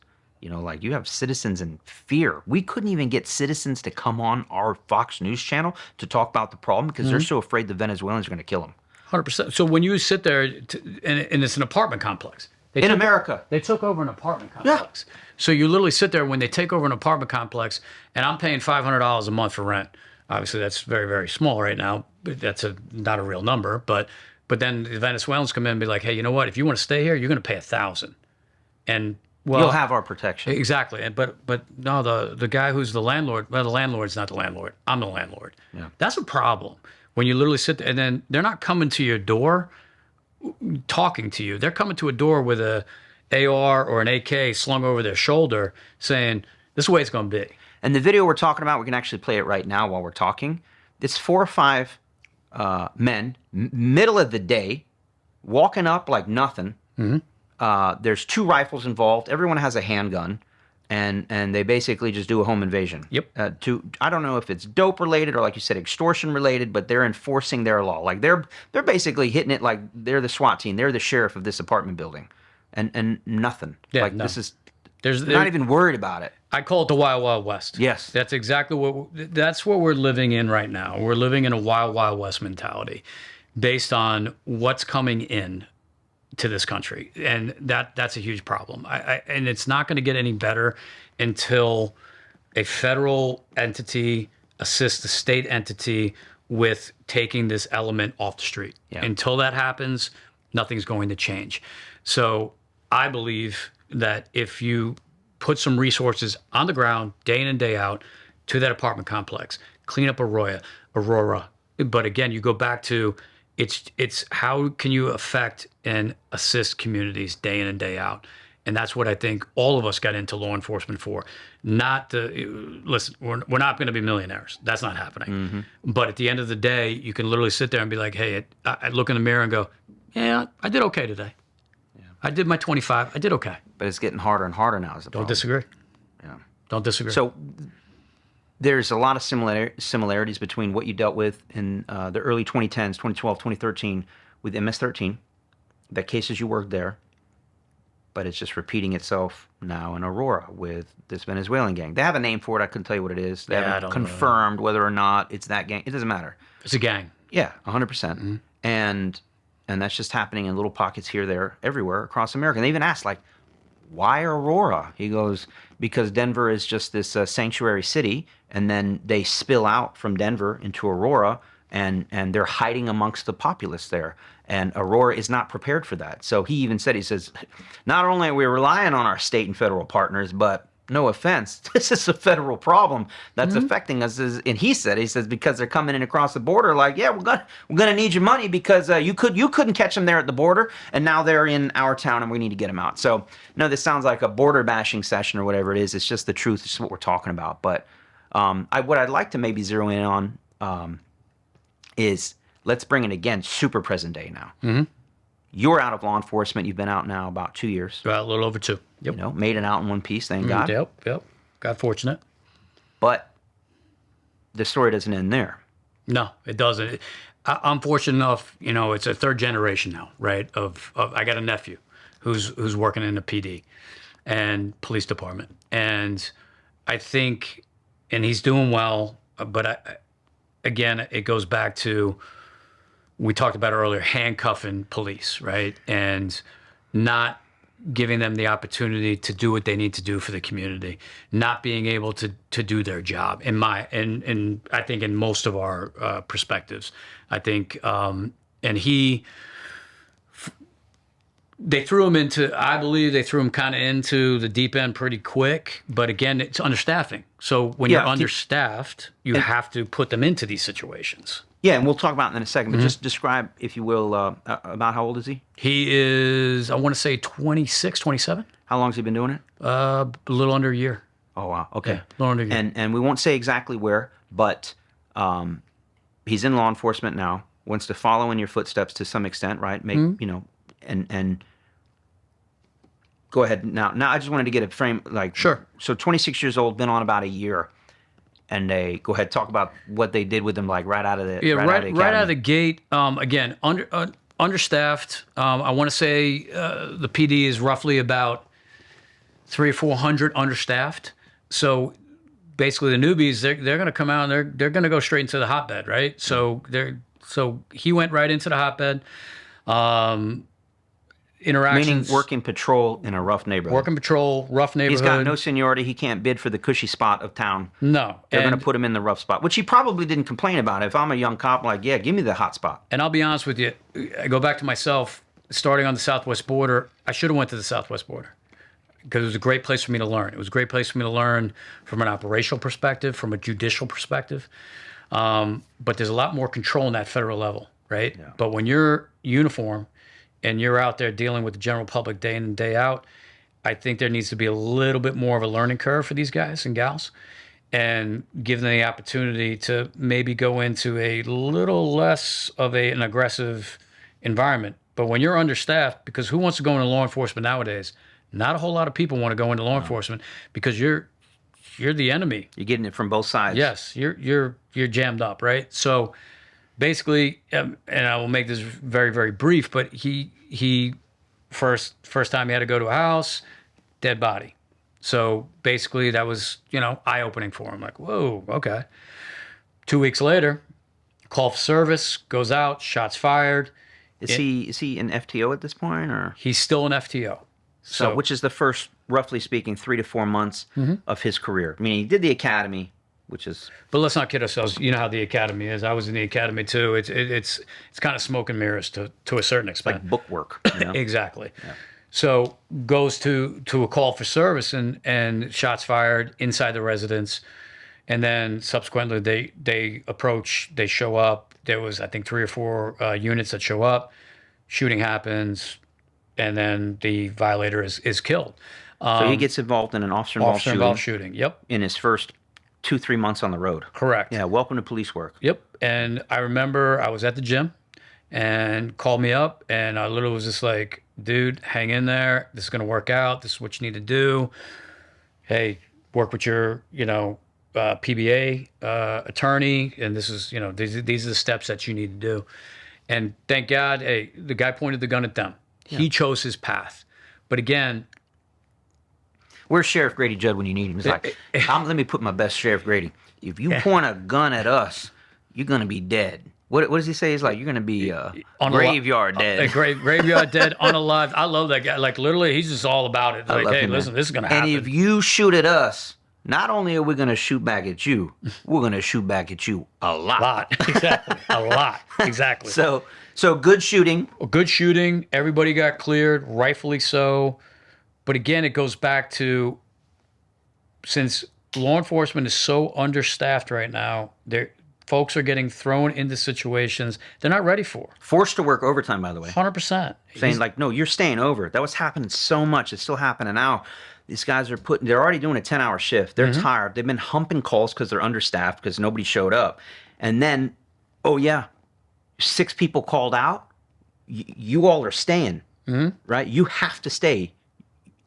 Like you have citizens in fear. We couldn't even get citizens to come on our Fox News channel to talk about the problem because they're so afraid the Venezuelans are going to kill them. 100%. So when you sit there, and it's an apartment complex. America. They took over an apartment complex. Yeah. So you literally sit there when they take over an apartment complex, and I'm paying $500 a month for rent. Obviously, that's very, very small right now. But that's not a real number. But then the Venezuelans come in and be like, hey, you know what? If you want to stay here, you're going to pay $1,000. And well, you'll have our protection. Exactly. But no, the guy who's the landlord, well, the landlord's not the landlord. I'm the landlord. Yeah. That's a problem. When you literally sit there, and then they're not coming to your door talking to you. They're coming to a door with a AR or an AK slung over their shoulder saying, this is the way it's going to be. And the video we're talking about, we can actually play it right now while we're talking. It's 4 or 5 men, middle of the day, walking up like nothing. There's 2 rifles involved. Everyone has a handgun, and they basically just do a home invasion. Yep. I don't know if it's dope related or, like you said, extortion related, but they're enforcing their law. Like they're basically hitting it like they're the SWAT team. They're the sheriff of this apartment building, and nothing. Yeah, like no. this is. They're not even worried about it. I call it the Wild Wild West. Yes. That's exactly what we're living in right now. We're living in a Wild Wild West mentality based on what's coming in to this country. And that's a huge problem. And it's not going to get any better until a federal entity assists the state entity with taking this element off the street. Yeah. Until that happens, nothing's going to change. So I believe that if you put some resources on the ground day in and day out to that apartment complex, clean up Aurora, But again, you go back to it's how can you affect and assist communities day in and day out. And that's what I think all of us got into law enforcement for. Not to listen, we're not going to be millionaires. That's not happening. But at the end of the day, you can literally sit there and be like, hey, I look in the mirror and go, yeah, I did okay today. I did my 25. I did okay. But it's getting harder and harder now. Don't disagree. Yeah. Don't disagree. So there's a lot of similarities between what you dealt with in the early 2010s, 2012, 2013 with MS-13, the cases you worked there, but it's just repeating itself now in Aurora with this Venezuelan gang. They have a name for it. I couldn't tell you what it is. They haven't confirmed whether or not it's that gang. It doesn't matter. It's a gang. Yeah, 100%. And that's just happening in little pockets here, there, everywhere across America. And they even asked, like, why Aurora? He goes, because Denver is just this sanctuary city, and then they spill out from Denver into Aurora, and they're hiding amongst the populace there. And Aurora is not prepared for that. So he even said, he says, not only are we relying on our state and federal partners, but no offense, this is a federal problem that's affecting us. And he says, because they're coming in across the border, like, yeah, we're gonna need your money because you couldn't catch them there at the border, and now they're in our town, and we need to get them out. So no, this sounds like a border bashing session or whatever it is. It's just the truth. It's what we're talking about. But what I'd like to maybe zero in on is, let's bring it again, super present day now. You're out of law enforcement. You've been out now about 2 years. About a little over 2. Yep. You know, made it out in one piece, thank God. Yep. Got fortunate. But the story doesn't end there. No, it doesn't. I'm fortunate enough, you know, it's a third generation now, right? Of I got a nephew who's working in the PD and police department. And I think, and he's doing well, but again, it goes back to, we talked about earlier, handcuffing police, right? And not giving them the opportunity to do what they need to do for the community, not being able to do their job. And I think in most of our perspectives, I think, they threw him into, I believe they threw him kind of into the deep end pretty quick. But again, it's understaffing. So when you're understaffed, you have to put them into these situations. Yeah, and we'll talk about it in a second, but just describe, if you will, about how old is he? He is, I want to say 26, 27. How long has he been doing it? A little under a year. Oh, wow. Okay. Yeah, a little under a year. And we won't say exactly where, but he's in law enforcement now, wants to follow in your footsteps to some extent, right? Make, you know, and go ahead. Now I just wanted to get a frame, like, sure. So 26 years old, been on about a year. And they go ahead, talk about what they did with him, like right out of the right out of the gate. Again, understaffed. I want to say the PD is roughly about 300 or 400 understaffed. So basically, the newbies they're going to come out and they're going to go straight into the hotbed, right? So he went right into the hotbed. Interactions. Meaning working patrol in a rough neighborhood. Working patrol, rough neighborhood. He's got no seniority. He can't bid for the cushy spot of town. No. They're going to put him in the rough spot, which he probably didn't complain about. If I'm a young cop, like, yeah, give me the hot spot. And I'll be honest with you. I go back to myself, starting on the southwest border. I should have went to the southwest border because it was a great place for me to learn. It was a great place for me to learn from an operational perspective, from a judicial perspective. But there's a lot more control in that federal level, right? Yeah. But when you're uniform and you're out there dealing with the general public day in and day out, I think there needs to be a little bit more of a learning curve for these guys and gals, and give them the opportunity to maybe go into a little less of an aggressive environment. But when you're understaffed, because who wants to go into law enforcement nowadays? Not a whole lot of people want to go into law enforcement because you're the enemy. You're getting it from both sides. Yes, you're jammed up, right? So basically, and I will make this very, very brief, but he first time he had to go to a house, dead body. So basically that was, eye-opening for him. Like, whoa, okay. 2 weeks later, call for service, goes out, shots fired. Is he an FTO at this point, or? He's still an FTO. So which is the first, roughly speaking, 3 to 4 months of his career. I mean, he did the academy, which is. But let's not kid ourselves. You know how the academy is. I was in the academy too. It's kind of smoke and mirrors to a certain extent. Like bookwork. Exactly. Yeah. So goes to a call for service and shots fired inside the residence. And then subsequently they approach, they show up. There was, I think, 3 or 4 units that show up. Shooting happens, and then the violator is killed. So he gets involved in an officer-involved shooting. Yep. In his first 2-3 months on the road. Correct. Yeah, welcome to police work. Yep. And I remember I was at the gym and called me up, and I literally was just like, dude, hang in there. This is going to work out. This is what you need to do. Hey, work with your, PBA attorney, and this is, these are the steps that you need to do. And thank God, hey, the guy pointed the gun at them. Yeah. He chose his path. But again, where's Sheriff Grady Judd when you need him? He's like, let me put my best Sheriff Grady. If you point a gun at us, you're going to be dead. What does he say? He's like, you're going to be graveyard dead. Graveyard dead, unalived. I love that guy. Like, literally, he's just all about it. Like, hey, listen, this is going to happen. And if you shoot at us, not only are we going to shoot back at you, we're going to shoot back at you a lot. Exactly. A lot. Exactly. So good shooting. Good shooting. Everybody got cleared, rightfully so. But again, it goes back to, since law enforcement is so understaffed right now, folks are getting thrown into situations they're not ready for. Forced to work overtime, by the way. 100%. Saying like, no, you're staying over. That was happening so much. It's still happening now. These guys they're already doing a 10-hour shift. They're tired. They've been humping calls because they're understaffed because nobody showed up. And then, 6 people called out. You all are staying, right? You have to stay.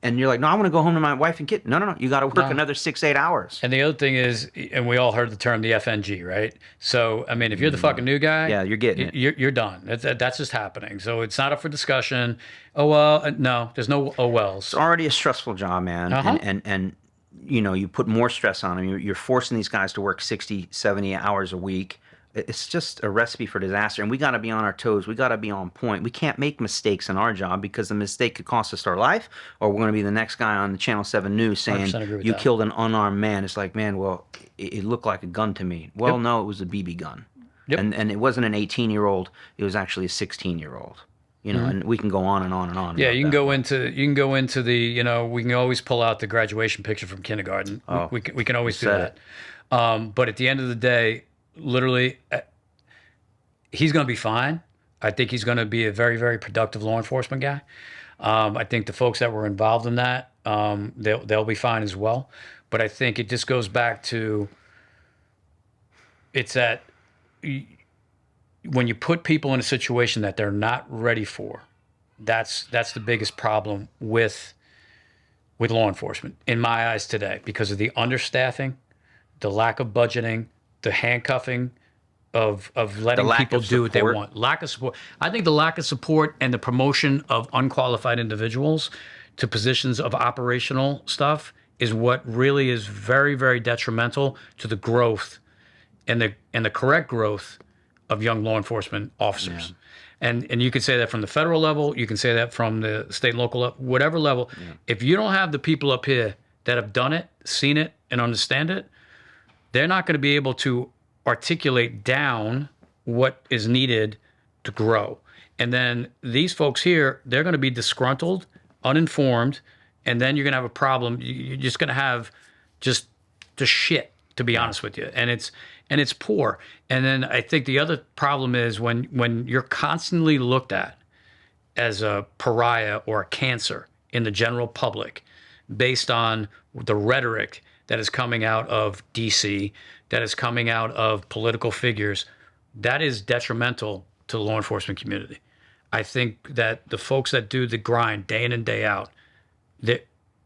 And you're like, no, I want to go home to my wife and kid. No. You got to work another 6-8 hours. And the other thing is, and we all heard the term the FNG, right? So, I mean, if you're the fucking new guy, yeah, you're getting it. You're done. That's just happening. So it's not up for discussion. Oh, well, no, there's no oh wells. It's already a stressful job, man. And you put more stress on them. You're forcing these guys to work 60, 70 hours a week. It's just a recipe for disaster, and we got to be on our toes. We got to be on point. We can't make mistakes in our job because the mistake could cost us our life, or we're going to be the next guy on the Channel 7 News saying, you killed an unarmed man. It's like, man, well, it looked like a gun to me. Well, no, it was a BB gun. Yep. And it wasn't an 18-year-old. It was actually a 16-year-old. And we can go on and on and on. Yeah, you can go into the, we can always pull out the graduation picture from kindergarten. We can always do that. But at the end of the day, literally, he's going to be fine. I think he's going to be a very, very productive law enforcement guy. I think the folks that were involved in that, they'll be fine as well. But I think it just goes back to, it's that when you put people in a situation that they're not ready for, that's the biggest problem with law enforcement in my eyes today, because of the understaffing, the lack of budgeting, the handcuffing of letting people do what they want. Lack of support. I think the lack of support and the promotion of unqualified individuals to positions of operational stuff is what really is very, very detrimental to the growth and the correct growth of young law enforcement officers. Yeah. And you can say that from the federal level, you can say that from the state and local level, whatever level. Yeah. If you don't have the people up here that have done it, seen it, and understand it, they're not going to be able to articulate down what is needed to grow. And then these folks here, they're going to be disgruntled, uninformed, and then you're going to have a problem. You're just going to have just shit, to be honest with you. And it's poor. And then I think the other problem is when you're constantly looked at as a pariah or a cancer in the general public based on the rhetoric that is coming out of DC, that is coming out of political figures, that is detrimental to the law enforcement community. I think that the folks that do the grind day in and day out,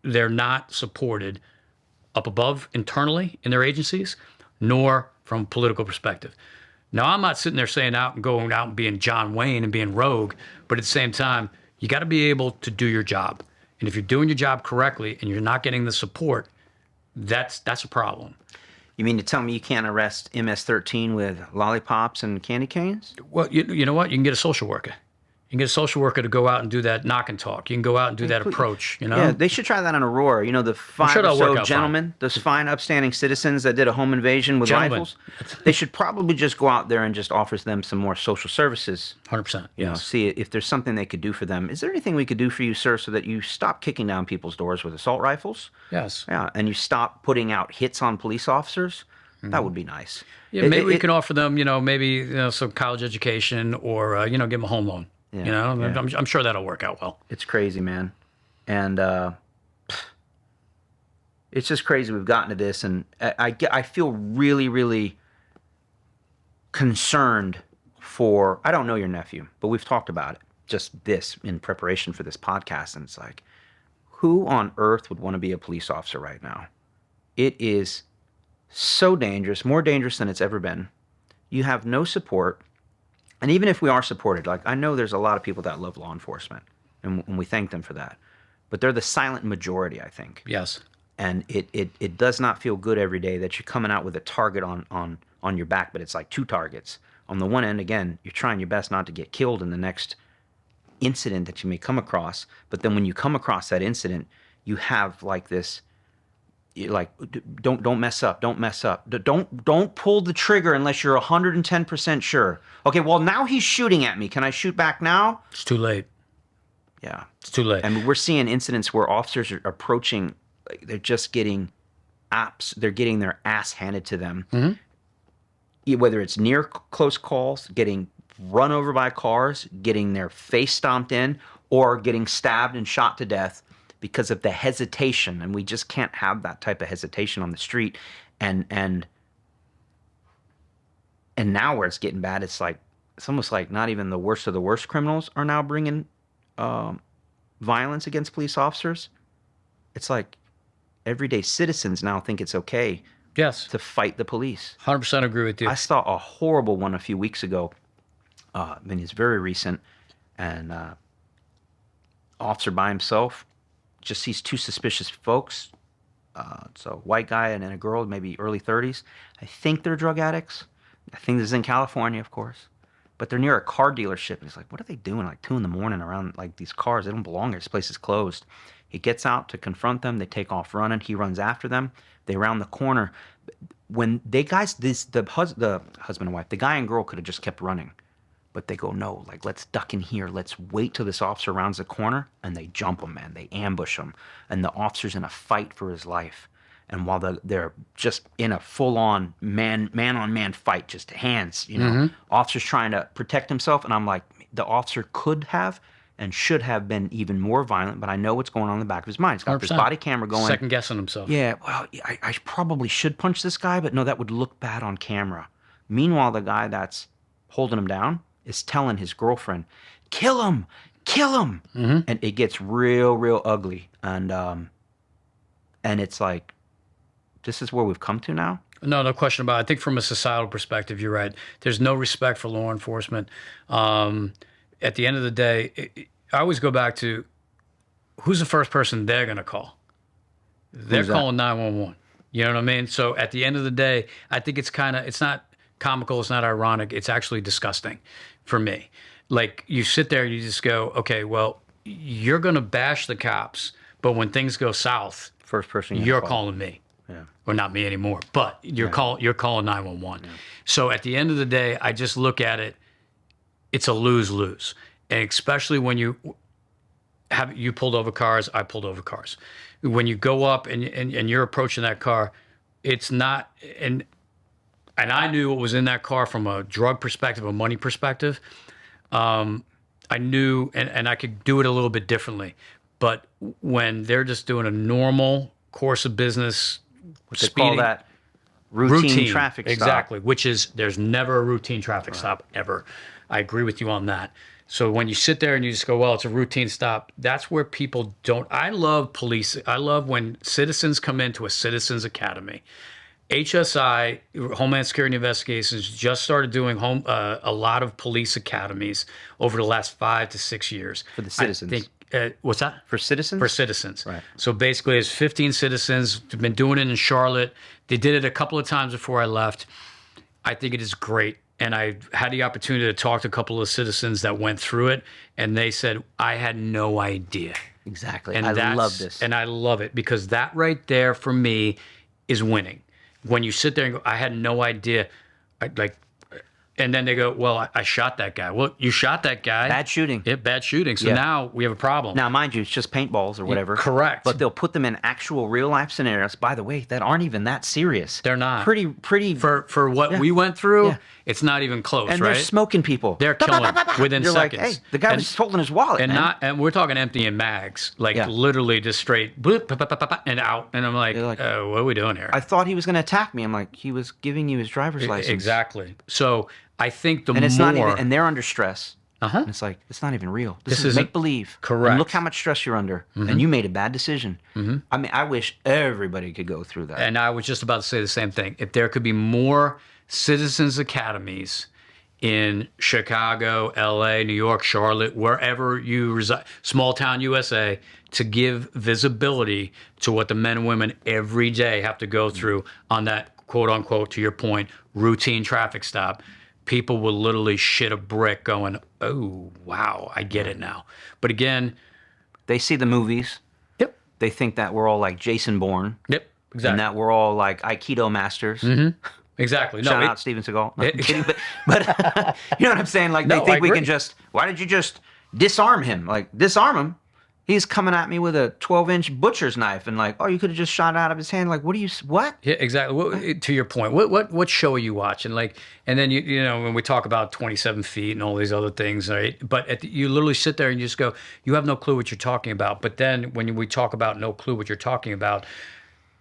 they're not supported up above internally in their agencies, nor from a political perspective. Now, I'm not sitting there saying going out and being John Wayne and being rogue, but at the same time, you got to be able to do your job. And if you're doing your job correctly and you're not getting the support, that's a problem. You mean to tell me you can't arrest MS-13 with lollipops and candy canes? Well, you know what? You can get a social worker. You can get a social worker to go out and do that knock and talk. You can go out and do that approach, Yeah, they should try that in Aurora. The 5 or so gentlemen, those fine, upstanding citizens that did a home invasion with rifles, they should probably just go out there and just offer them some more social services. 100%. See if there's something they could do for them. Is there anything we could do for you, sir, so that you stop kicking down people's doors with assault rifles? Yes. Yeah, and you stop putting out hits on police officers? That would be nice. Yeah, maybe we can offer them, maybe some college education or give them a home loan. Yeah, I'm sure that'll work out well. It's crazy, man. And it's just crazy we've gotten to this. And I feel really, really concerned for, I don't know your nephew, but we've talked about it, just this in preparation for this podcast. And it's like, who on earth would want to be a police officer right now? It is so dangerous, more dangerous than it's ever been. You have no support. And even if we are supported, like I know there's a lot of people that love law enforcement, and we thank them for that. But they're the silent majority, I think. Yes. And it does not feel good every day that you're coming out with a target on your back, but it's like two targets. On the one end, again, you're trying your best not to get killed in the next incident that you may come across. But then when you come across that incident, you have like this, like, don't mess up, don't mess up. Don't pull the trigger unless you're 110% sure. Okay, well, now he's shooting at me. Can I shoot back now? It's too late. Yeah. It's too late. I mean, we're seeing incidents where officers are approaching, like, they're just getting they're getting their ass handed to them. Mm-hmm. Whether it's near close calls, getting run over by cars, getting their face stomped in, or getting stabbed and shot to death because of the hesitation. And we just can't have that type of hesitation on the street. And now where it's getting bad, it's almost like not even the worst of the worst criminals are now bringing violence against police officers. It's like everyday citizens now think it's okay to fight the police. 100% agree with you. I saw a horrible one a few weeks ago. I mean, it's very recent. And officer by himself just sees two suspicious folks. It's a white guy and then a girl, maybe early 30s. I think they're drug addicts. I think this is in California, of course. But they're near a car dealership. He's like, what are they doing like 2 a.m. around like these cars? They don't belong here. This place is closed. He gets out to confront them. They take off running. He runs after them. They round the corner. When the husband and wife, the guy and girl could have just kept running. But they go, no, like, let's duck in here. Let's wait till this officer rounds the corner. And they jump him, man. They ambush him. And the officer's in a fight for his life. And while they're just in a full-on man-on-man fight, just hands, officer's trying to protect himself. And I'm like, the officer could have and should have been even more violent, but I know what's going on in the back of his mind. He's got 100%. His body camera going. Second-guessing himself. Yeah, well, I probably should punch this guy, but no, that would look bad on camera. Meanwhile, the guy that's holding him down is telling his girlfriend, kill him, kill him. Mm-hmm. And it gets real, real ugly. And it's like, this is where we've come to now? No question about it. I think from a societal perspective, you're right. There's no respect for law enforcement. At the end of the day, I always go back to who's the first person they're going to call? They're calling 911. You know what I mean? So at the end of the day, I think it's not comical, it's not ironic, it's actually disgusting for me. Like, you sit there and you just go, okay, well, you're going to bash the cops, but when things go south, first person you're calling me. Yeah. Well, not me anymore, but you're calling 911. Yeah. So at the end of the day, I just look at it, it's a lose-lose. And especially when you pulled over cars, I pulled over cars. When you go up and you're approaching that car, it's not, and I knew what was in that car from a drug perspective, a money perspective. I knew, and I could do it a little bit differently. But when they're just doing a normal course of business, what they call that routine traffic stop. Exactly, which is, there's never a routine traffic stop ever. I agree with you on that. So when you sit there and you just go, well, it's a routine stop, that's where people don't. I love police. I love when citizens come into a citizens academy. HSI, Homeland Security Investigations, just started doing a lot of police academies over the last 5 to 6 years. For the citizens. I think, what's that? For citizens? For citizens. Right. So basically, there's 15 citizens. They've been doing it in Charlotte. They did it a couple of times before I left. I think it is great. And I had the opportunity to talk to a couple of citizens that went through it, and they said, I had no idea. Exactly. And I love this. And I love it, because that right there for me is winning. When you sit there and go, I had no idea. And then they go, well, I shot that guy. Well, you shot that guy. Bad shooting. Yeah, bad shooting. So now we have a problem. Now, mind you, it's just paintballs or whatever. Correct. But they'll put them in actual real life scenarios, by the way, that aren't even that serious. They're not. Pretty. For what we went through, it's not even close, and right? they're smoking people. They're killing within You're seconds. like, hey, the guy was holding his wallet, and man. and we're talking emptying mags, like literally just straight bloop, and out. And I'm like, what are we doing here? I thought he was going to attack me. I'm like, he was giving you his driver's license. Exactly. So I think and it's not even, and they're under stress. And it's like, it's not even real. This is make believe. Correct. And look how much stress you're under, and you made a bad decision. I mean, I wish everybody could go through that. And I was just about to say the same thing. If there could be more citizens academies in Chicago, LA, New York, Charlotte, wherever you reside, small town USA, to give visibility to what the men and women every day have to go through on that quote unquote, to your point, routine traffic stop, people will literally shit a brick going, oh, wow, I get it now. But again, they see the movies. Yep. They think that we're all like Jason Bourne. Yep, exactly. And that we're all like Aikido masters. Exactly. No, Shout out Steven Seagal. No, I'm kidding, but you know what I'm saying? Like, they think we can just, why did you just disarm him? Like, disarm him? He's coming at me with a 12-inch butcher's knife, and like, oh, you could have just shot it out of his hand. Like, what? Yeah, exactly. To your point, what show are you watching? Like, and then you know when we talk about 27 feet and all these other things, right? But you literally sit there and you just go, you have no clue what you're talking about. But then when we talk about no clue what you're talking about,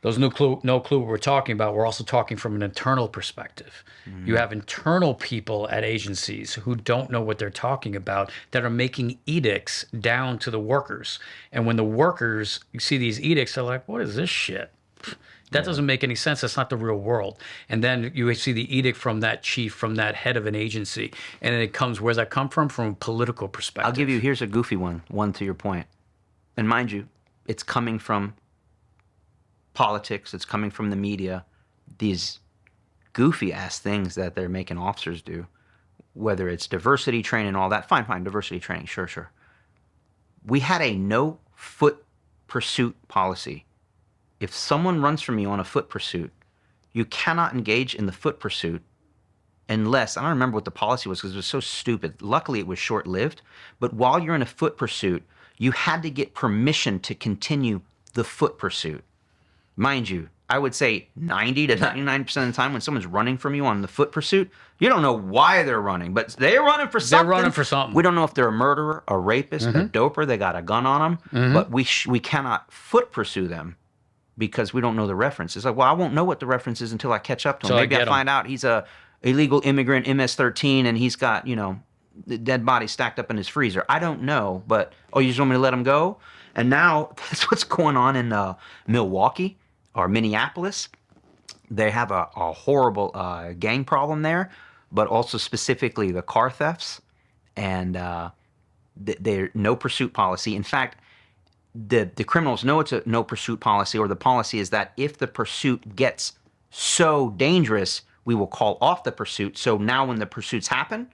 those no clue what we're talking about, we're also talking from an internal perspective. You have internal people at agencies who don't know what they're talking about that are making edicts down to the workers. And when the workers see these edicts, they're like, what is this shit? That doesn't make any sense. That's not the real world. And then you see the edict from that chief, from that head of an agency. And then it comes, where's that come from? From a political perspective. I'll give you, here's a goofy one to your point. And mind you, it's coming from politics, it's coming from the media, these goofy ass things that they're making officers do, whether it's diversity training, all that. Fine, diversity training, sure. We had a no foot pursuit policy. If someone runs from you on a foot pursuit, you cannot engage in the foot pursuit unless, I don't remember what the policy was because it was so stupid. Luckily, it was short-lived. But while you're in a foot pursuit, you had to get permission to continue the foot pursuit. Mind you, I would say 90 to 99% of the time when someone's running from you on the foot pursuit, you don't know why they're running, but they're running for something. They're running for something. We don't know if they're a murderer, a rapist, a doper, they got a gun on them, but we cannot foot pursue them because we don't know the reference. It's like, well, I won't know what the reference is until I catch up to him. So Maybe I find out he's a illegal immigrant, MS-13, and he's got, the dead body stacked up in his freezer. I don't know, but, oh, you just want me to let him go? And now that's what's going on in Milwaukee or Minneapolis. They have a horrible gang problem there, but also specifically the car thefts and their no pursuit policy. In fact, the criminals know it's a no pursuit policy, or the policy is that if the pursuit gets so dangerous, we will call off the pursuit. So now when the pursuits happen,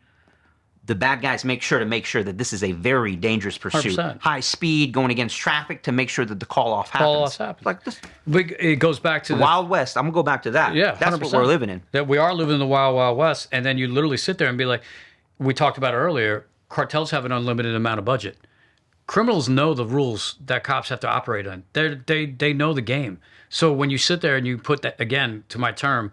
the bad guys make sure that this is a very dangerous pursuit. 100%. High speed, going against traffic to make sure that the call-off happens. Call-offs happen. Like this, It goes back to the Wild West. I'm going to go back to that. Yeah, That's 100%. what we're living in. That we are living in the wild, wild west. And then you literally sit there and be like, we talked about earlier, cartels have an unlimited amount of budget. Criminals know the rules that cops have to operate on. They know the game. So when you sit there and you put that, again, to my term,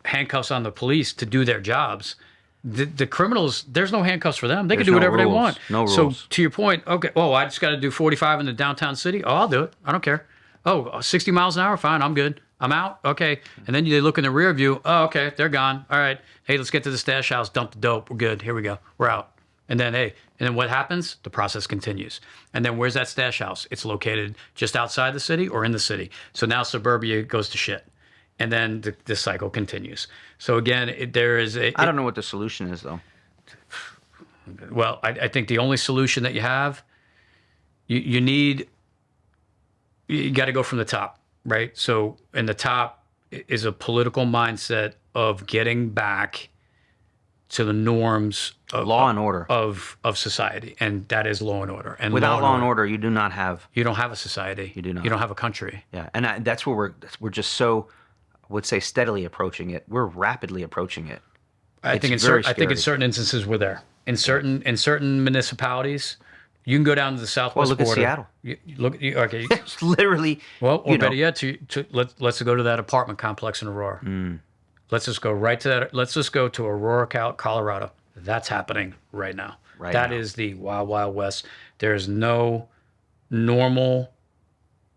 handcuffs on the police to do their jobs, the criminals, there's no handcuffs for them. They can do whatever they want. No rules. So to your point, okay, oh, I just got to do 45 in the downtown city. Oh, I'll do it. I don't care. Oh, 60 miles an hour, fine, I'm good. I'm out. Okay. And then they look in the rear view. Oh, okay, they're gone. All right. Hey, let's get to the stash house, dump the dope. We're good. Here we go. We're out. And then what happens? The process continues. And then where's that stash house? It's located just outside the city or in the city. So now suburbia goes to shit. And then the cycle continues. So again, I don't know what the solution is, though. Well, I think the only solution that you have, you got to go from the top, right? So, and the top is a political mindset of getting back to the norms of law and order of society, and that is law and order. And without law and order, you do not have. You don't have a society. You do not. You don't have a country. Yeah, and that's where we're just so, I would say, steadily approaching it. We're rapidly approaching it. I think in certain instances we're there. In certain municipalities, you can go down to the southwest look border. At Seattle. Okay. It's literally. Well, or better yet, let's go to that apartment complex in Aurora. Let's just go right to that. Let's just go to Aurora, Colorado. That's happening right now. That is the wild, wild west. There's no normal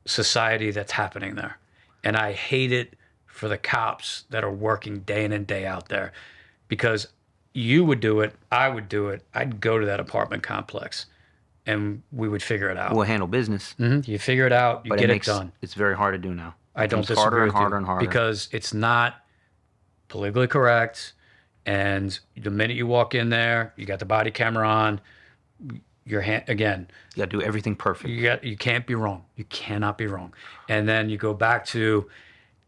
society that's happening there, and I hate it for the cops that are working day in and day out there, because you would do it, I would do it. I'd go to that apartment complex, and we would figure it out. We'll handle business. You figure it out. You get it done. It's very hard to do now. I don't disagree harder and with harder you and harder because it's not politically correct. And the minute you walk in there, you got the body camera on. Your hand again. You got to do everything perfect. You can't be wrong. You cannot be wrong. And then you go back to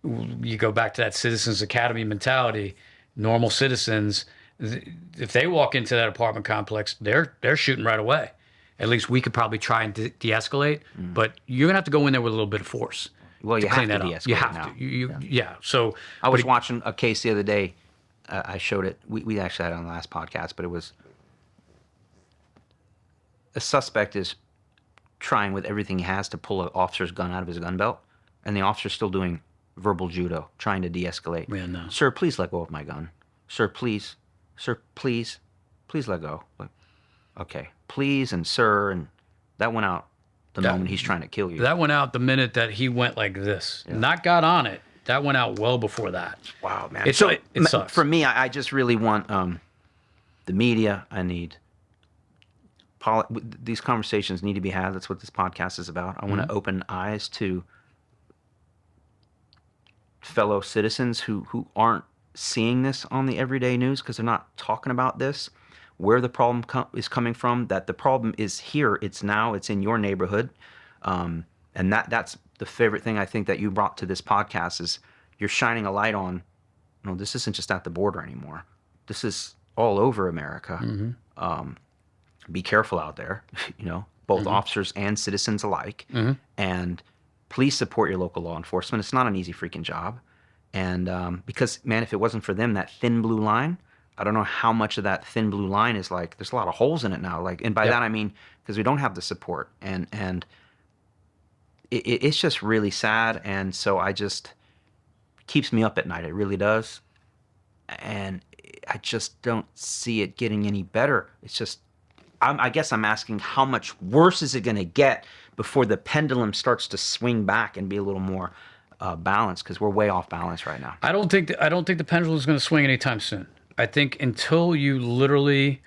that Citizens Academy mentality. Normal citizens, if they walk into that apartment complex, they're shooting right away. At least we could probably try and de-escalate, but you're gonna have to go in there with a little bit of force. Well, you have to de-escalate. You have to. Yeah. So I was watching a case the other day. I showed it. We actually had it on the last podcast, but it was a suspect is trying with everything he has to pull an officer's gun out of his gun belt, and the officer's still doing verbal judo, trying to de-escalate. Yeah, no. Sir, please let go of my gun. Sir, please. Sir, please let go. Okay, please and sir, and that went out the moment he's trying to kill you. That went out the minute that he went like this. Yeah. Not got on it. That went out well before that. Wow, man. It sucks. For me, I just really want the media. I need these conversations need to be had. That's what this podcast is about. I want to open eyes to fellow citizens who aren't seeing this on the everyday news because they're not talking about this, where the problem is coming from, that the problem is here, it's now, it's in your neighborhood. And that's the favorite thing I think that you brought to this podcast is you're shining a light on, this isn't just at the border anymore. This is all over America. Be careful out there, both officers and citizens alike. And please support your local law enforcement. It's not an easy freaking job. And because, man, if it wasn't for them, that thin blue line, I don't know how much of that thin blue line is like, there's a lot of holes in it now. And by that I mean, because we don't have the support. And it's just really sad. And so keeps me up at night. It really does. And I just don't see it getting any better. It's just, I guess I'm asking how much worse is it going to get before the pendulum starts to swing back and be a little more balanced, because we're way off balance right now. I don't think the pendulum is going to swing anytime soon. I think until you literally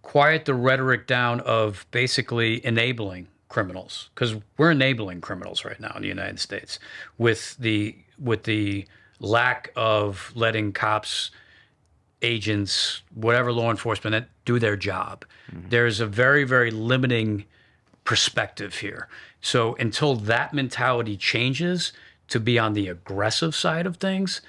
quiet the rhetoric down of basically enabling criminals, because we're enabling criminals right now in the United States with the lack of letting cops, agents, whatever law enforcement that do their job. There's a very, very limiting perspective here. So until that mentality changes to be on the aggressive side of things,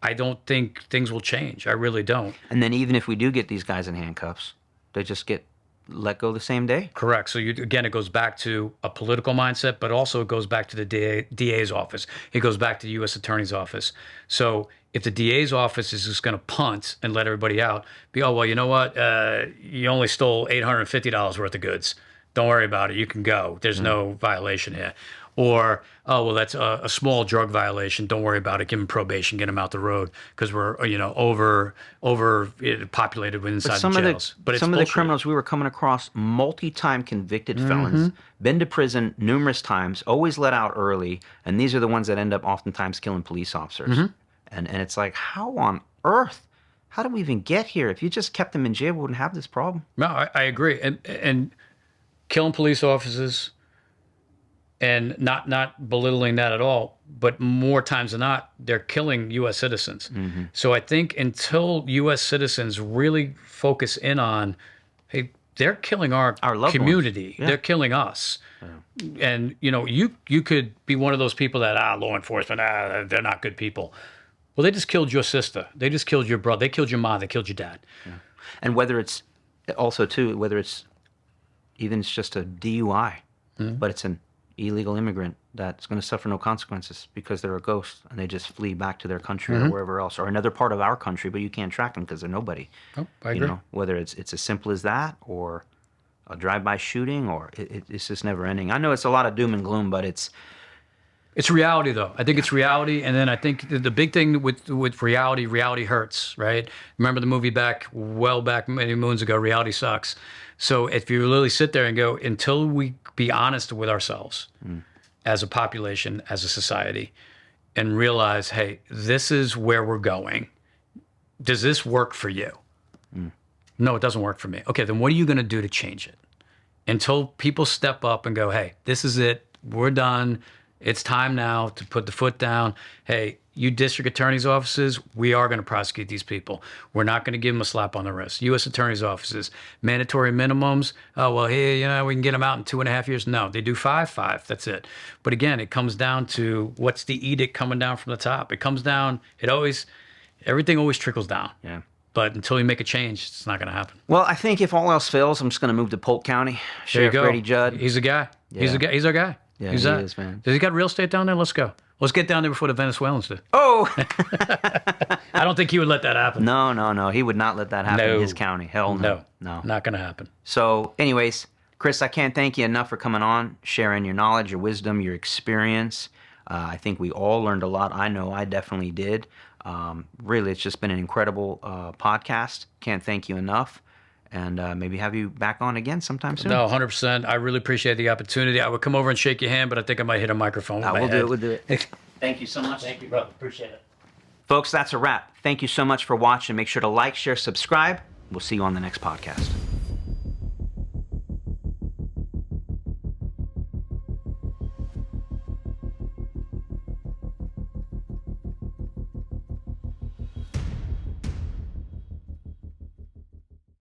I don't think things will change. I really don't. And then even if we do get these guys in handcuffs, they just get let go the same day? Correct. So again, it goes back to a political mindset, but also it goes back to the DA's office. It goes back to the U.S. Attorney's office. So if the DA's office is just going to punt and let everybody out, well, you know what? You only stole $850 worth of goods. Don't worry about it. You can go. There's no violation here. Or, that's a small drug violation. Don't worry about it. Give them probation. Get them out the road because we're, over populated inside the jails. But some of the criminals we were coming across, multi-time convicted felons, been to prison numerous times, always let out early, and these are the ones that end up oftentimes killing police officers. And it's like, how on earth? How did we even get here? If you just kept them in jail, we wouldn't have this problem. No, I agree. And killing police officers. And not belittling that at all, but more times than not, they're killing U.S. citizens. So I think until U.S. citizens really focus in on, hey, they're killing our community. Yeah. They're killing us. Yeah. And, you could be one of those people that, law enforcement, they're not good people. Well, they just killed your sister. They just killed your brother. They killed your mom. They killed your dad. Yeah. And whether it's even it's just a DUI, but it's illegal immigrant that's going to suffer no consequences because they're a ghost and they just flee back to their country or wherever else, or another part of our country, but you can't track them because they're nobody. Oh, I agree. Whether it's as simple as that or a drive-by shooting, or it's just never ending. I know it's a lot of doom and gloom, but it's reality, though. I think it's reality, and then I think the big thing with reality hurts, right? Remember the movie back many moons ago, Reality Sucks. So if you really sit there and go, until we be honest with ourselves as a population, as a society, and realize, hey, this is where we're going. Does this work for you? No, it doesn't work for me. Okay, then what are you going to do to change it? Until people step up and go, hey, this is it. We're done. It's time now to put the foot down. Hey, you district attorney's offices, we are going to prosecute these people. We're not going to give them a slap on the wrist. U.S. attorney's offices, mandatory minimums. Oh, well, hey, we can get them out in 2.5 years. No, they do five. That's it. But again, it comes down to what's the edict coming down from the top. It comes down, everything always trickles down. Yeah. But until you make a change, it's not going to happen. Well, I think if all else fails, I'm just going to move to Polk County. Sheriff Brady Judd. He's a guy. Yeah. He's our guy. Yeah, he is, man. Does he got real estate down there? Let's go. Let's get down there before the Venezuelans do. Oh! I don't think he would let that happen. No. He would not let that happen in his county. Hell no. No. Not going to happen. So, anyways, Chris, I can't thank you enough for coming on, sharing your knowledge, your wisdom, your experience. I think we all learned a lot. I know I definitely did. Really, it's just been an incredible podcast. Can't thank you enough. And maybe have you back on again sometime soon. No, 100%. I really appreciate the opportunity. I would come over and shake your hand, but I think I might hit a microphone with my head. We'll do it. Thank you so much. Thank you, brother. Appreciate it. Folks, that's a wrap. Thank you so much for watching. Make sure to like, share, subscribe. We'll see you on the next podcast.